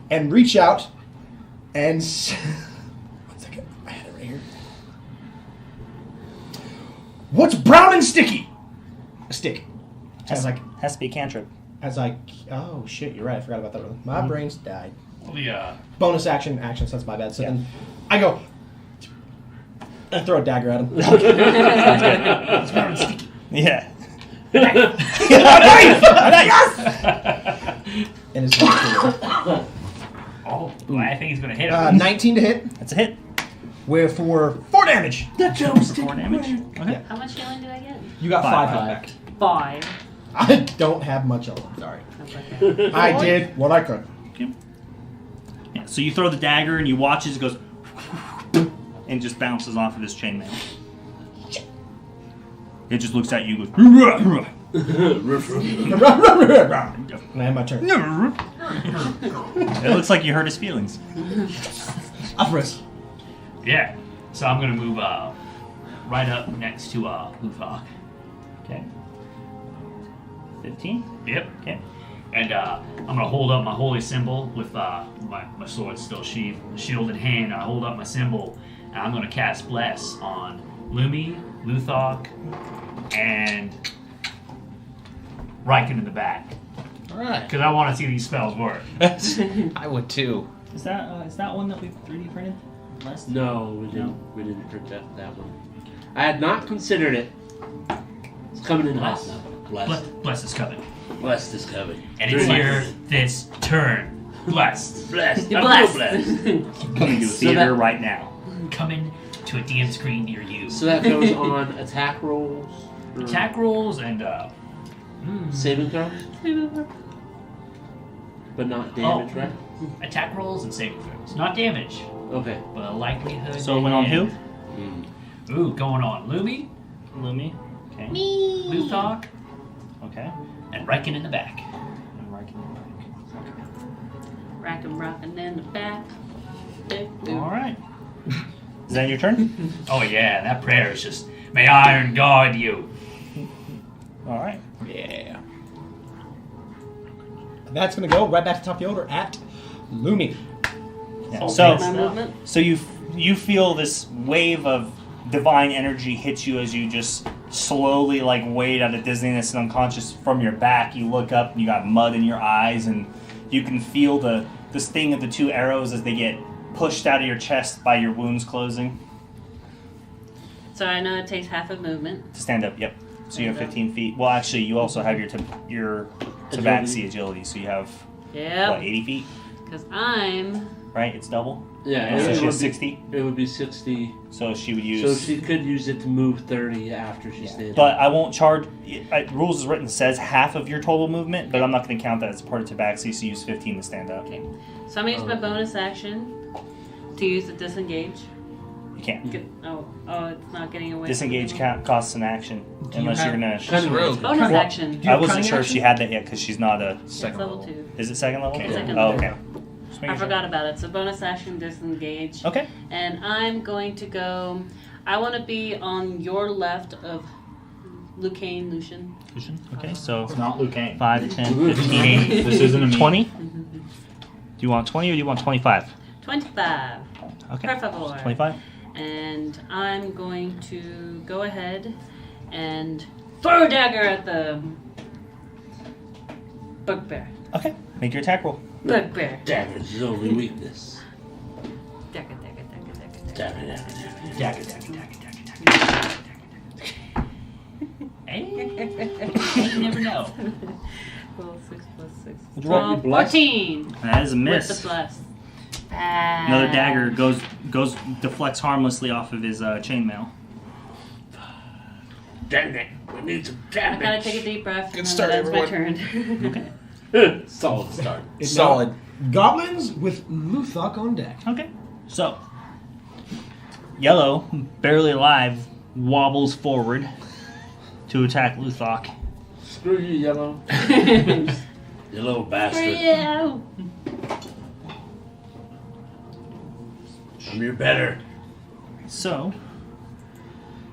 and reach out and... 1 second. I had it right here. What's brown and sticky? A stick. Has to be a cantrip. Oh shit, you're right. I forgot about that one. My brain's died. Well, yeah. Bonus action, so that's my bad. So then I go... I throw a dagger at him. It's brown and sticky. Yeah. Yes! And it's Oh, well, I think he's gonna hit him. 19 to hit. That's a hit. Where for 4 damage. For 4 damage. Okay. How much healing did I get? You got 5 health back. 5. I don't have much health. Sorry. That's okay. I did what I could. Yeah, so you throw the dagger and you watch as it goes and just bounces off of his chainmail. It just looks at you and goes. And I have my turn. It looks like you hurt his feelings. Alvarez. Yeah. So I'm gonna move right up next to Luthok. Okay. 15? Yep. Okay. And I'm gonna hold up my holy symbol with my sword still sheathed, shield in hand. I hold up my symbol, and I'm gonna cast Bless on Lumi, Luthok, and Riken in the back. Alright. Because I want to see these spells work. I would too. Is that one that we've 3D printed? Last? No, we didn't. We didn't project that one. I had not considered it. It's coming in hot. Bless is coming. Blessed is coming. And it's here this turn. Blessed. Blessed. You're I'm blessed. blessed. Coming to a theater right now. Coming to a DM screen near you. So that goes on attack rolls. or Attack rolls and saving throws, but not damage, right? attack rolls and saving throws. Not damage, Okay. but a likelihood. So it went on who? Ooh, going on Lumi, Lumi. Okay. Luthok, Okay. and Riken in the back. And Riken. Rackin' rockin' in the back. All right. Is that your turn? Oh yeah, that prayer is just, may iron guard you. All right. Yeah. That's going to go right back to top of the order at Lumi. Yeah. Oh, So, My movement. so you feel this wave of divine energy hit you as you just slowly wade out of dizziness and unconscious from your back. You look up and you got mud in your eyes, and you can feel the sting of the 2 arrows as they get pushed out of your chest by your wounds closing. So I know it takes half a movement. To stand up, yep. So you have 15 feet. Well, actually, you also have your tabaxi agility, so you have, what, Yep. 80 feet? Because I'm. Right? It's double? Yeah. So it she would has be- 60? It would be 60. So she would So use... she could use it to move 30 after she stands. But I won't charge... rules is written says half of your total movement, but I'm not going to count that as part of tabaxi, so use 15 to stand up. Okay. So I'm going to use my bonus action to use the disengage. You can't. Oh, it's not getting away. Disengage from me. costs an action, unless you're going to... She's rogue. Bonus action. I wasn't sure if she had that yet, because she's not a... It's level 2. Is it second level? Okay. Second Oh, level. okay. Just making I sure. forgot about it. So bonus action, disengage. Okay. And I'm going to go. I want to be on your left of Lucian. Lucian. Okay, so It's not Lucane. 5, 10, 15, This isn't a me. 20? Do you want 20 or do you want 25? 25. Okay. Per favor. 25? And I'm going to go ahead and throw a dagger at the bugbear. Okay. Make your attack roll. Bugbear. Damage is only weakness. Dagger. Damage. Hey, you never know. Roll 6 plus 6. What'd you roll? 14. That is a With miss. the bless. Another dagger deflects harmlessly off of his chainmail. Damn it. We need some I damage. gotta take a deep breath. Good and start, then that's everyone. my turn. Okay. Solid start. It's Solid. now Goblins with Luthok on deck. Okay. So, Yellow, barely alive, wobbles forward to attack Luthok. Screw you, Yellow. You little For bastard. you. I'm your better. So,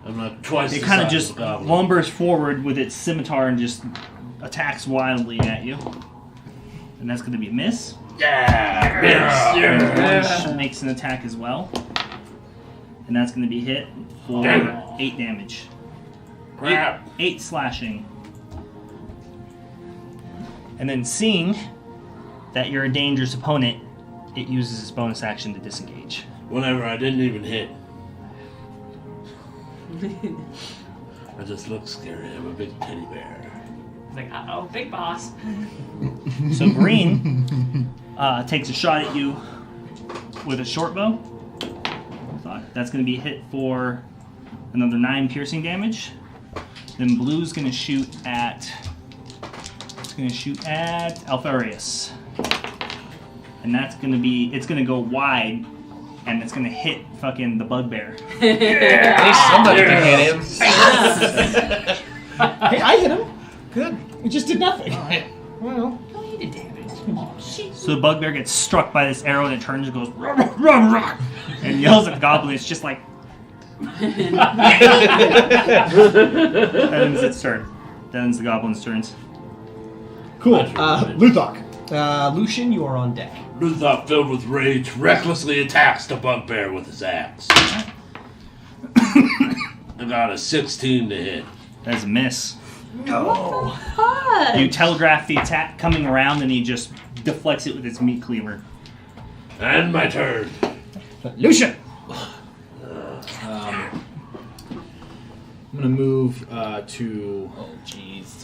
I'm not twice it the kind of size just of a goblin. lumbers forward with its scimitar and just attacks wildly at you. And that's going to be a miss. Yeah. And Orange makes an attack as well. And that's going to be hit for Damn it. 8 damage. Crap. 8 slashing. And then seeing that you're a dangerous opponent, it uses its bonus action to disengage. Whatever, I didn't even hit. I just look scary. I'm a big teddy bear. It's like, uh-oh, big boss. So Green, takes a shot at you with a short bow. That's going to be hit for another 9 piercing damage. Then blue's going to shoot at. It's going to shoot at Alfarius, and that's going to be. It's going to go wide, and it's going to hit fucking the bugbear. At least somebody can hit him. Hey, I hit him. Good. It just did nothing. Well, So the bugbear gets struck by this arrow and it turns and goes "Rah, rah, rah, rah," and yells at the goblin. It's just like that ends its turn. That ends the goblin's turns. Cool. Luthok. Lucian, you are on deck. Ruthok, filled with rage, recklessly attacks the bugbear with his axe. I got a 16 to hit. That's a miss. No. What? You telegraph the attack coming around and he just deflects it with his meat cleaver. And my turn. Lucian. I'm gonna move to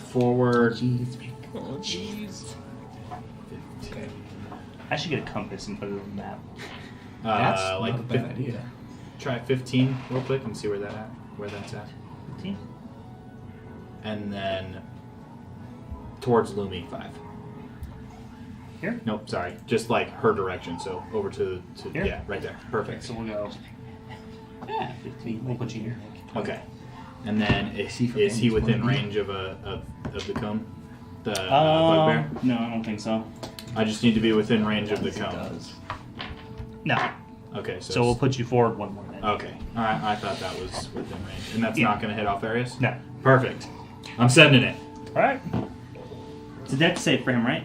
forward. Oh, jeez. Okay. I should get a compass and put it on the map. That's Like not a bad idea. Try 15 real quick and see where that's at. 15. And then towards Lumi 5. Here? Nope, sorry. Just like her direction. So over to Here? yeah, right there. Perfect. So we'll go. Yeah, 15. We'll put you here. Okay. And then is he within range of the cone? The bugbear? No, I don't think so. I just need to be within range of the cone. No. Okay, So we'll put you forward one more then. Okay. Alright, I thought that was within range. And that's Yeah. not gonna hit Alfarius? No. Perfect. I'm sending it. Alright. It's a dex save for him, right?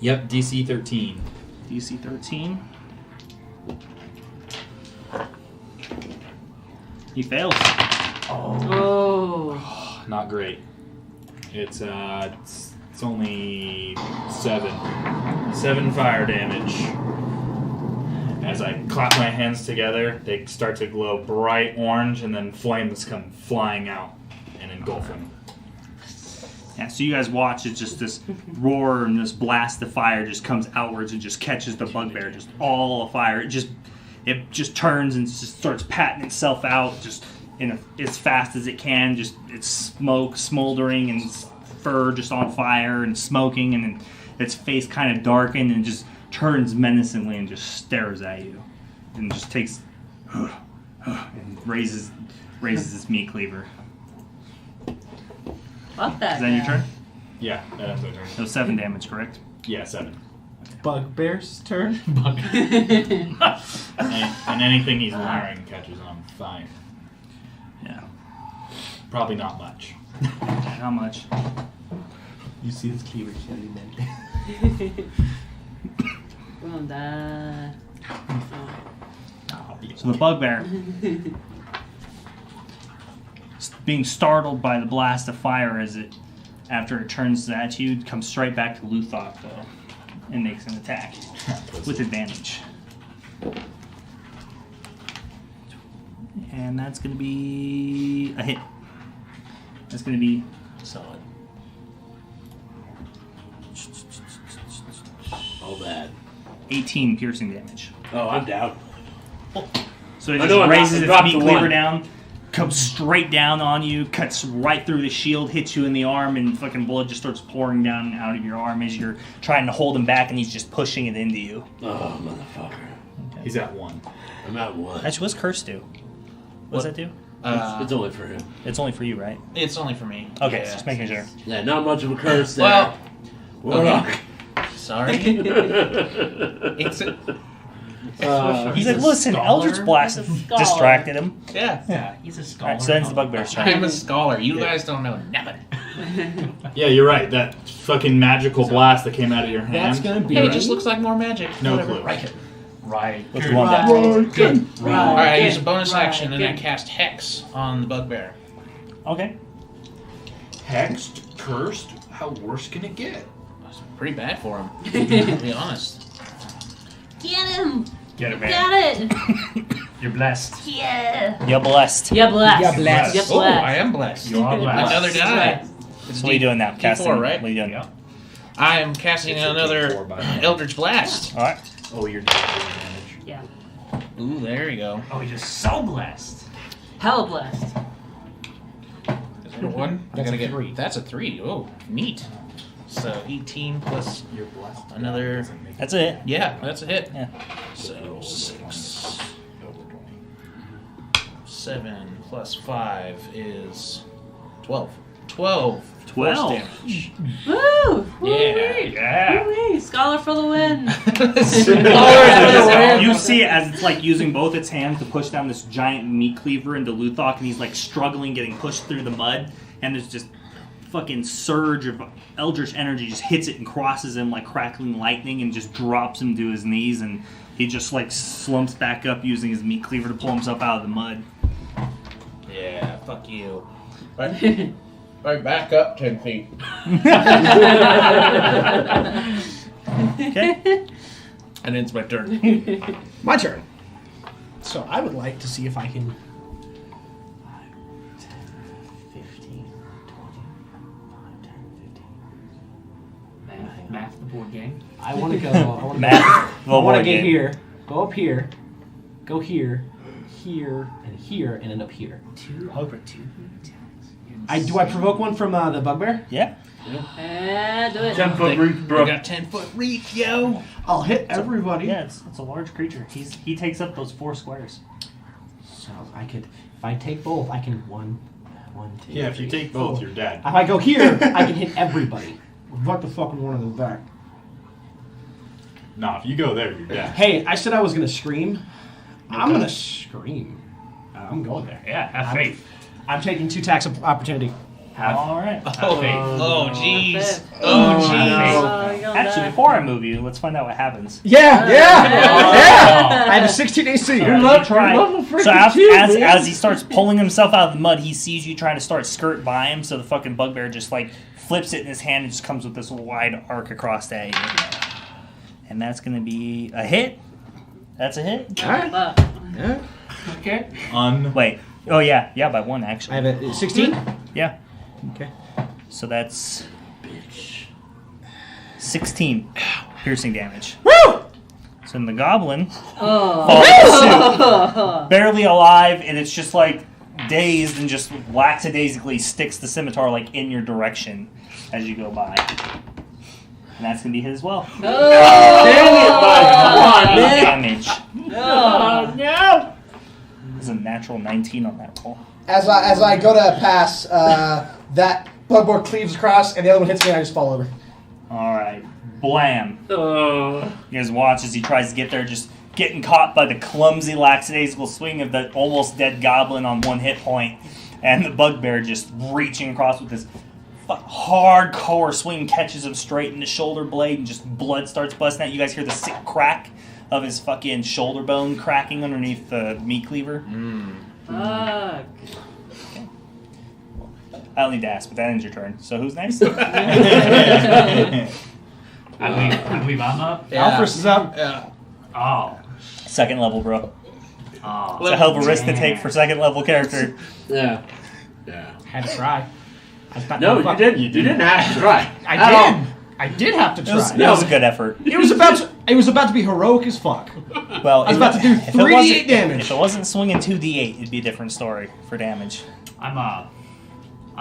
Yep, DC 13. DC 13. He fails. Oh. Not great. It's only 7 fire damage. As I clap my hands together, they start to glow bright orange, and then flames come flying out and engulf him. Yeah, so you guys watch as just this roar and this blast of fire just comes outwards and just catches the bugbear, just all afire. It just turns and just starts patting itself out, just as fast as it can. Just it's smoke, smoldering, and its fur just on fire and smoking, and then its face kind of darkened and just turns menacingly and just stares at you, and just takes and raises its meat cleaver. What the Is that your turn? Yeah, that's my turn. So 7 damage, correct? Yeah, 7. Bugbear's turn. And anything he's wearing catches on fire. Yeah. Probably not much. How much? You see this cleaver candy man. Gonna die. So the bugbear, being startled by the blast of fire after it turns at you, comes straight back to Luthok though, and makes an attack with advantage. And that's going to be a hit. That's going to be solid. All bad. 18 piercing damage. Oh, I'm down. So it I just know, raises its dropped meat to cleaver one. down, comes straight down on you, cuts right through the shield, hits you in the arm, and fucking blood just starts pouring down out of your arm as you're trying to hold him back, and he's just pushing it into you. Oh, motherfucker. He's at 1. I'm at 1. Actually, what's curse do? What does that do? It's only for him. It's only for you, right? It's only for me. Okay, Yeah. just making sure. Yeah, not much of a curse there. Well, Warlock. sorry. It's a, He's like, listen, Eldritch Blast Scholar. distracted him. yeah. Yeah, he's a scholar. Alright, so that's the bugbear's turn. I'm a scholar. You guys don't know nothing. Yeah, you're right. That fucking magical blast that came out of your hand. That's gonna be. Hey, it just looks like more magic. No Whatever. clue. Right. Right. What's Good. the one that? Good. Right. All right, I use a Good. bonus Right. action and I Good. cast Hex on the bugbear. Okay. Hexed, cursed. How worse can it get? That's pretty bad for him, to be honest. Get him! Get it, man. Get it! You're blessed. Yeah! You're blessed. You're blessed. You're blessed. You're Oh, I blessed. am blessed. You are blessed. Another die. So what are you doing now? Casting? D4, right? What are you doing? Yeah. I am casting It's a another D4 by hand. Eldritch Blast. All right. Oh, you're doing damage. Yeah. Ooh, there you go. Oh, he's just so blessed. Hell blessed. Is that a 1? I That's gotta a get 3. That's a 3. Oh, neat. So 18 plus You're blessed. another. That's it. Yeah, that's a hit. Yeah. So 6. 7 plus 5 is 12. 12. 12. Force damage. Woo! Yeah. Yeah. Woo-wee. Scholar for the win. You see it as it's like using both its hands to push down this giant meat cleaver into Luthok, and he's like struggling, getting pushed through the mud, and there's just fucking surge of eldritch energy just hits it and crosses him like crackling lightning and just drops him to his knees, and he just like slumps back up using his meat cleaver to pull himself out of the mud. Yeah, fuck you. Right, right back up 10 feet. Okay. And it's my turn. My turn. So I would like to see if I can. 15, 20, 5, 10, 15. Math the board game. I want to go. I want to Math. I want to get here. Go up here. Go here. Here and here and end up here. Over 2. Do I provoke one from the bugbear? Yeah. Do it. 10-foot reach, We bro. got 10-foot reach, yo. I'll hit everybody. Yeah, it's a large creature. He takes up those 4 squares. So I could, if I take both, I can one, two. Yeah, if you take both, you're dead. If I go here, I can hit everybody. What the fuck with one of them back? Nah, if you go there, you're dead. Hey, I said I was gonna scream. I'm gonna scream. I'm going there. Yeah, have faith. I'm taking 2 attacks of opportunity. All right. Oh, jeez. That's it. Oh, jeez. you're gonna Actually, die. before I move you, let's find out what happens. Yeah. I have a 16 AC. All right, you try. So as he starts pulling himself out of the mud, he sees you trying to start skirt by him. So the fucking bugbear just like flips it in his hand and just comes with this wide arc across that. And that's gonna be a hit. That's a hit. All right. Fuck. Yeah. Okay. Wait. Oh yeah, by 1 I actually. have a 16. Yeah. Okay. So that's 16 piercing damage. Woo! So then the goblin Oh. falls asleep, barely alive, and it's just like dazed and just lackadaisically sticks the scimitar like in your direction as you go by. And that's gonna be hit as well. Damage. Oh. no! There's a natural 19 on that roll. As I go to pass, that bugbear cleaves across, and the other one hits me, and I just fall over. All right, blam. You guys watch as he tries to get there, just getting caught by the clumsy, lackadaisical swing of the almost dead goblin on 1 hit point, and the bugbear just reaching across with this hardcore swing, catches him straight in the shoulder blade, and just blood starts busting out. You guys hear the sick crack of his fucking shoulder bone cracking underneath the meat cleaver. Fuck. I don't need to ask, but that ends your turn. So who's next? I believe I'm up. Alphys is up. Yeah. Oh. Second level, bro. Oh. It's a hell of a risk to take for second level character. Yeah. Had to try. I thought, No, you didn't. You didn't have to try. I did have to try. That was a good effort. It was about to be heroic as fuck. Well, I was about to do if it 3d8 wasn't- damage. If it wasn't swinging 2d8, it'd be a different story for damage. I'm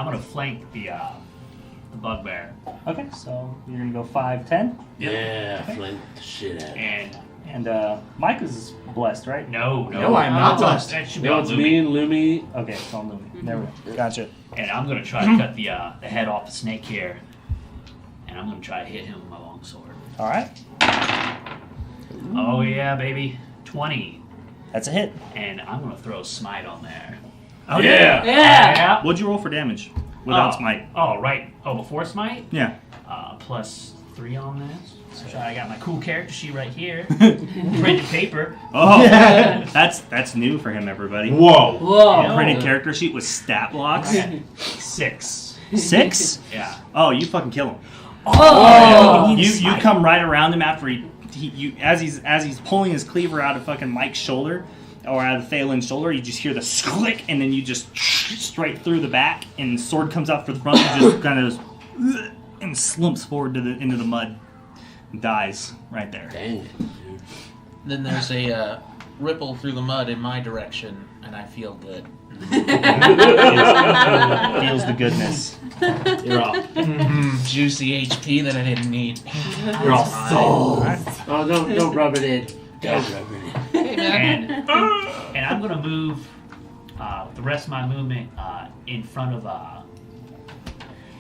gonna flank the bugbear. Okay, so you're gonna go 5, 10, Yeah, flank the shit out of it. And and Mike is blessed, right? no, No, I am not blessed. That should be No, on it's Lumi. me and Lumi. Okay, it's on Lumi. There we go. Gotcha. And I'm gonna try to cut the head off the snake here, and I'm gonna try to hit him with my longsword. All right, Oh yeah, baby, 20, that's a hit. and I'm gonna throw a smite on there. Oh Yeah. Yeah. What'd you roll for damage without smite? Oh right. Oh, before smite, Yeah. plus 3 on this. So I got my cool character sheet right here, printed paper. Oh, that's new for him, everybody. Whoa. Whoa. Printed character sheet with stat blocks. 6. 6? Yeah. Oh, you fucking kill him. Oh. You come right around him after as he's pulling his cleaver out of fucking Mike's shoulder or out of Thalen's shoulder. You just hear the click, and then you just straight through the back, and the sword comes out for the front, and just kind of, and slumps forward into the mud. And dies right there. Dang it. Then there's a ripple through the mud in my direction, and I feel good. Feels the goodness. You're all. Juicy HP that I didn't need. You're all full. Oh, don't rub it in. Don't rub it in. Hey, man. And I'm gonna move the rest of my movement in front of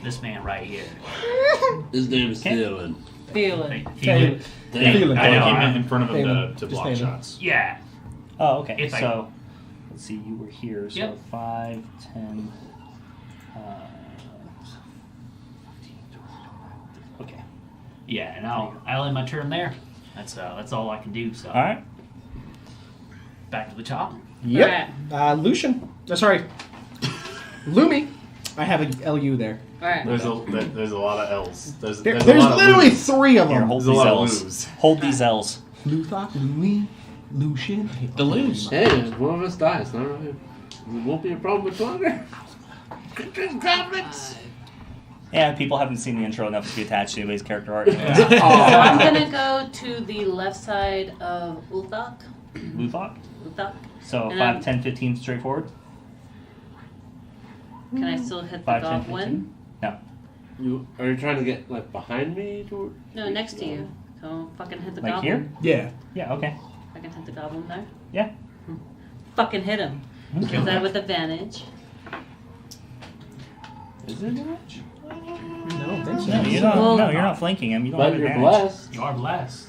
this man right here. His name is Dylan. Feel it. Feel it? I think he Feeling. meant in front of him Feeling. to Just block feeling. shots. Yeah. Oh, okay. It's like- So, let's see. You were here. So Yep. 5, 10. Okay. Yeah, and I'll end my turn there. That's all I can do. So All right. back to the top. Yep. Lucian. Sorry. Lumi. I have a LU there. Alright. There's a lot of L's. There's There's a lot of literally L's. 3 of Here, them. hold There's a these lot of L's. L's. Hold these L's. Luthok, Lumi, Lucian. The lose. Hey, if one of us dies, not really. It won't be a problem much longer. Yeah, people haven't seen the intro enough to be attached to anybody's character art. So I'm gonna go to the left side of Uthak. Luthok. So And 5, 10, 15 straight forward. Can I still hit the 5, 10, goblin? 15. Are you trying to get like behind me? No, next to you. So fucking hit the Like goblin. here? Yeah. Yeah, okay. I can hit the goblin there. Yeah. Fucking hit him. Kill that with advantage. Is it much? No, I don't think so. No, you're not flanking him. You don't But have you're advantage. blessed. You are blessed.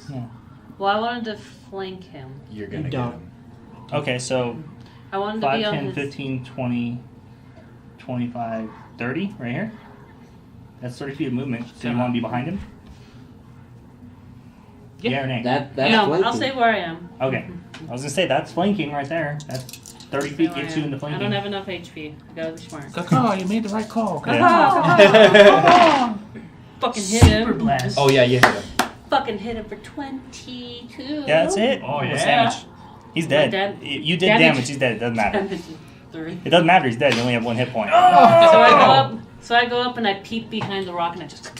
Well, I wanted to flank him. You're gonna You get don't. him. Okay, so I wanted to 5, be on 10, his... 15, 20, 25, 30 right here. That's 30 feet of movement. So you want to be behind him? Yeah or nay? That's No, I'll flanking. stay where I am. Okay. I was going to say, that's flanking right there. That's 30 Stay feet where I gets you am. into I flanking. don't have enough HP. I gotta be smart. Caw, you made the right call. Fucking hit Super him. blessed. Oh yeah, you hit him. Fucking hit him for 22. Yeah, that's it. Oh, What's yeah. damage? He's dead. Dead. You did Damage. damage. He's dead. It doesn't matter. Damage is 3. It doesn't matter. He's dead. You only have 1 hit point. So I go up and I peek behind the rock and I just...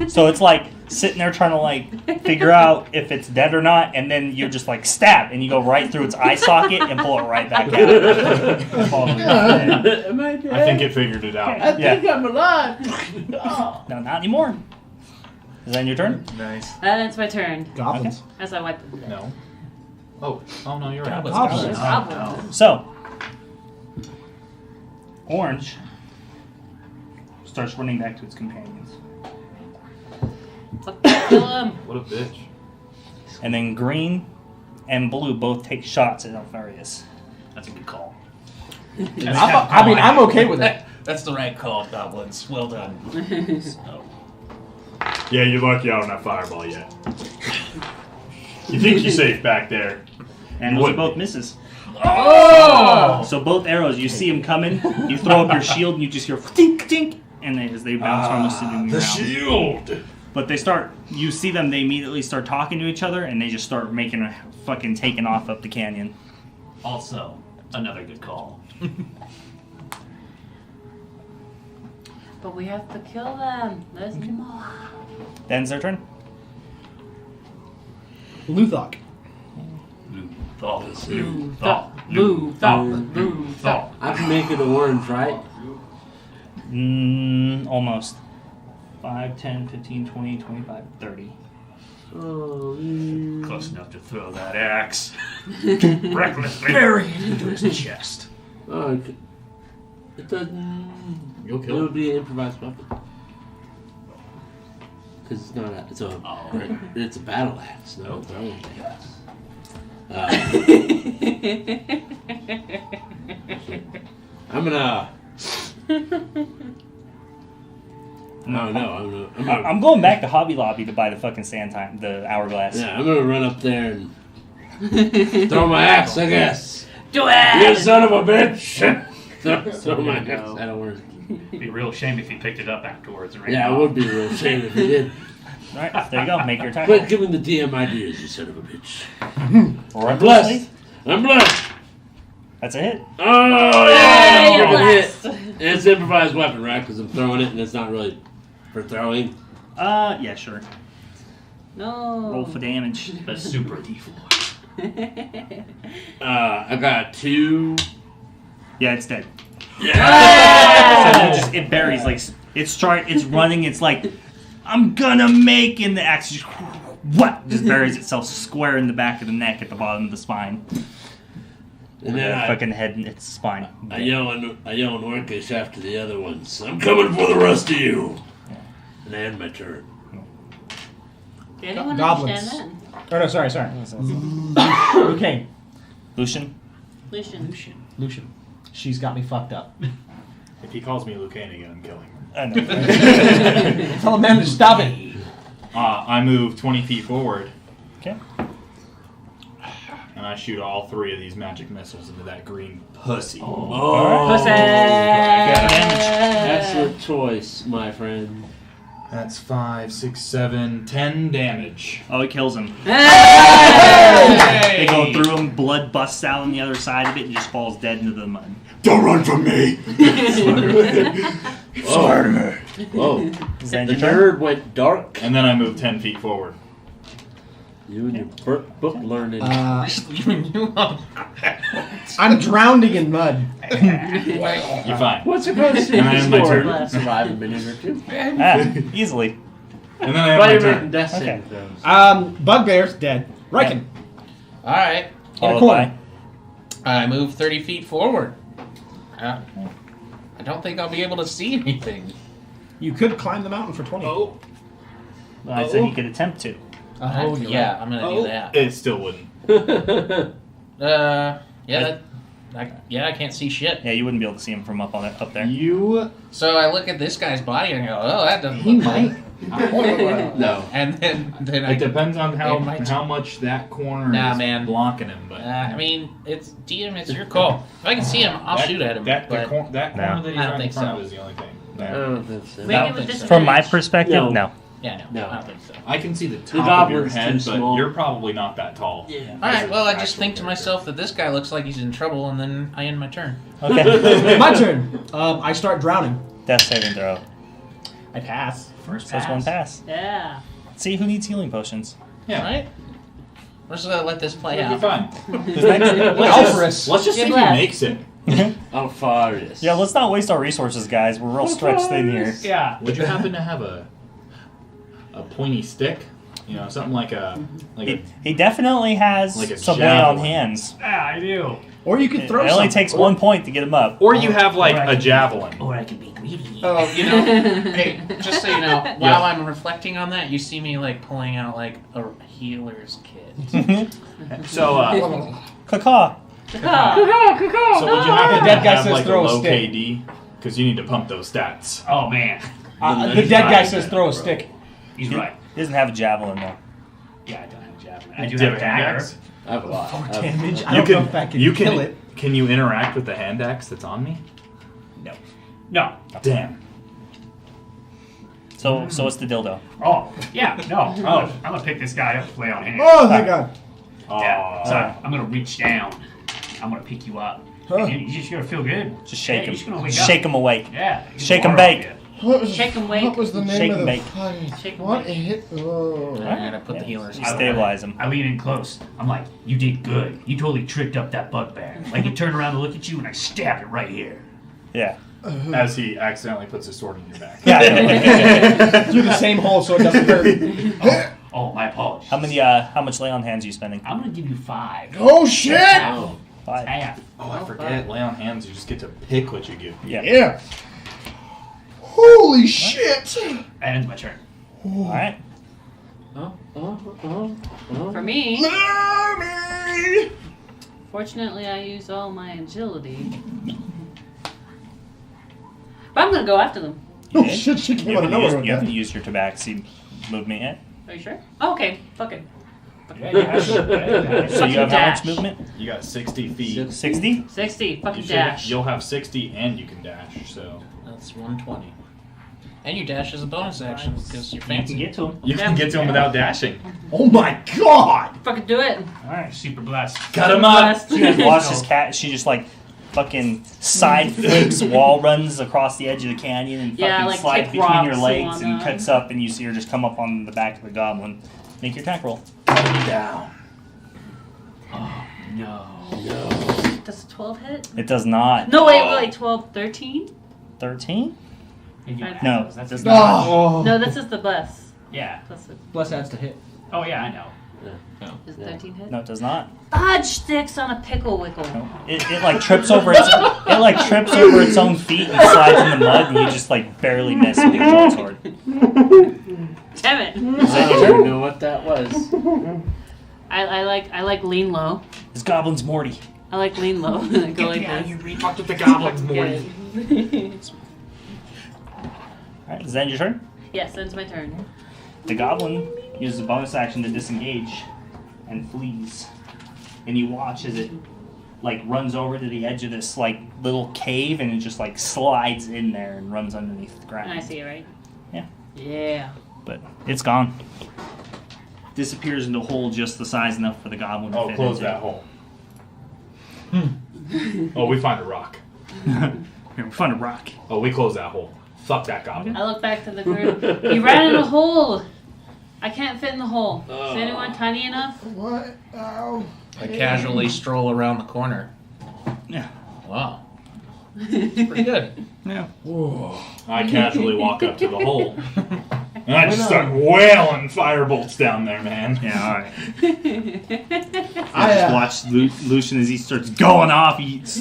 So it's like sitting there trying to like figure out if it's dead or not, and then you're just like stab, and you go right through its eye socket and pull it right back out. Am I dead? I think it figured it out. I think I'm alive. No, not anymore. Is that your turn? Nice. And it's my turn Goblins. as I wipe them. No. Oh no, you're right. Goblins. Goblins. So, Orange starts running back to its companions. Fuck, kill him. What a bitch. And then Green and Blue both take shots at Alfarius. That's a good call. I'm okay with it. That's the right call, goblins. Well done. Yeah, you're lucky I don't have fireball yet. You think you're safe back there? And You those are wouldn't both be. misses. Oh! So both arrows, you see them coming, you throw up your shield, and you just hear tink, tink, and as they bounce almost to the ground. shield. But you see them, they immediately start talking to each other, and they just start making a fucking taking off up the canyon. Also, another good call. But we have to kill them. There's more. Then's their turn. Luthok. I can make it orange, right? Almost. 5, 10, 15, 20, 25, 30. Oh, Close enough to throw that axe. Recklessly. Bury it into his chest. oh it doesn't. You'll It kill would him. be an improvised weapon. Because it's not a. It's a battle axe, no throwing axe. I'm gonna. No, I'm going back to Hobby Lobby to buy the fucking the hourglass. Yeah, I'm gonna run up there and throw my axe, I guess. Do it! You son of a bitch! throw my axe. That'll work. It'd be a real shame if he picked it up afterwards and ran Yeah, it off. would be a real shame if you did. Alright, there you go. Make your attack. Quit giving the DM ideas, you son of a bitch. Or I'm blessed. I'm blessed. That's a hit. Oh, yeah! Yay, I'm you're gonna hit. blessed. it's an improvised weapon, right? Because I'm throwing it and it's not really for throwing. Yeah, sure. No. Roll for damage. A super D4. I got 2. Yeah, it's dead. Yeah! So then it buries, like, it's running, it's like, I'm gonna make, and the axe just, what? Just buries itself square in the back of the neck at the bottom of the spine. And then I fucking head in its spine. I yell in Orcish after the other ones. I'm coming for the rest of you. And I end my turn. Did anyone Goblins. understand Oh no, sorry. Okay. Lucian? that? Lucian. She's got me fucked up. If he calls me Lucane again, I'm killing him. I know. Tell a man to stop it. I move 20 feet forward, Okay. and I shoot all 3 of these magic missiles into that green pussy. Pussy! Excellent choice, my friend. That's 5, 6, 7, 10 damage. Oh, it kills him. Hey! They go through him, blood busts out on the other side of it, and just falls dead into the mud. Don't run from me! Whoa. Whoa. Is that The your turn? nerd went dark. And then I move 10 feet forward. You and your book learning. I'm drowning in mud. You're fine. What's it going to see? And I end my turn. Survive a minute or two. Easily. And then I have But my you're turn. making death Okay. saving throws. Bugbear's dead. Riken. Alright. Followed corner. I move 30 feet forward. I don't think I'll be able to see anything. You could climb the mountain for 20. Oh. Well, I said you could attempt to. Oh, you're Yeah, right. I'm gonna do that. It still wouldn't. I can't see shit. Yeah, you wouldn't be able to see him from up there. You... So I look at this guy's body and I go, oh, that doesn't He look might. right. No. And then It depends on It might- how much that corner Nah, is man. blocking him, but... I mean, it's DM, it's your call. If I can see him, I'll shoot at him. That but corner that No. he's I don't right in think front so. of is the only thing. I don't think so. Make I it don't with think so. From my disadvantage. perspective, No. no. yeah, No. I don't think so. I can see the top of your goblin's head, too but small. you're probably not that tall. Yeah. Alright, well, I just Actual think to character. myself that this guy looks like he's in trouble, and then I end my turn. Okay. My turn. I start drowning. Death saving throw. I pass. First So it's one pass. Yeah. See who needs healing potions. Yeah. Alright? We're just gonna let this play You'll be out. fine. Alpharus. Let's just see Get if he left. makes it. Alpharius. Yeah, let's not waste our resources, guys. We're real stretched thin here. Yeah. Would you happen to have a pointy stick? You know, something like a He definitely has Like a some lay on javelin. hands. Yeah, I do. Or you could It throw only something. takes 1 point to get him up. or you have like Alright. a javelin. Or I can be greedy. Oh, you know, hey, just so you know, while I'm reflecting on that, you see me like pulling out like a healer's kit. So, Caw. so would you happen to Dead guy have says like a throw a low stick. KD? Because you need to pump those stats. Oh man, The dead guy says throw a stick. he's right. He doesn't have a javelin, though. Yeah, I don't have a javelin. I do Do you have a hand dagger. axe? I have a lot. I have- Damage. I You don't know can. if that can You kill can. it. Can you interact with the hand axe that's on me? No. Damn. So what's the dildo? Oh, yeah, no. Oh, I'm gonna pick this guy up, lay on hands. Oh, thank God. Yeah. So I'm gonna reach down. I'm gonna pick you up. Huh. And you're just gonna feel good. Just shake Yeah, him. you're just gonna wake Just up. shake him awake. Yeah. get Shake the 'em water bake. off you. What was, Shake and wake. What was the name Shake of and the bake. fucking... Shake and What bake. hit... Oh. I gotta put the healer's You kit. stabilize him. I lean in close. I'm like, you did good. You totally tricked up that bugbear. Like, you turned around to look at you, and I stabbed it right here. Yeah. As he accidentally puts his sword in your back. Yeah. I know. Through the same hole so it doesn't hurt. Oh, my apologies. How much lay on hands are you spending? I'm gonna give you 5. Oh, shit! Oh. 5. Half. Oh, I forget. Lay on hands. You just get to pick what you give. Yeah. Yeah. Holy shit! That ends my turn. All right. For me, Mommy! fortunately, I used all my agility. But I'm gonna go after them. Oh shit, she came You out of haven't, nowhere used, with you haven't that. used your tabaxi movement yet. Are you sure? Oh, okay. Fuck it. Yeah, yeah. So you have how much Dash. movement? You got 60 feet. 60? 60. Fucking You dash. You'll have 60 and you can dash. So That's 120. And you dash as a bonus action because you're You fancy. can get to him. you can get to him without dashing. Oh my god! Fucking do it. All right, super blast. Cut him up. You guys watch this cat. She just like fucking side flips, wall runs across the edge of the canyon and Yeah, fucking like slides kick between your rocks legs and and cuts up, and you see her just come up on the back of the goblin. Make your attack roll. Down. No. Does 12 hit? It does not. No, wait, 12, 13? 13? And you No, pass. That's That's not. Oh. No, this is the bless. Yeah. Plus it. Bless adds to hit. Oh yeah, I know. Is 13 hit? No, it does not. Fudge sticks on a pickle wickle. No. It like trips over its own feet and slides in the mud, and you just like barely miss with your short sword. Damn it. Is that I your don't turn? know what that was. I like lean low. It's Goblin's Morty. I like lean low. I go like this. You fucked with the goblins, Morty. Alright, is that your turn? Yes, that's my turn. The goblin uses a bonus action to disengage and flees. And you watch as it like runs over to the edge of this like little cave, and it just like slides in there and runs underneath the ground. And I see it, right? Yeah. Yeah. But it's gone. Disappears into a hole just the size enough for the goblin to Oh, fit close into. that hole. Oh, we find a rock. Here, we find a rock. Oh, we close that hole. Fuck that goblin. I look back to the group. You ran in a hole. I can't fit in the hole. Is anyone tiny enough? What? Oh. I casually stroll around the corner. Yeah. Wow. It's pretty good. Yeah. I casually walk up to the hole. And I just start wailing firebolts down there, man. Yeah, alright. I, just watch Lucian as he starts going off. He's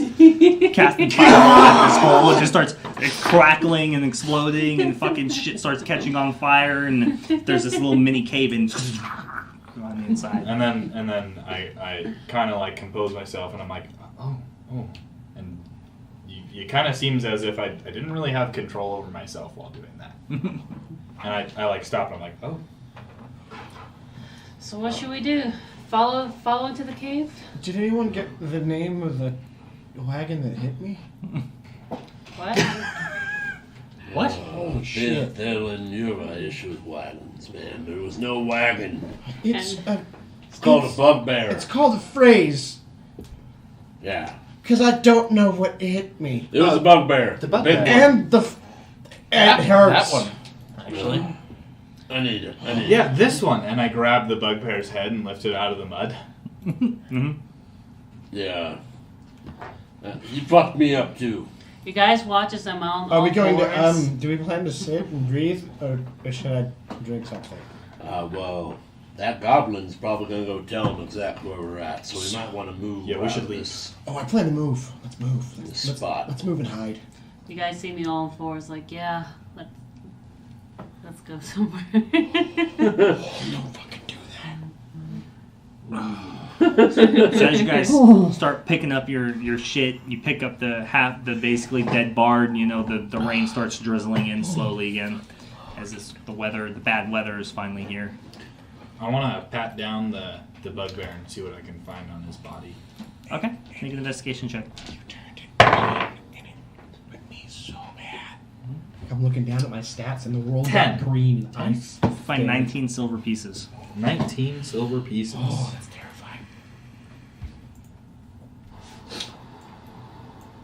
casting fireball at this hole. It just starts crackling and exploding, and fucking shit starts catching on fire. And there's this little mini cave in on the inside. And then I kind of like compose myself, and I'm like, oh, and it kind of seems as if I didn't really have control over myself while doing that. And I like stop, and I'm like, oh. So what should we do? Follow into the cave? Did anyone get the name of the wagon that hit me? What? What? Holy shit. Dylan, you have an issue with wagons, man. There was no wagon. It's It's called a bugbear. It's called a phrase. Yeah. Because I don't know what hit me. It was a bugbear. The bugbear. Big And the... That, it hurts. that one, actually. I need it. Yeah, this one. And I grab the bugbear's head and lift it out of the mud. Yeah. You fucked me up too. You guys watch as I'm on Are we going fours. to, do we plan to sit and breathe, or should I drink something? Well, that goblin's probably gonna go tell him exactly where we're at, so we might want to move. Yeah, we should out of leave. this. Oh, I plan to move. Let's move. This spot. Oh. Let's move and hide. You guys see me all on fours, like, yeah, let's go somewhere. Don't fucking do that. So as you guys start picking up your shit, you pick up the basically dead bard. You know the rain starts drizzling in slowly again, as the bad weather is finally here. I want to pat down the bugbear and see what I can find on his body. Okay, make an investigation check. I'm looking down at my stats and the world 10. got green. Nice. Find 19 silver pieces. 19 silver pieces. Oh, that's terrifying.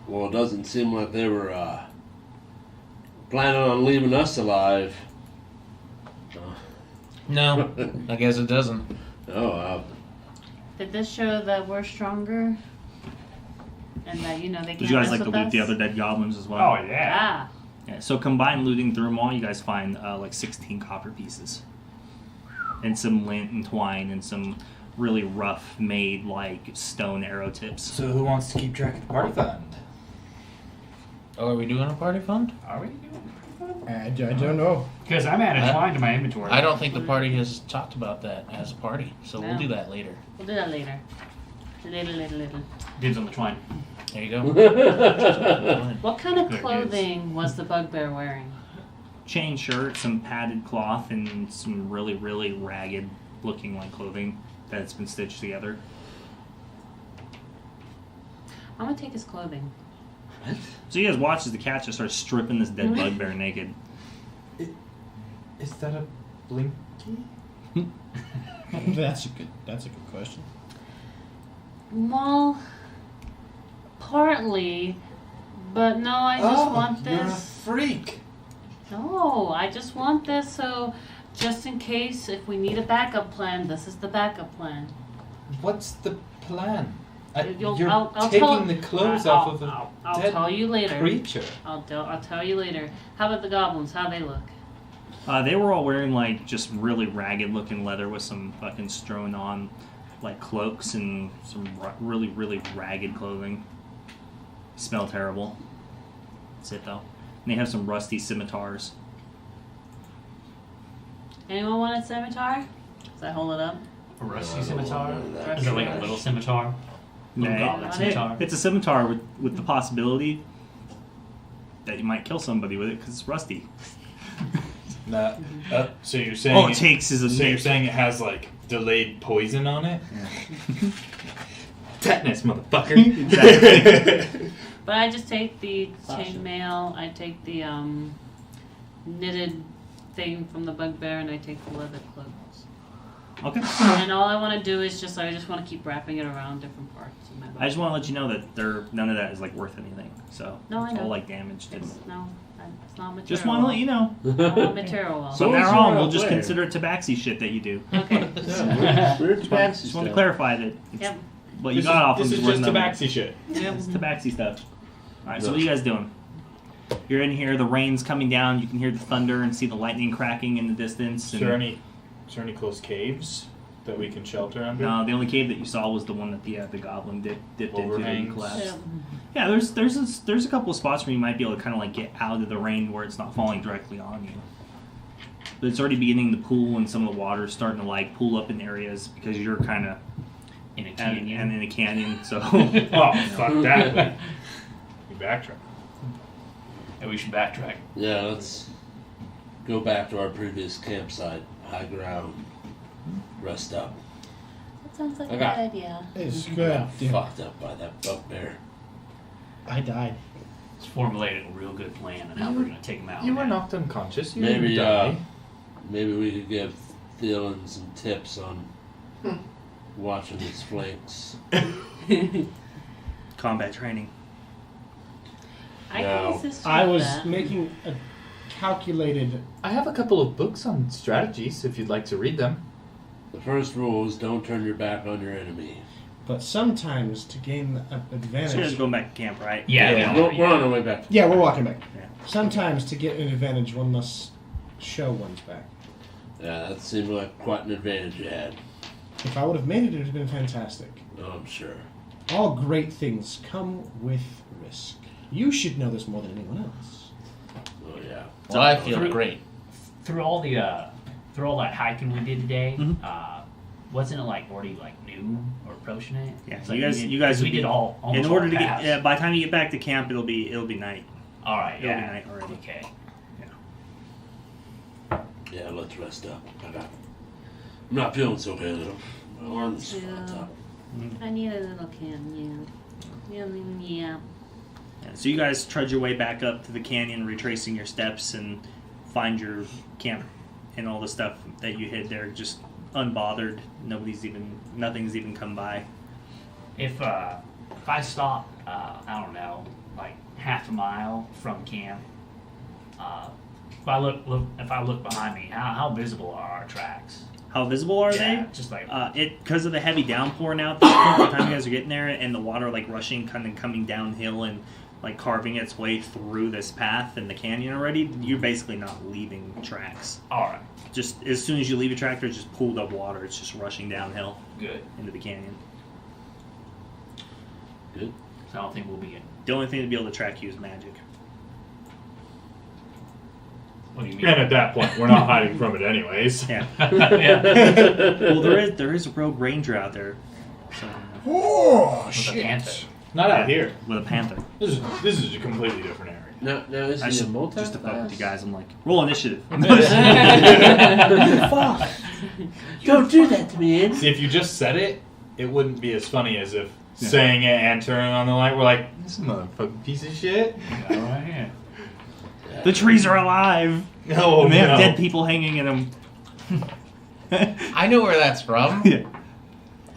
Well, it doesn't seem like they were planning on leaving us alive. No, I guess it doesn't. Oh, Did this show that we're stronger? And that, they can't Did you guys mess like to with loot us? the other dead goblins as well? Oh yeah. Ah. Yeah, so combined looting through them all, you guys find like 16 copper pieces. And some lint and twine and some really rough made like stone arrow tips. So who wants to keep track of the party fund? Oh, are we doing a party fund? Are we doing? I don't know. Because I'm adding twine to my inventory. I don't think the party has talked about that as a party, so we'll No. do that later. We'll do that later. Later. Dibs on the twine. There you go. What kind of Good clothing was the bugbear wearing? Chain shirt, some padded cloth, and some really, really ragged looking like clothing that's been stitched together. I'm gonna take his clothing. So you guys watch as the cat just starts stripping this dead bugbear naked. Is that a blinky? That's a good question. Maul Partly, but no, I just want You're a this. freak. No, I just want this so just in case if we need a backup plan, this is the backup plan. What's the plan? You'll- I'll taking tell- the clothes I'll- off of a I'll dead tell you later. creature. I'll tell you later. How about the goblins? How they look? They were all wearing like just really ragged looking leather with some fucking strewn on like cloaks and some really ragged clothing. Smell terrible. That's it though. And they have some rusty scimitars. Anyone want a scimitar? Does I hold it up? A rusty scimitar? Rusty Is it like a rush. little scimitar? Little Nah, goblin scimitar? It's a scimitar with the possibility that you might kill somebody with it because it's rusty. Nah, so you're saying All it takes is a So you're nick. saying it has like delayed poison on it? Yeah. Tetanus, motherfucker. Exactly. But I just take the chainmail, I take the knitted thing from the bugbear, and I take the leather cloaks. Okay. And all I want to do is I just want to keep wrapping it around different parts of my body. I just want to let you know that none of that is like worth anything. So No, I it's all know. like damaged. It's not material. Just want to let you know. Not material. So So now is on, your we'll just way. consider it tabaxi shit that you do. Okay. Weird Just taxi want to stuff. clarify that it's, Yep. what you got off This them is worth just nothing. tabaxi shit. It's tabaxi stuff. Alright, so No. what are you guys doing? You're in here, the rain's coming down, you can hear the thunder and see the lightning cracking in the distance. Is there any close caves that we can shelter under? No, the only cave that you saw was the one that the goblin dipped into and Overhangs. collapsed. Yeah, there's a couple of spots where you might be able to kind of like get out of the rain where it's not falling directly on you. But it's already beginning to pool, and some of the water's starting to like pool up in areas because you're kind of In a and canyon. in a canyon. So Oh, fuck that. We backtrack. And we should backtrack. Yeah, let's go back to our previous campsite, high ground, rest up. That sounds like I a got- good idea. It's I good. got fucked up by that bugbear. I died. Let's formulate a real good plan on how we're going to take them out. You were man. knocked unconscious. You Maybe, didn't die. Maybe we could give Thielen some tips on watching his flanks. combat training. I No. can assist you I with was that. making a calculated. I have a couple of books on strategies if you'd like to read them. The first rule is don't turn your back on your enemy. But sometimes to gain an So you guys advantage. going back to camp, right? Yeah, Yeah. We're on our way back. Yeah, we're walking back. Yeah. Sometimes to get an advantage, one must show one's back. Yeah, that seemed like quite an advantage you had. If I would have made it, it would have been fantastic. Oh, I'm sure. All great things come with risk. You should know this more than anyone else. Oh, yeah. Well, I feel Through- great. Through all that hiking we did today, Mhm. wasn't it like already like noon or approaching it? Yeah, It's you like guys- we did, you guys we would be- did all almost In order all to paths. get by the time you get back to camp, it'll be night. All right, It'll yeah. be night already. Okay. Yeah, let's rest up. I'm not feeling so good. My arms Yeah. fucked up. I need a little canyon. Yeah. Yeah, so you guys trudge your way back up to the canyon, retracing your steps, and find your camp and all the stuff that you hid there just unbothered. Nothing's even come by. If I stop, I don't know, like half a mile from camp, if I look behind me, how visible are our tracks? How visible are Yeah, they? just like Because of the heavy downpour now, at this point, by the time you guys are getting there, and the water like rushing, kind of coming downhill and like carving its way through this path in the canyon already, you're basically not leaving tracks. all right, Just as soon as you leave a track, there's just pooled up water. It's just rushing downhill good. into the canyon. Good. So I don't think we'll be in. The only thing to be able to track you is magic. What do you mean? And at that point, we're not hiding from it anyways. Yeah. Yeah. Well, there is a rogue ranger out there. So, Oh, With a panther. Not out here. with a panther. This is a completely different area. Now is I he a should multi just to fuck with you guys. I'm like, roll initiative. Don't do that to me, Andy. See, if you just said it, it wouldn't be as funny as if Yeah. saying it and turning on the light. We're like, this motherfucking piece of shit. All right, yeah. The trees are alive, No, and they have no. dead people hanging in them. I know where that's from. Yeah.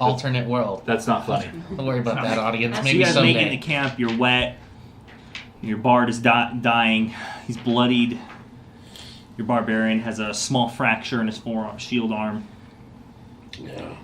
alternate world. That's not funny. Don't worry about that, audience. So Maybe you guys someday. make it into camp. You're wet. Your bard is dying. He's bloodied. Your barbarian has a small fracture in his forearm, shield arm. Yeah.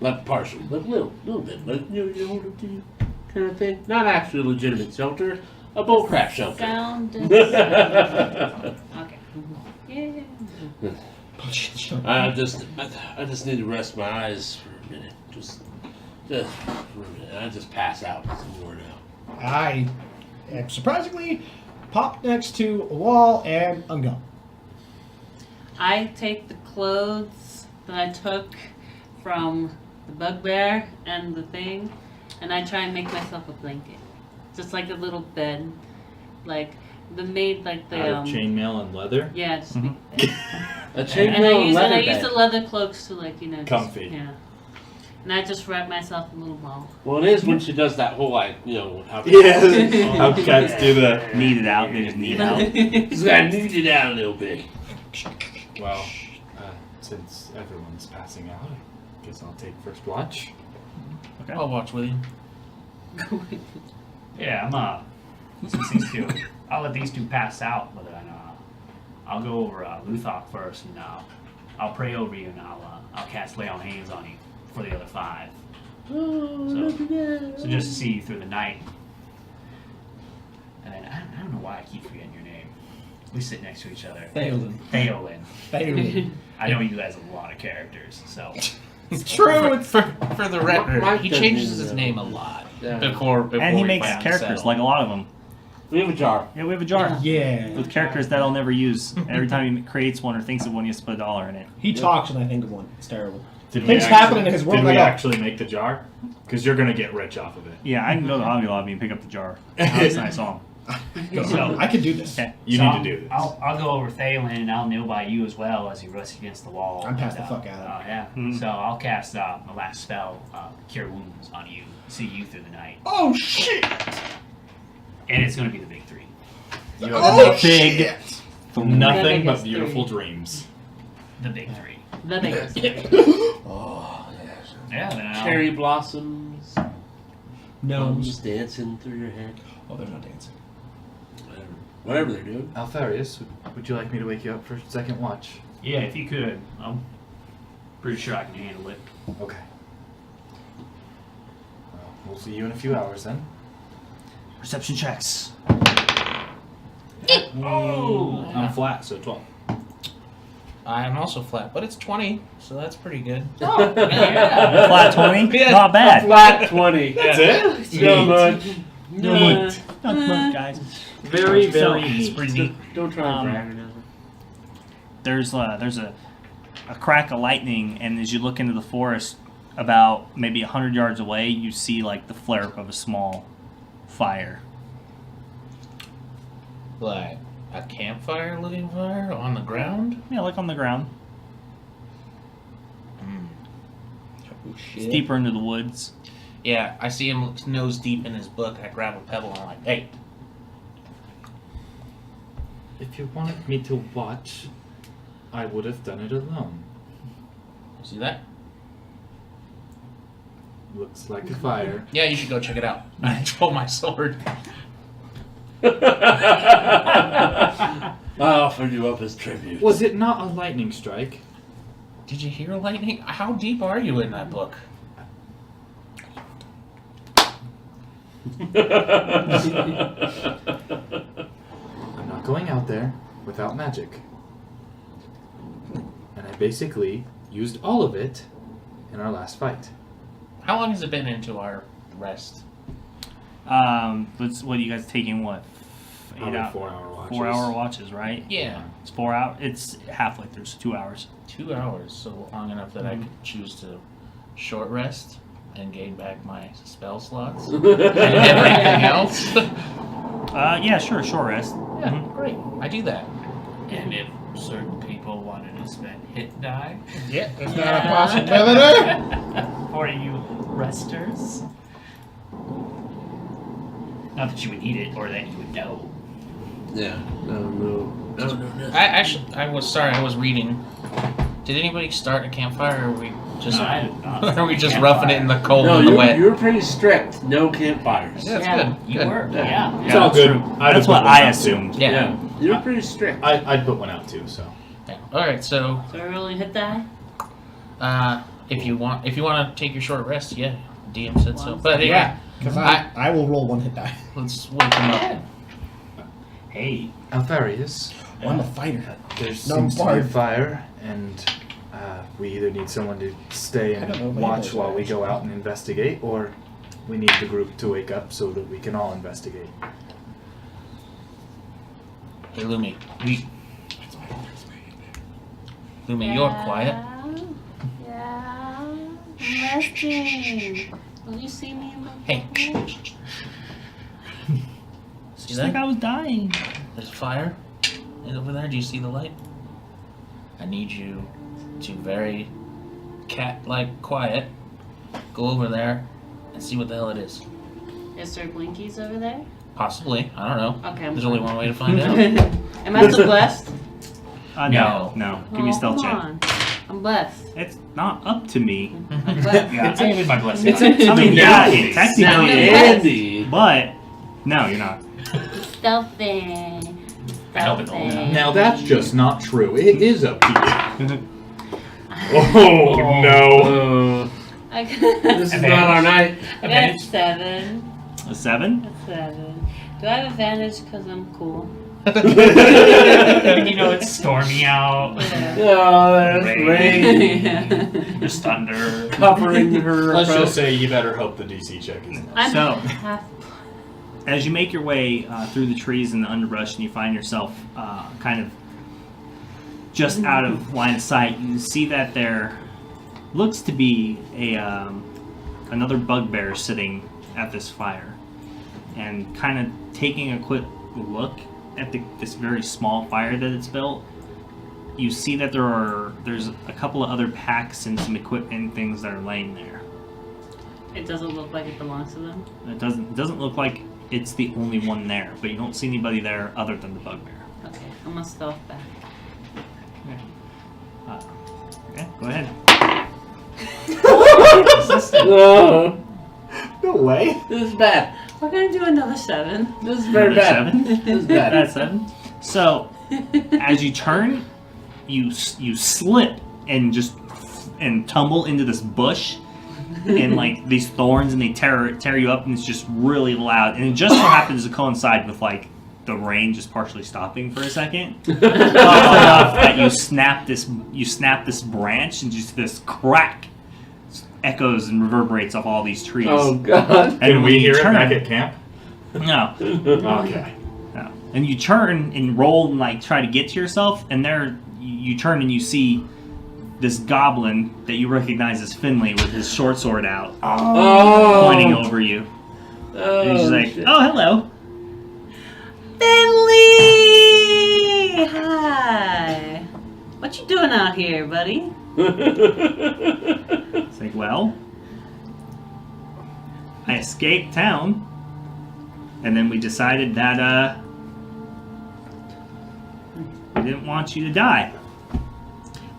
Like partial, but a little bit, like you know, kind of thing. Not actually a legitimate shelter, a bullcrap shelter. Sound. Okay. Yeah. I just need to rest my eyes for a minute. Just for a minute. I just pass out some more now. I surprisingly pop next to a wall and I'm gone. I take the clothes that I took from the bugbear and the thing, and I try and make myself a blanket, just like a little bed, like the Out the of chainmail and leather. yeah, just A and chainmail I leather use bed. the leather cloaks to like just, Comfy. yeah, and I just wrap myself in a little ball. Well, it is when she does that whole like how How cats do the. Knead it out. They just knead out. Just gotta knead it out a little bit. Well, since everyone's passing out, I guess I'll take first watch. I'll watch with you. Yeah, since these two, I'll let these two pass out, but then I'll go over Luthok first, and I'll pray over you, and I'll cast lay on hands on you for the other 5. So just to see you through the night. And then I don't know why I keep forgetting your name. We sit next to each other. Theolin. Theolin. I know you guys have a lot of characters, so. It's true. For the record, Mike he doesn't changes his know. name a lot Yeah. before And he we makes finally characters, settle. like a lot of them. We have a jar. Yeah, we have a jar Yeah. with characters that I'll never use. Every time he creates one or thinks of one, he has to put $1 in it. He talks when I think of one. It's terrible. Did Things happen in his world. Did I we go, actually make the jar? Because you're gonna get rich off of it. Yeah, I can go to Hobby Lobby and pick up the jar. That's a nice song. So I could do this. Okay. You So need to do this. I'll go over Thalen and I'll kneel by you as well as he rests against the wall. I'm past the And, fuck out of it. Oh yeah. Mhm. So I'll cast my last spell, Cure Wounds, on you. See you through the night, Oh shit! and it's gonna be the big 3. You have Oh big- shit! nothing but biggest beautiful three. dreams. The big 3. The biggest. Oh, yes. Yeah. Then I'll, Cherry blossoms. Gnomes. Just dancing through your head. Oh, they're not dancing. Whatever they're doing. Alfarius, would you like me to wake you up for second watch? Yeah, if you could. I'm pretty sure I can handle it. Okay. Well, we'll see you in a few hours then. Perception checks. Oh. I'm flat, so 12. I am also flat, but it's 20, so that's pretty good. Oh, yeah. Flat 20? Yeah. Not bad. Flat 20. That's it? So much. Not much, guys. Very, very It's neat. pretty neat. Don't try and brag or nothing. There's a crack of lightning, and as you look into the forest, about maybe 100 yards away, you see like the flare up of a small fire. Like a campfire looking fire on the ground? Yeah, like on the ground. Oh, shit. It's deeper into the woods. Yeah, I see him nose deep in his book. I grab a pebble and I'm like, hey. If you wanted me to watch, I would have done it alone. See that? Looks like a fire. Yeah, you should go check it out. I throw my sword. I offered you up as tribute. Was it not a lightning strike? Did you hear lightning? How deep are you in that book? I'm not going out there without magic. And I basically used all of it in our last fight. How long has it been into our rest? What are you guys taking? What? Probably 4 hour watches. 4 hour watches, right? Yeah, It's 4 hours. It's halfway through, so 2 hours. 2 hours. So long enough that I could choose to short rest and gain back my spell slots and everything else. Yeah, sure, short rest. Yeah, great. I do that. And if certain people wanted to spend hit die Yeah, that's Yeah. not a possibility. for you resters. Not that you would eat it or that you would know. Yeah. No. I was reading. Did anybody start a campfire, or are we just No, I did not are start we a just campfire. roughing it in the cold No, and the wet? you were pretty strict. No campfires. Yeah, that's Yeah. good. You Good. were, Yeah. yeah. It's all that's good. true. I'd That's have what put one I out, too. assumed. Yeah. You were pretty strict. I'd put one out too. So Yeah. All right. So, So we're rolling hit die? if you want to take your short rest, yeah, DM said so. But Yeah, because I- I will roll one hit die. let's wake him up. Hey, Altharius, Oh, I'm a fighter. there No, seems to be a bard. fire, and we either need someone to stay I don't know and if watch anybody's while we actually- go out and investigate, or we need the group to wake up so that we can all investigate. Hey, Lumi. Lumi, you're quiet. Yeah. I'm resting. Will you see me in the Hey. See Just like that? I was dying. There's a fire over there. Do you see the light? I need you to very cat-like quiet go over there and see what the hell it is. Is there blinkies over there? Possibly. I don't know. Okay, I'm There's only one way to find out. Am I still blessed? No. Give me a stealth come check. on. I'm blessed. It's not up to me. I'm blessed. yeah, I need my blessing. It's up to I mean, the yeah, newbies. technically Now, it is, Andy. but no, you're not. Stealthy. I help it all now. Now that's just not true. It is up to you. Oh no! This is not our night. I got a 7. A 7? A 7. Do I have advantage because I'm cool? You know, it's stormy out. Yeah. Oh, there's rain There's thunder. covering her. Let's approach. just say you better hope the DC check is enough. I'm So- half. As you make your way through the trees and the underbrush, and you find yourself kind of just out of line of sight, you see that there looks to be another bugbear sitting at this fire, and kind of taking a quick look at this very small fire that it's built. You see that there's a couple of other packs and some equipment and things that are laying there. It doesn't look like it belongs to them. It doesn't look like it's the only one there, but you don't see anybody there other than the bugbear. Okay, I'm gonna stealth back. Okay, go ahead. No, No way. this is bad. We're gonna do another 7. This is very Another bad. 7? This is bad. That's 7. So, as you turn, you slip and tumble into this bush, and like these thorns, and they tear you up, and it's just really loud. And it just so happens to coincide with like the rain just partially stopping for a second, enough that you snap this branch, and just this crack echoes and reverberates off all these trees. Oh God. Can we when you hear it turn- back at camp? No. Okay. No. And you turn and roll and like try to get to yourself, and there you turn and you see this goblin that you recognize as Finley with his short sword out, pointing over you. And he's like, "Oh, hello." Finley! Hi! What you doing out here, buddy? It's like, well, I escaped town, and then we decided that we didn't want you to die.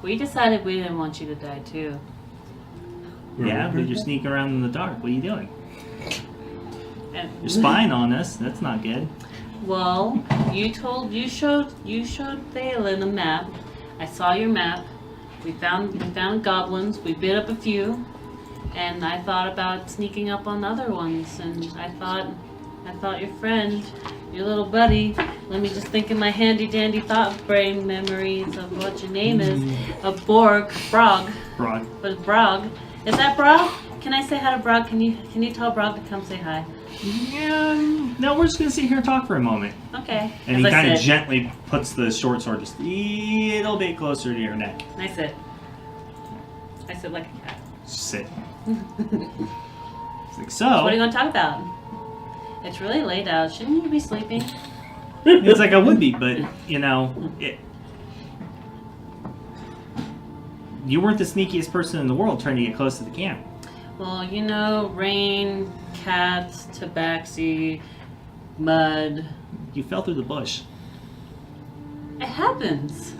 We decided we didn't want you to die too. Yeah, but you're sneaking around in the dark. What are you doing? And, You're spying on us. That's not good. well, you showed Thalen a map. I saw your map. We found goblins. We bit up a few, and I thought about sneaking up on other ones. And I thought your friend, your little buddy. Let me just think in my handy dandy thought brain memories of what your name is. A Brog. Brog. But Brog. Is that Brog? Can I say hi to Brog? Can you tell Brog to come say hi? Yeah, no, we're just gonna sit here and talk for a moment. Okay. And As he I kind of said. gently puts the short sword just a little bit closer to your neck. I sit like a cat. Sit. It's like, So what are you so. going to talk about? It's really late out. Shouldn't you be sleeping? It's like I would be, but you weren't the sneakiest person in the world trying to get close to the camp. Well, you know, rain, cats, tabaxi, mud. You fell through the bush. It happens.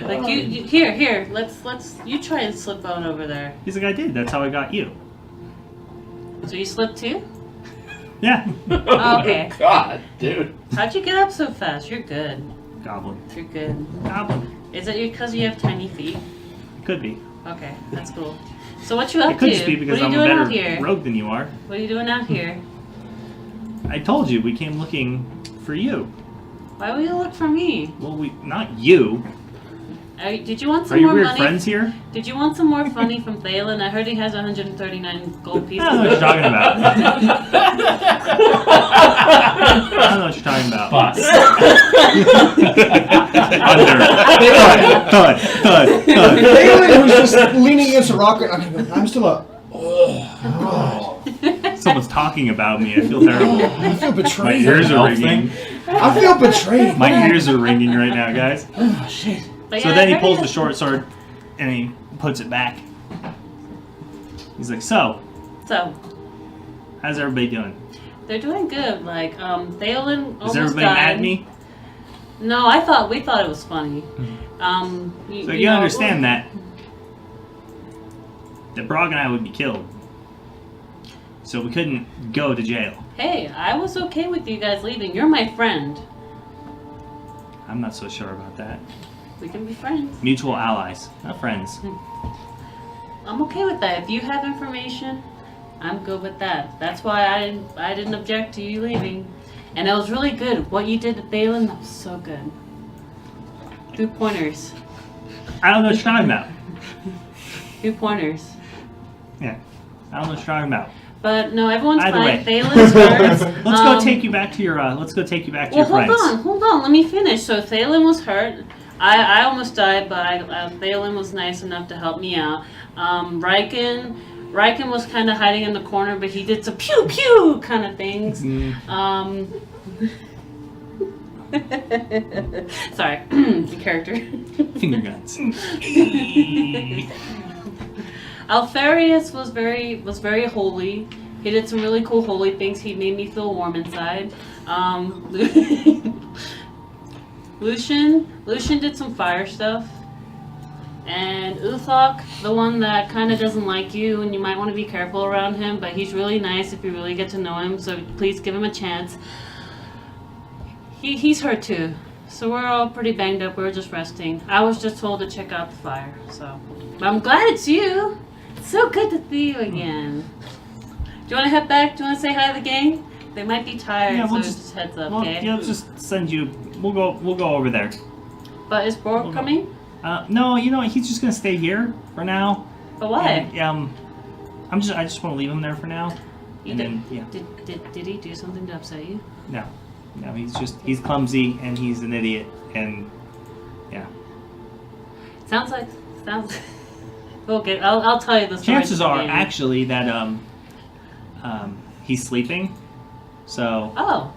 Like you here. Let's you try and slip on over there. He's like, I did. That's how I got you. So you slipped too? Yeah. Oh, okay. God, dude. How'd you get up so fast? You're good. Goblin. You're good. Goblin. Is it because you have tiny feet? Could be. Okay, that's cool. So what you up It could to? just be because what are I'm you a doing out better here? rogue than you are. What are you doing out here? I told you we came looking for you. Why would you look for me? Well, not you. Did you want some Are you more weird money? friends here? Did you want some more money from Thalen? I heard he has 139 gold pieces. I don't know what you're talking about. I don't know what you're talking about. Bust. Thud. Thalen was just leaning against a rock and I'm still up. Oh, Someone's talking about me. I feel terrible. I feel My betrayed. ears are Elf ringing. I feel betrayed. My ears are ringing right now, guys. Oh, shit. But So yeah, then I he heard pulls he the has- short sword and he puts it back. He's like, so, So how's everybody doing? they're doing good. Like Thalen almost Is everybody died. mad at me? No, we thought it was funny. So you understand that Brog and I would be killed. So we couldn't go to jail. Hey, I was okay with you guys leaving. You're my friend. I'm not so sure about that. We can be friends. Mutual allies, not friends. I'm okay with that. If you have information, I'm good with that. That's why I didn't object to you leaving. And it was really good. What you did to Thalen, that was so good. 2 pointers. I don't know what you're talking about. 2 pointers. Yeah. I don't know what you're talking about. But no, everyone's Either fine. way. Thalen's hurt. Let's go take you back to your Well, friends. hold on. Let me finish. So Thalen was hurt. I almost died, but Thalen was nice enough to help me out. Riken was kind of hiding in the corner, but he did some pew pew kind of things. Sorry, character. Finger guns. Alfarius was very holy. He did some really cool holy things. He made me feel warm inside. Lucian did some fire stuff. And Uthok, the one that kind of doesn't like you, and you might want to be careful around him, but he's really nice if you really get to know him, so please give him a chance. He's hurt too. So we're all pretty banged up. We're just resting. I was just told to check out the fire, so. But I'm glad it's you. It's so good to see you again. Do you want to head back? Do you want to say hi to the gang? They might be tired, Yeah, we'll so just- just heads up, Well, okay? yeah, let's just send you. We'll go over there. But is Borg coming? No, you know he's just gonna stay here for now. But why? And, I just want to leave him there for now. You And did, then, yeah. did he do something to upset you? No, he's clumsy and he's an idiot and yeah. Sounds. Okay, I'll tell you the story. Chances are actually that he's sleeping. So Oh,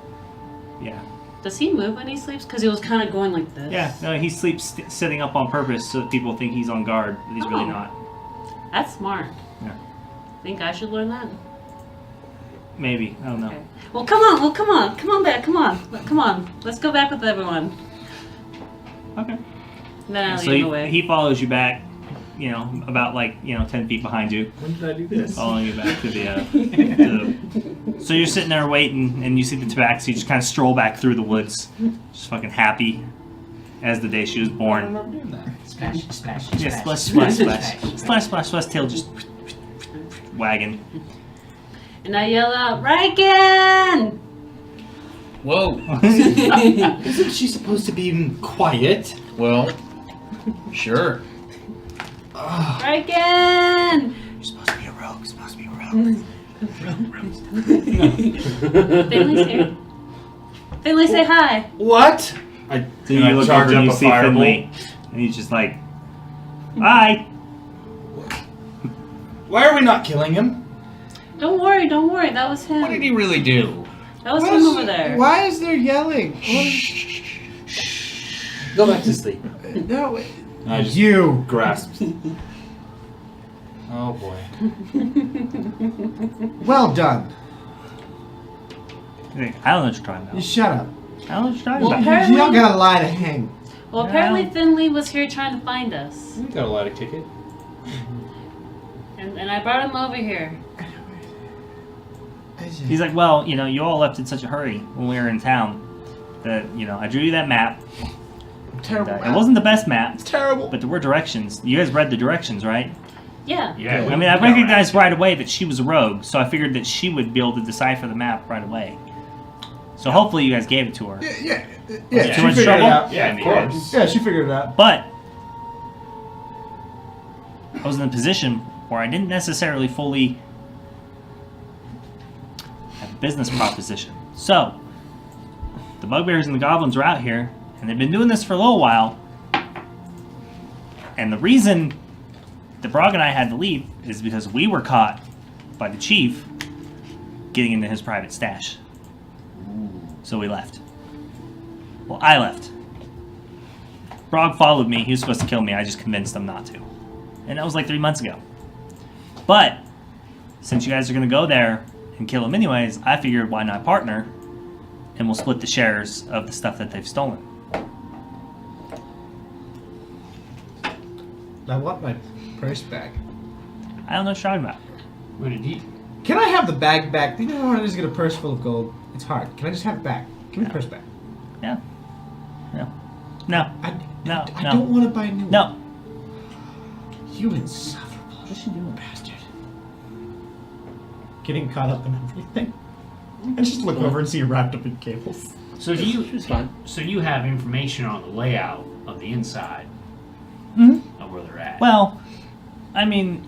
yeah. does he move when he sleeps? Because he was kind of going like this. Yeah, no, he sleeps sitting up on purpose so that people think he's on guard, but he's really Oh. not. That's smart. Yeah. Think I should learn that? Maybe, I don't know. Okay. Well, come on. Come on back. Come on. Let's go back with everyone. Okay. And then I'll So lead the way. he follows you back, about 10 feet behind you, When did I do this? following you back to the. So you're sitting there waiting, and you see the tabaxi just kind of stroll back through the woods, just fucking happy as the day she was I born. remember doing that. Splash, splash, Yeah, splash, splash, splash, splash, tail just wagging. And I yell out, Riken! Whoa. Isn't she supposed to be quiet? Well, sure. Riken! You're supposed to be a rogue. Finley's here. Finley, say hi. What? So Can you I look charge over and up you a see firebolt? Finley, and he's just like, "Hi." Why are we not killing him? Don't worry. That was him. What did he really do? That was him over there. Why is there yelling? Go back to sleep. No, I just you. grasped. Oh boy. Well done. I don't know what you're talking You about. shut up. I don't know what you're talking Well, about. apparently, You all got a lie to hang. well, apparently Finley was here trying to find us, We got a lot of ticket. and I brought him over here. He's like, well, you know, you all left in such a hurry when we were in town that, you know, I drew you that map. Terrible. It wasn't the best map, It's terrible. but there were directions. You guys read the directions, right? Yeah. Yeah. I mean, I recognized right away that she was a rogue, so I figured that she would be able to decipher the map right away. So hopefully you guys gave it to her. Yeah. Too She much figured it trouble? out. Yeah, of course. Yeah, she figured it out. But I was in a position where I didn't necessarily fully have a business proposition. So, the bugbears and the goblins are out here, and they've been doing this for a little while. And the reason that Brog and I had to leave is because we were caught by the chief getting into his private stash. So we left. Well, I left. Brog followed me. He was supposed to kill me. I just convinced him not to. And that was like 3 months ago. But since you guys are going to go there and kill him anyways, I figured why not partner and we'll split the shares of the stuff that they've stolen. I want my purse back. I don't know what you're talking about. What did he? Can I have the bag back? Do you know how hard it is to get a purse full of gold? It's hard. Can I just have it back? Give me the purse back. Yeah. No. No. I No. don't want to buy a new one. No. You insufferable. What's she doing, bastard? Getting caught up in everything. I just look over and see you wrapped up in cables. So do you? It's fine. So you have information on the layout of the inside Mhm. of where they're at. Well, I mean,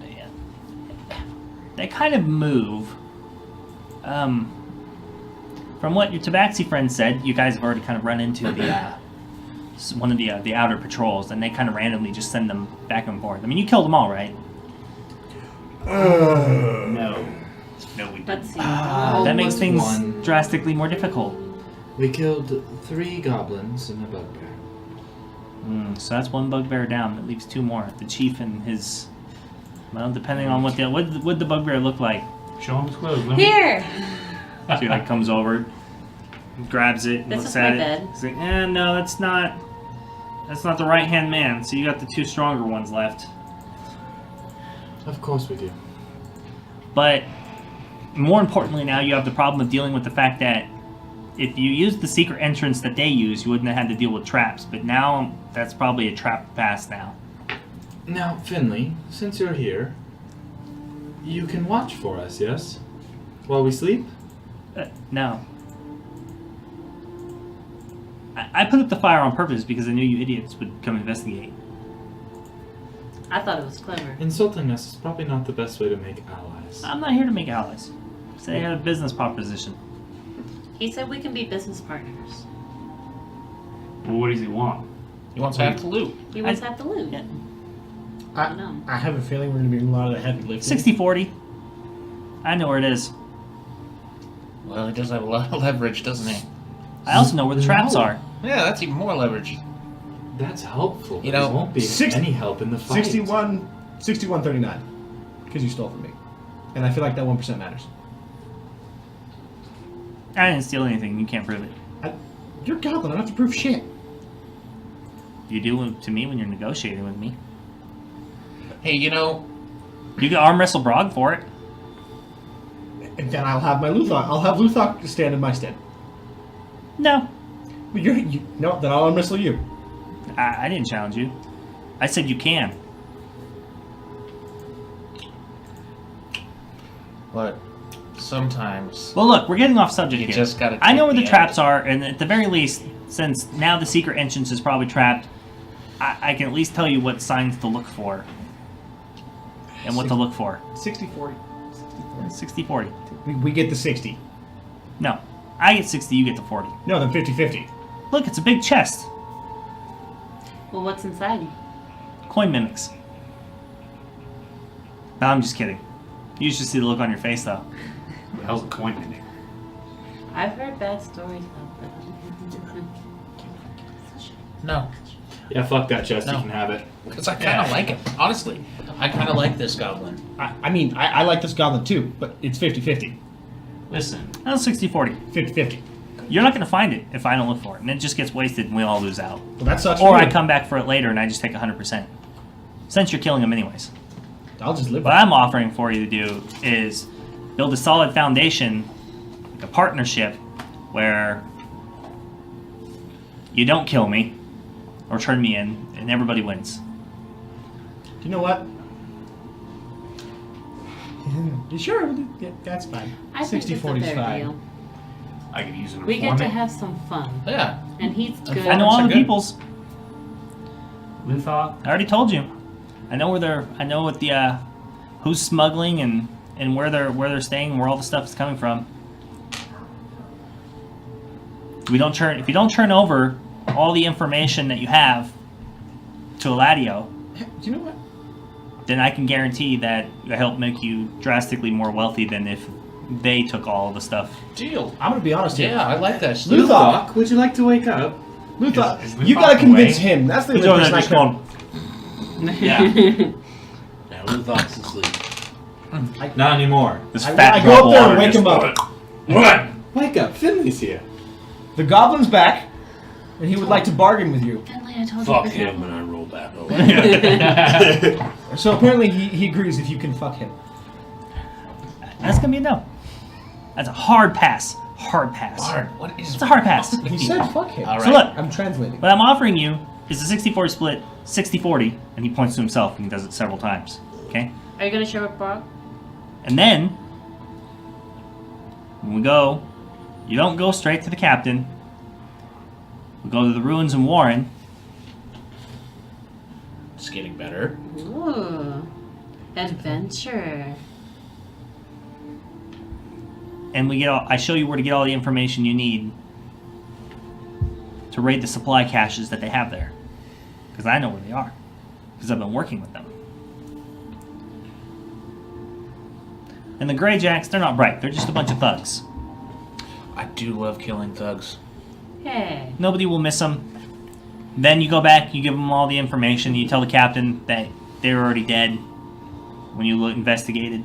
they kind of move. From what your Tabaxi friend said, you guys have already kind of run into the one of the outer patrols, and they kind of randomly just send them back and forth. I mean, you killed them all, right? no. No, we Let's didn't. see. That makes Almost things one. drastically more difficult. We killed 3 goblins and a bugbear. So that's one bugbear down. That leaves 2 more. The chief and his. Well, depending on what the bugbear look like. Show him his clothes. Let me- Here. So he like comes over, grabs it, and This looks is at my it. bed. He's like, no, that's not the right hand man. So you got the 2 stronger ones left. Of course we do. But more importantly, now you have the problem of dealing with the fact that if you used the secret entrance that they use, you wouldn't have had to deal with traps. But now that's probably a trap pass now. Now, Finley, since you're here, you can watch for us, yes? While we sleep? No. I put up the fire on purpose because I knew you idiots would come investigate. I thought it was clever. Insulting us is probably not the best way to make allies. I'm not here to make allies. Say I had a business proposition. He said we can be business partners. Well, what does he want? He wants half the loot. He wants half the loot. Yeah. I know. I have a feeling we're going to be doing a lot of the heavy lifting. 60-40. I know where it is. Well, he does have a lot of leverage, doesn't he? I also know where the traps are. Yeah, that's even more leverage. That's helpful. You But know, it won't be any help in the fight. 61-39. Because you stole from me. And I feel like that 1% matters. I didn't steal anything. You can't prove it. You're goblin. I don't have to prove shit. You do it to me when you're negotiating with me. Hey, you know, You can arm wrestle Brog for it. And then I'll have my Luthok. I'll have Luthok stand in my stead. No. But no, then I'll arm wrestle you. I didn't challenge you. I said you can. but sometimes Well, look, we're getting off subject you here. just gotta. I know take where the end. traps are, and at the very least, since now the secret entrance is probably trapped, I can at least tell you what signs to look for. And what to look for. 60-40. 60-40. We get the 60. No. I get 60, you get the 40. No, then 50-50. Look, it's a big chest. Well, what's inside? Coin mimics. No, I'm just kidding. You should see the look on your face, though. What the hell's a coin in there? I've heard bad stories about that. No. Yeah, fuck that chest. No. You can have it. Because I kind of like him. Honestly, I kind of like this goblin. I mean, I like this goblin too, but it's 50-50. Listen, That's 60-40. 50-50. You're not going to find it if I don't look for it, and it just gets wasted and we all lose out. Well, that sucks. Or for I you. come back for it later and I just take 100%. Since you're killing them anyways. I'll just live. What I'm offering for you to do is build a solid foundation, like a partnership, where you don't kill me or turn me in, and everybody wins. You know what? You sure? Yeah, that's fine. I think it's a 60-40 is fair fine. deal. I could use an We get to informant. have some fun. Yeah. And he's good. I know all the good. peoples. Luthor, I already told you. I know where they're. I know what the who's smuggling and where they're staying and where all the stuff is coming from. If you don't turn over all the information that you have to Eladio, Do you know what? then I can guarantee that I help make you drastically more wealthy than if they took all the stuff. Deal. I'm gonna be honest here. Yeah, I like that. Luthor, Would you like to wake up? Luthor, Is you gotta Luthor convince away? him. That's the He's only over person there I just can. going, Yeah. Yeah, Luthor's asleep. Not anymore. this I fat go up bubble there and water wake just- him up. What? Wake up, Finley's here. The goblin's back, and he would like to bargain with you. Finley, I told Fuck you. him and I roll back over. So apparently he agrees if you can fuck him. That's gonna be a no. That's a hard pass. Hard pass. Bard, what is It's a hard pass. He said fuck him. All So right. look, I'm translating. what I'm offering you is a 60-40 split, 60-40, and he points to himself and he does it several times. Okay? Are you going to share with Brock? And then, when we go, you don't go straight to the captain. We go to the ruins in Warren. It's getting better. Ooh. Adventure. And I show you where to get all the information you need to raid the supply caches that they have there. Because I know where they are. Because I've been working with them. And the Greyjacks, they're not bright. They're just a bunch of thugs. I do love killing thugs. Hey. Nobody will miss them. Then you go back, you give them all the information, you tell the captain that they were already dead when you investigated.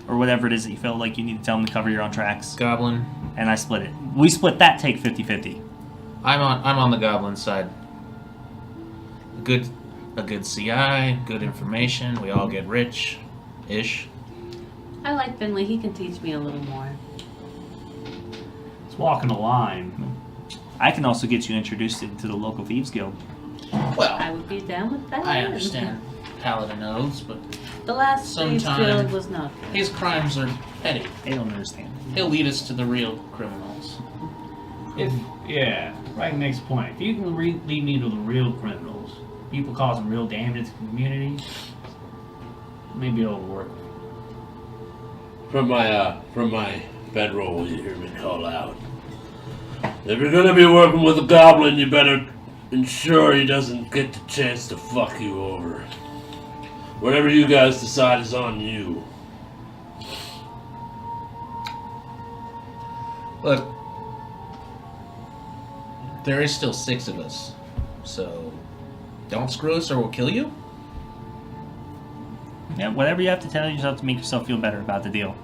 Or whatever it is that you feel like you need to tell them to cover your own tracks. Goblin. And I split it. We split that take 50-50. I'm on the goblin side. A good CI, good information. We all get rich, ish. I like Finley. He can teach me a little more. it's walking the line. I can also get you introduced into the local thieves guild. Well, I would be down with that. I understand paladin oaths, but The last thieves Sometime. guild was not good. his crimes are petty. They don't understand. He'll lead us to the real criminals. Right next point. If you can lead me to the real criminals, people causing real damage to the community, maybe it'll work. From my bedroll, you hear me call out. If you're gonna be working with a goblin, you better ensure he doesn't get the chance to fuck you over. Whatever you guys decide is on you. Look, there is still 6 of us, so don't screw us or we'll kill you. Yeah, whatever you have to tell yourself to make yourself feel better about the deal.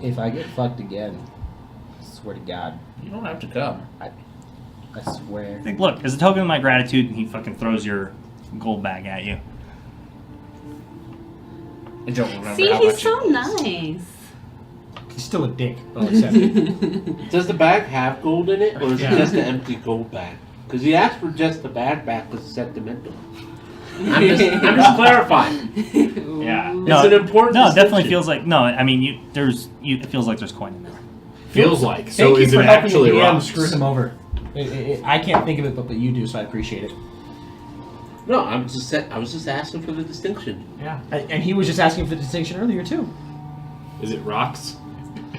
If I get fucked again, I swear to God, You don't have to come. I swear. Like, look, as a token of my gratitude, and he fucking throws your gold bag at you. I don't remember See, how he's much so it was. nice. He's still a dick. I'll accept it. Does the bag have gold in it, or is Yeah. it just an empty gold bag? Because he asked for just the bag back because it's sentimental. I'm just clarifying. Yeah. No, It's an important No, it definitely distinction. feels like it feels like there's coin in there. Feels like. Thank So you is for it helping actually the DM rocks? screw him over. I can't think of it, but you do, so I appreciate it. No, I was just asking for the distinction. Yeah. And he was just asking for the distinction earlier too. Is it rocks?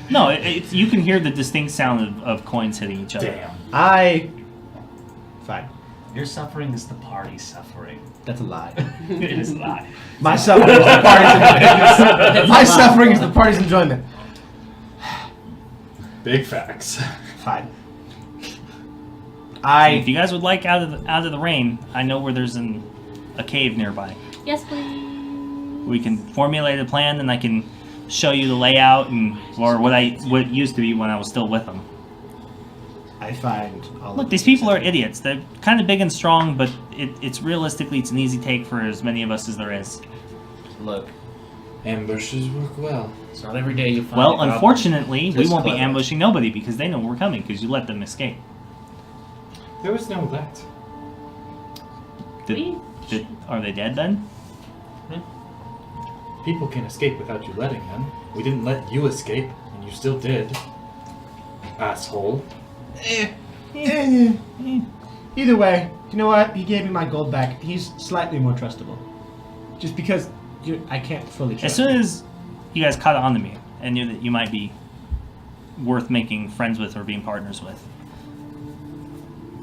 No, you can hear the distinct sound of coins hitting each other. Damn. Fine. Your suffering is the party's suffering. That's a lie. It is a lie. My suffering is the party's enjoyment. My suffering is the party's enjoyment. Big facts. Fine. If you guys would like out of the rain, I know where there's a cave nearby. Yes, please. We can formulate a plan, and I can show you the layout or what it used to be when I was still with them. I find all Look, these people are idiots. They're kind of big and strong, but it's realistically it's an easy take for as many of us as there is. Look, Ambushes work well. it's not every day you find. Well, a goblin unfortunately, we this won't be clever. ambushing nobody because they know we're coming because you let them escape. There was no that. Are they dead then? People can escape without you letting them. We didn't let you escape, and you still did. Asshole. Either way, you know what? He gave me my gold back. He's slightly more trustable. Just because I can't fully trust As soon him. as you guys caught on to me and knew that you might be worth making friends with or being partners with,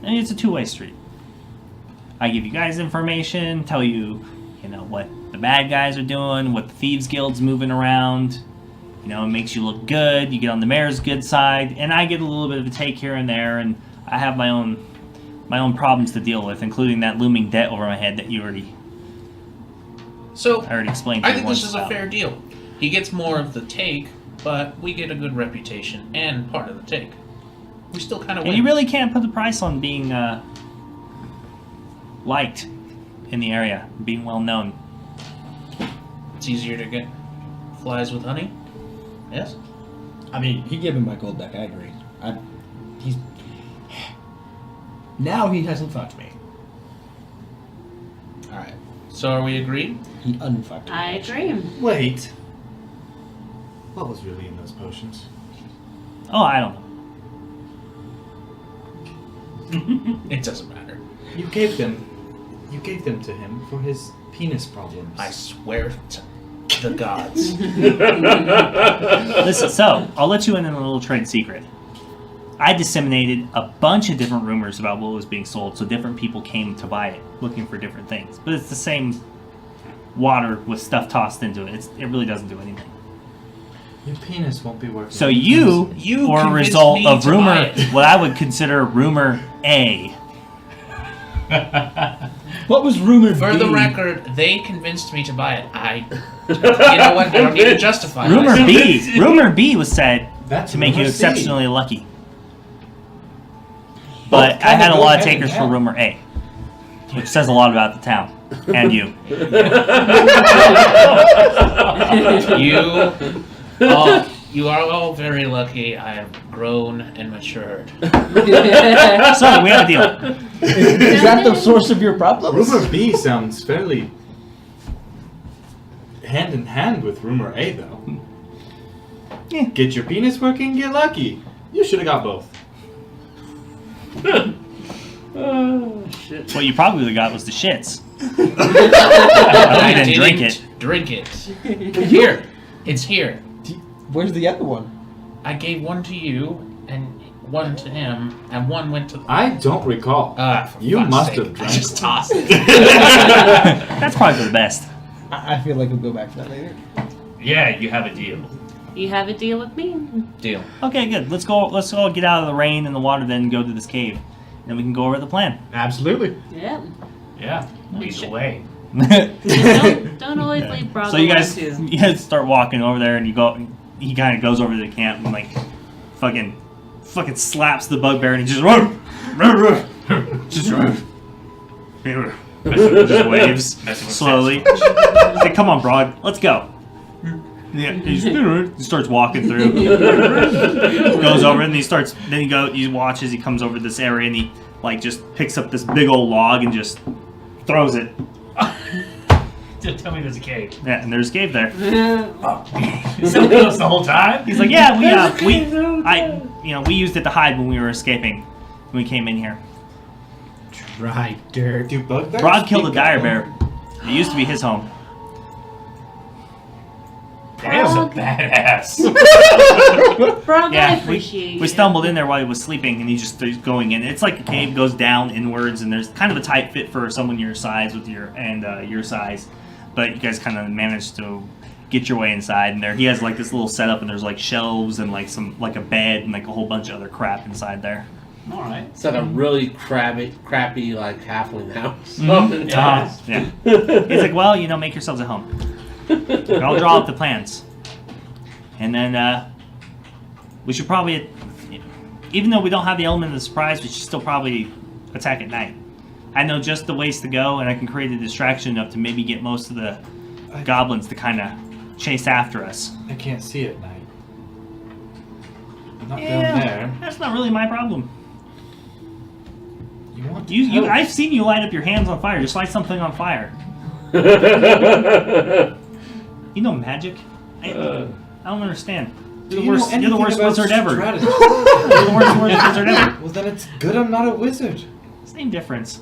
and it's a two-way street. I give you guys information, tell you, what the bad guys are doing, what the Thieves Guild's moving around. It makes you look good. You get on the mayor's good side, and I get a little bit of a take here and there, and I have my own problems to deal with, including that looming debt over my head that I already explained to I you think once this is a about. fair deal. He gets more of the take, but we get a good reputation and part of the take. We still kind of And win. you really can't put the price on being liked in the area, being well known. It's easier to get flies with honey. Yes. I mean, he gave me my gold back. I agree. Now he hasn't fucked me. All right. So are we agreed? He unfucked me. I agree. Wait. What was really in those potions? Oh, I don't know. It doesn't matter. You gave them to him for his penis problems. I swear to the gods. Listen, so I'll let you in on a little trade secret. I disseminated a bunch of different rumors about what was being sold, so different people came to buy it, looking for different things. But it's the same water with stuff tossed into it. It really doesn't do anything. Your penis won't be working. So you were a convinced result me of to rumor, buy it. what I would consider rumor A. What was rumored? For the B? record, they convinced me to buy it. You know what? I don't need to justify Rumor myself. Rumor B was said That's to make you rumor C. exceptionally lucky. But I had a lot of takers for rumor A, which says a lot about the town and you. You are all very lucky. I have grown and matured. So we have a deal. Is that the source of your problems? Rumor B sounds fairly hand in hand with rumor A, though. Yeah. Get your penis working, get lucky. You should have got both. Oh, shit. What you probably got was the shits. I didn't drink it. Drink it. Here. It's here. Where's the other one? I gave one to you, and one to him, and one went to... I don't recall. For You fuck's must sake. have I drank just one. tossed it. That's probably for the best. I feel like we'll go back to that later. Yeah, you have a deal. You have a deal with me. Deal. Okay, good. Let's all get out of the rain and the water, then go to this cave. Then we can go over the plan. Absolutely. Yeah. Yeah, lead the way. Don't always leave Bravo. So you guys start walking over there, and he kind of goes over to the camp and like fucking slaps the bugbear, and he just just waves slowly. He's like, "Come on, broad, let's go." Yeah, he starts walking through. Goes over and he starts. Then he watches. He comes over this area and he like just picks up this big old log and just throws it. Just tell me there's a cave. Yeah, and there's a cave there. So close the whole time? He's like, "Yeah, we used it to hide when we were escaping. When we came in here. Dry dirt. Do bugbears Broad killed a keep dire going? bear. It used to be his home." Damn, a badass. Frog, I Yeah, appreciate we stumbled in there while he was sleeping, and he's going in. It's like a cave goes down inwards, and there's kind of a tight fit for someone your size your size. But you guys kind of managed to get your way inside, and there he has like this little setup, and there's like shelves and like a bed and like a whole bunch of other crap inside there. All right. It's like a really crappy like halfling house. Yeah. He's like, well, make yourselves at home. I'll draw up the plans. And then we should probably, even though we don't have the element of the surprise, we should still probably attack at night. I know just the ways to go, and I can create a distraction enough to maybe get most of the goblins to kind of chase after us. I can't see at night. I'm not down there. That's not really my problem. You want I've seen you light up your hands on fire. Just light something on fire. Magic? I don't understand. You're the worst wizard ever. You're the worst wizard ever. Well, then it's good I'm not a wizard. Same difference.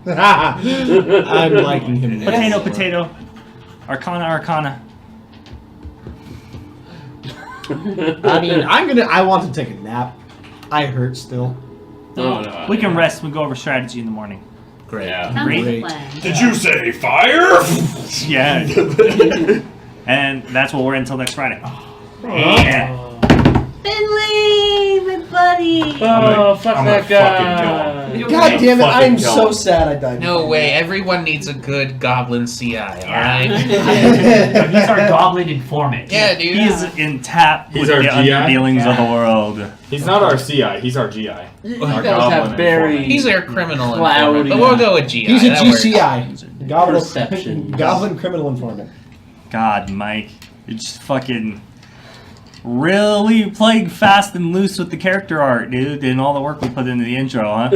I'm liking him. Potato. Arcana. I mean, I want to take a nap. I hurt still. No. We can rest. We go over strategy in the morning. Great. Yeah. Sounds like a Great. plan. Did you say fire? Yeah. And that's what we're in until next Friday. Yeah. Finley, my buddy. Oh, fuck I'm that gonna guy. God damn it! I am Fucking so kill him. sad I died. No way. Everyone needs a good goblin CI, alright? He's our goblin informant. Yeah, dude. He's in tap He's with our the GI? underdealings of the world. He's not our CI, he's our GI. You Our guys have goblin very informant. He's our criminal Cloudy. informant, but we'll go with GI. He's a that works. GCI. Perception. Goblin criminal informant. God, Mike. You're just fucking really playing fast and loose with the character art, dude, and all the work we put into the intro, huh?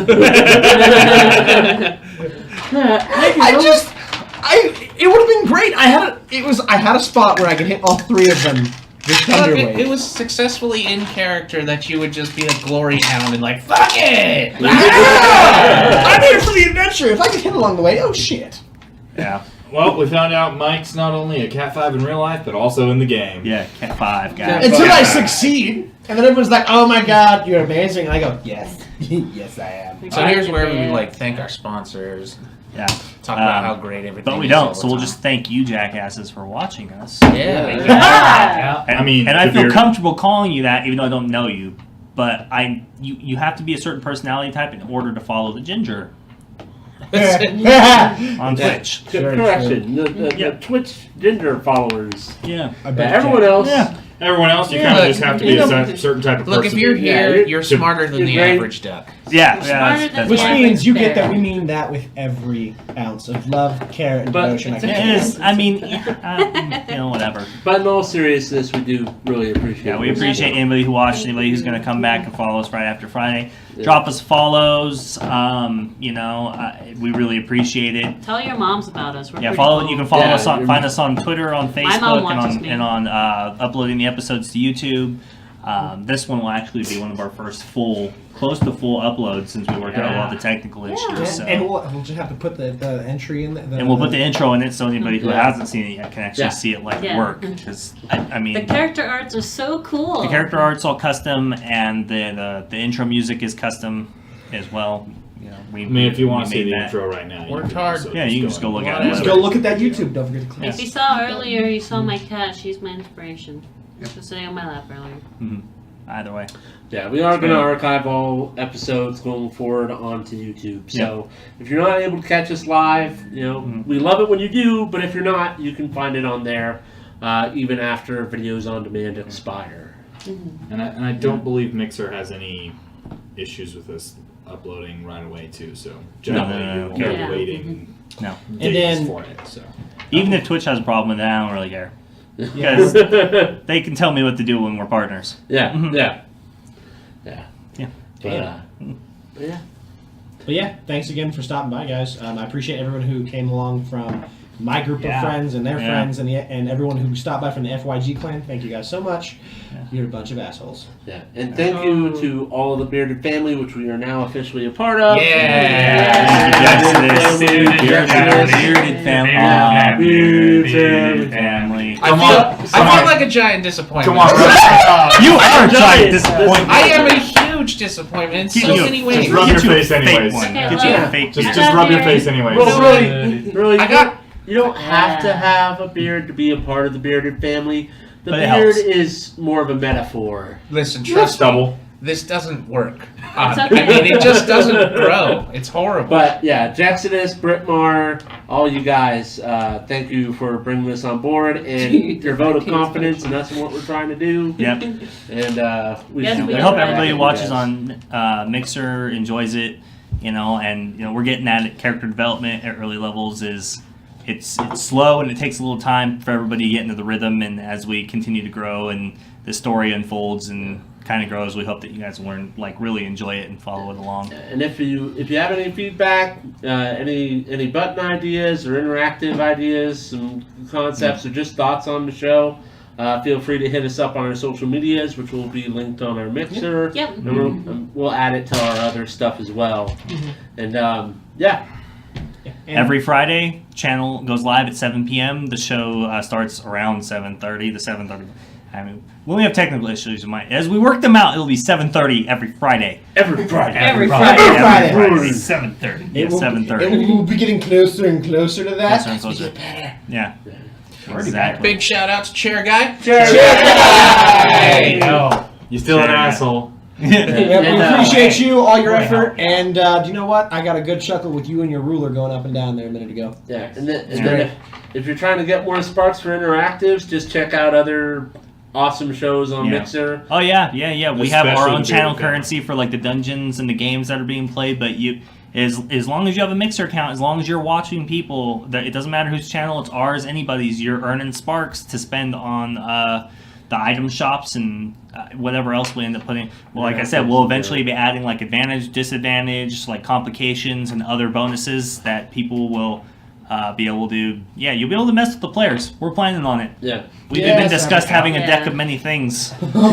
It would have been great. I had a spot where I could hit all three of them with Thunder Look, Wave. it was successfully in character that you would just be a glory hound and like, fuck it! I'm here for the adventure. If I get hit along the way, oh shit. Yeah. Well, we found out Mike's not only a Cat 5 in real life, but also in the game. Yeah, Cat 5, guys. Until I succeed, and then everyone's like, "Oh my god, you're amazing," and I go, "Yes, yes, I am." So here's where we like thank our sponsors, Yeah. talk about how great everything But we is all don't, the so we'll time. just thank you jackasses for watching us. Yeah. Yeah. And, I mean, and I if feel you're- comfortable calling you that, even though I don't know you. But you have to be a certain personality type in order to follow the ginger on Twitch. Correction. The Twitch gender followers. Yeah. Everyone else. Yeah. Everyone else, you Yeah, kind of just have to be you a know, certain type of Look, person. if you're here, you're to- smarter than you're the great. average duck. Yeah. Smarter than Which the means you get bear. that we mean that with every ounce of love, care, and But devotion. I it's can It is. I mean, whatever. But in all seriousness, we do really appreciate Yeah, we it. appreciate anybody who watched, anybody who's going to come back and follow us right after Friday. Drop us follows. We really appreciate it. Tell your moms about us. We're Yeah, pretty follow. cool. You can follow Yeah, us on, you're- find us on Twitter, on mom Facebook, watches and me. on uploading the episodes to YouTube. This one will actually be one of our first close to full uploads since we worked out a lot of the technical issues. So. And we'll just have to put the entry in. And we'll put the intro in it so anybody who Yeah. hasn't seen it yet can actually Yeah. see it like Yeah. work. Because I mean, The character arts are so cool. the character art's all custom, and the intro music is custom as well. You know, I mean, if you want to see made the that. intro right now, you Worked can hard. also Yeah, you can just go look at Well, it. Just go look at that YouTube. Don't forget to click. If you saw earlier, you saw my cat. She's my inspiration. She was sitting on my lap earlier. Either way. Yeah, we are going to archive all episodes going forward onto YouTube. So if you're not able to catch us live, we love it when you do. But if you're not, you can find it on there even after videos on demand expire. And I don't believe Mixer has any issues with us uploading right away too. So generally, No. you won't Yeah. be waiting No. days then- for it. So Even if Twitch has a problem with it, I don't really care. Because they can tell me what to do when we're partners. Yeah. Yeah. But, yeah. But yeah, thanks again for stopping by, guys. I appreciate everyone who came along from my group of friends and their friends and everyone who stopped by from the FYG clan. Thank you guys so much. You're a bunch of assholes. Yeah. And thank you to all of the Bearded family, which we are now officially a part of. Bearded family. Bearded family. I feel like a giant disappointment. come on, You are a giant disappointment. I am a huge disappointment in so many ways. Just rub your face Fake anyways. one. Okay, Get you a look. fake Just beard. rub your face anyways. Well, really, I got- you don't have to have a beard to be a part of the Bearded family. The But it beard helps. is more of a metaphor. Listen, That's trust me. double. this doesn't work. It's I okay. mean, it just doesn't grow. It's horrible. But yeah, Jaxodus, Britmar, all you guys, thank you for bringing this on board and your vote of confidence in us and what we're trying to do. Yep. And we Yes, should we I did hope that. everybody who You watches guys. on Mixer enjoys it, and we're getting at character development at early levels is it's slow and it takes a little time for everybody to get into the rhythm, and as we continue to grow and the story unfolds and kind of grows, we hope that you guys learn, really enjoy it and follow it along. And if you have any feedback, any button ideas or interactive ideas, some concepts or just thoughts on the show, feel free to hit us up on our social medias, which will be linked on our Mixer. Yep. And we'll add it to our other stuff as well. And yeah. Every Friday, channel goes live at 7 p.m. The show starts around 7:30. The 7:30. I mean, when we have technical issues, as we work them out, it'll be 7:30 every Friday. Every Friday. Every Friday. Friday. 7:30. Yeah, It will 7:30. be getting closer and closer to that. Closer and closer. Yeah. Exactly. Big shout out to Chair Guy. Hey, no. You still an Sure. asshole. Yeah, And, we appreciate you, all your Boy, effort, and do you know what? I got a good chuckle with you and your ruler going up and down there a minute ago. Yeah, and then if you're trying to get more sparks for interactives, just check out other awesome shows on Yeah. Mixer. Oh yeah. We have our Especially own the channel bearded currency for the dungeons and the games that are being played. But as long as you have a Mixer account, as long as you're watching people, it doesn't matter whose channel it's ours, anybody's. You're earning sparks to spend on the item shops and whatever else we end up putting. Well, like I said, we'll eventually be adding advantage, disadvantage, complications and other bonuses that people will be able to. Yeah, you'll be able to mess with the players. We're planning on it. Yeah. We've Yes, even discussed having a deck Yeah. of many things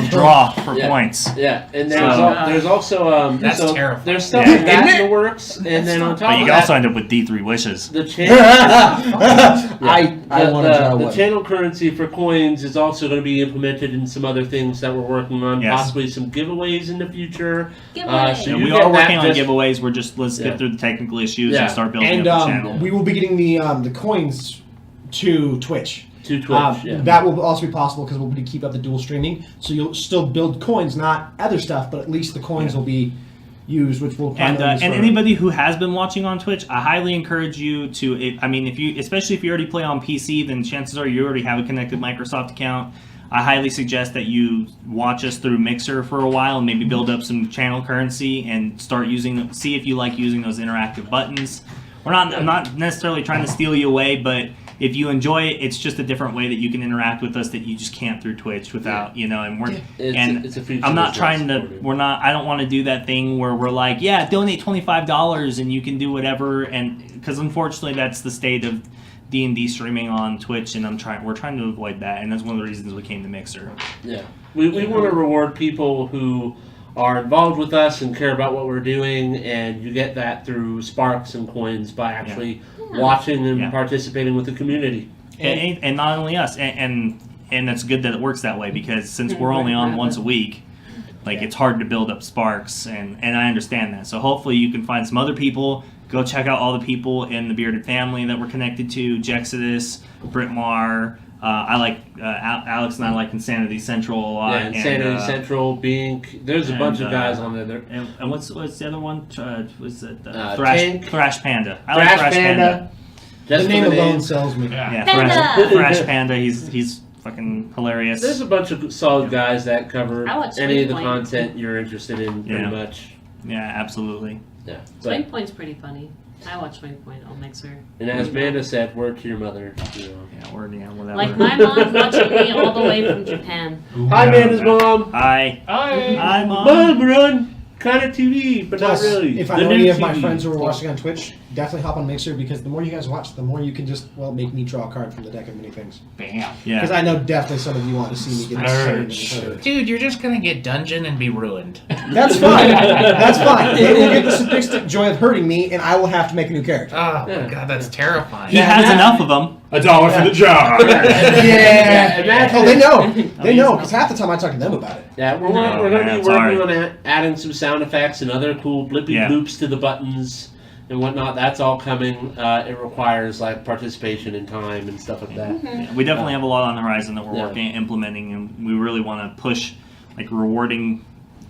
draw for Yeah. points. Yeah, and So- there's also That's so terrifying. there's stuff Yeah. like that Isn't in the works, and then on top But you of can that, also end up with D3 wishes. the channel. I want to draw the one. channel currency for coins is also going to be implemented in some other things that we're working on, Yes. possibly some giveaways in the future. Giveaway. So Yeah, you we get are that working on just- giveaways. We're let's Yeah. get through the technical issues Yeah. and start building And up the channel. we will be getting the coins to Twitch. to Twitch. Yeah. That will also be possible because we'll be to keep up the dual streaming. So you'll still build coins, not other stuff, but at least the coins will be used, which will And primarily and for- anybody who has been watching on Twitch, I highly encourage you to. If you, especially if you already play on PC, then chances are you already have a connected Microsoft account. I highly suggest that you watch us through Mixer for a while and maybe build up some channel currency and start using. See if you like using those interactive buttons. I'm not necessarily trying to steal you away, but if you enjoy it, it's just a different way that you can interact with us that you just can't through Twitch without, and we're It's a feature I'm not that's trying to. supported. I don't want to do that thing where we're like, yeah, donate $25 and you can do whatever, and because unfortunately that's the state of D&D streaming on Twitch, and we're trying to avoid that, and that's one of the reasons we came to Mixer. Yeah, we want to reward people who are involved with us and care about what we're doing, and you get that through sparks and coins by actually watching and Yeah. participating with the community. And not only us, and it's good that it works that way because since we're only on once a week, it's hard to build up sparks, and I understand that. So hopefully you can find some other people. Go check out all the people in the Bearded family that we're connected to: Jaxodus, Britmar. I like Alex and I like Insanity Central a lot. Yeah, Insanity Central, Bink. There's a bunch of guys on there. And what's the other one? Was it Tank. Thrash Panda? I Thrash like Thrash Panda. the Just name for the alone name. sells me. Yeah, Panda! Thrash Panda. He's fucking hilarious. There's a bunch of solid guys that cover I watch any of the Swing Point. content you're interested in, pretty Yeah. much. Yeah, absolutely. Yeah. Swing But, Point's pretty funny. I watch Swing Point on Mixer. and as Amanda said, word to your mother. Yeah, whatever. Like my mom's watching me all the way from Japan. Hi, Amanda's mom. Hi. Hi. Hi, Mom. Mom, we're on kind of TV, but Plus, not really. if I The know new any of my TV. friends who are watching on Twitch, definitely hop on Mixer because the more you guys watch, the more you can just, make me draw a card from the deck of many things. Bam. Because Yeah. I know definitely some of you want to see me get hurt. Dude, you're just gonna get dungeon and be ruined. That's fine. That's fine. They will get the sadistic joy of hurting me, and I will have to make a new character. Oh my god, that's terrifying. He has enough of them. $1 for the job. Yeah. imagine Oh, they if- know. They he's know, not. because half the time I talk to them about it. Yeah, we're No, going to man, be sorry. working on adding some sound effects and other cool blippy Yeah. bloops to the buttons and whatnot. That's all coming. It requires participation and time and stuff like that. Yeah, we definitely have a lot on the horizon that we're Yeah. working at implementing, and we really want to push rewarding,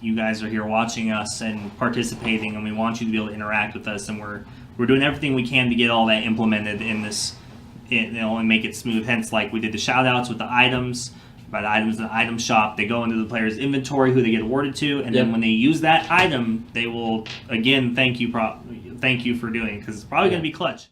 you guys are here watching us and participating, and we want you to be able to interact with us, and we're doing everything we can to get all that implemented in this, and make it smooth. Hence, like we did the shout outs with the items. By the items in the item shop, they go into the player's inventory, who they get awarded to, and then when they use that item, they will again thank you for doing it, because it's probably going to be clutch.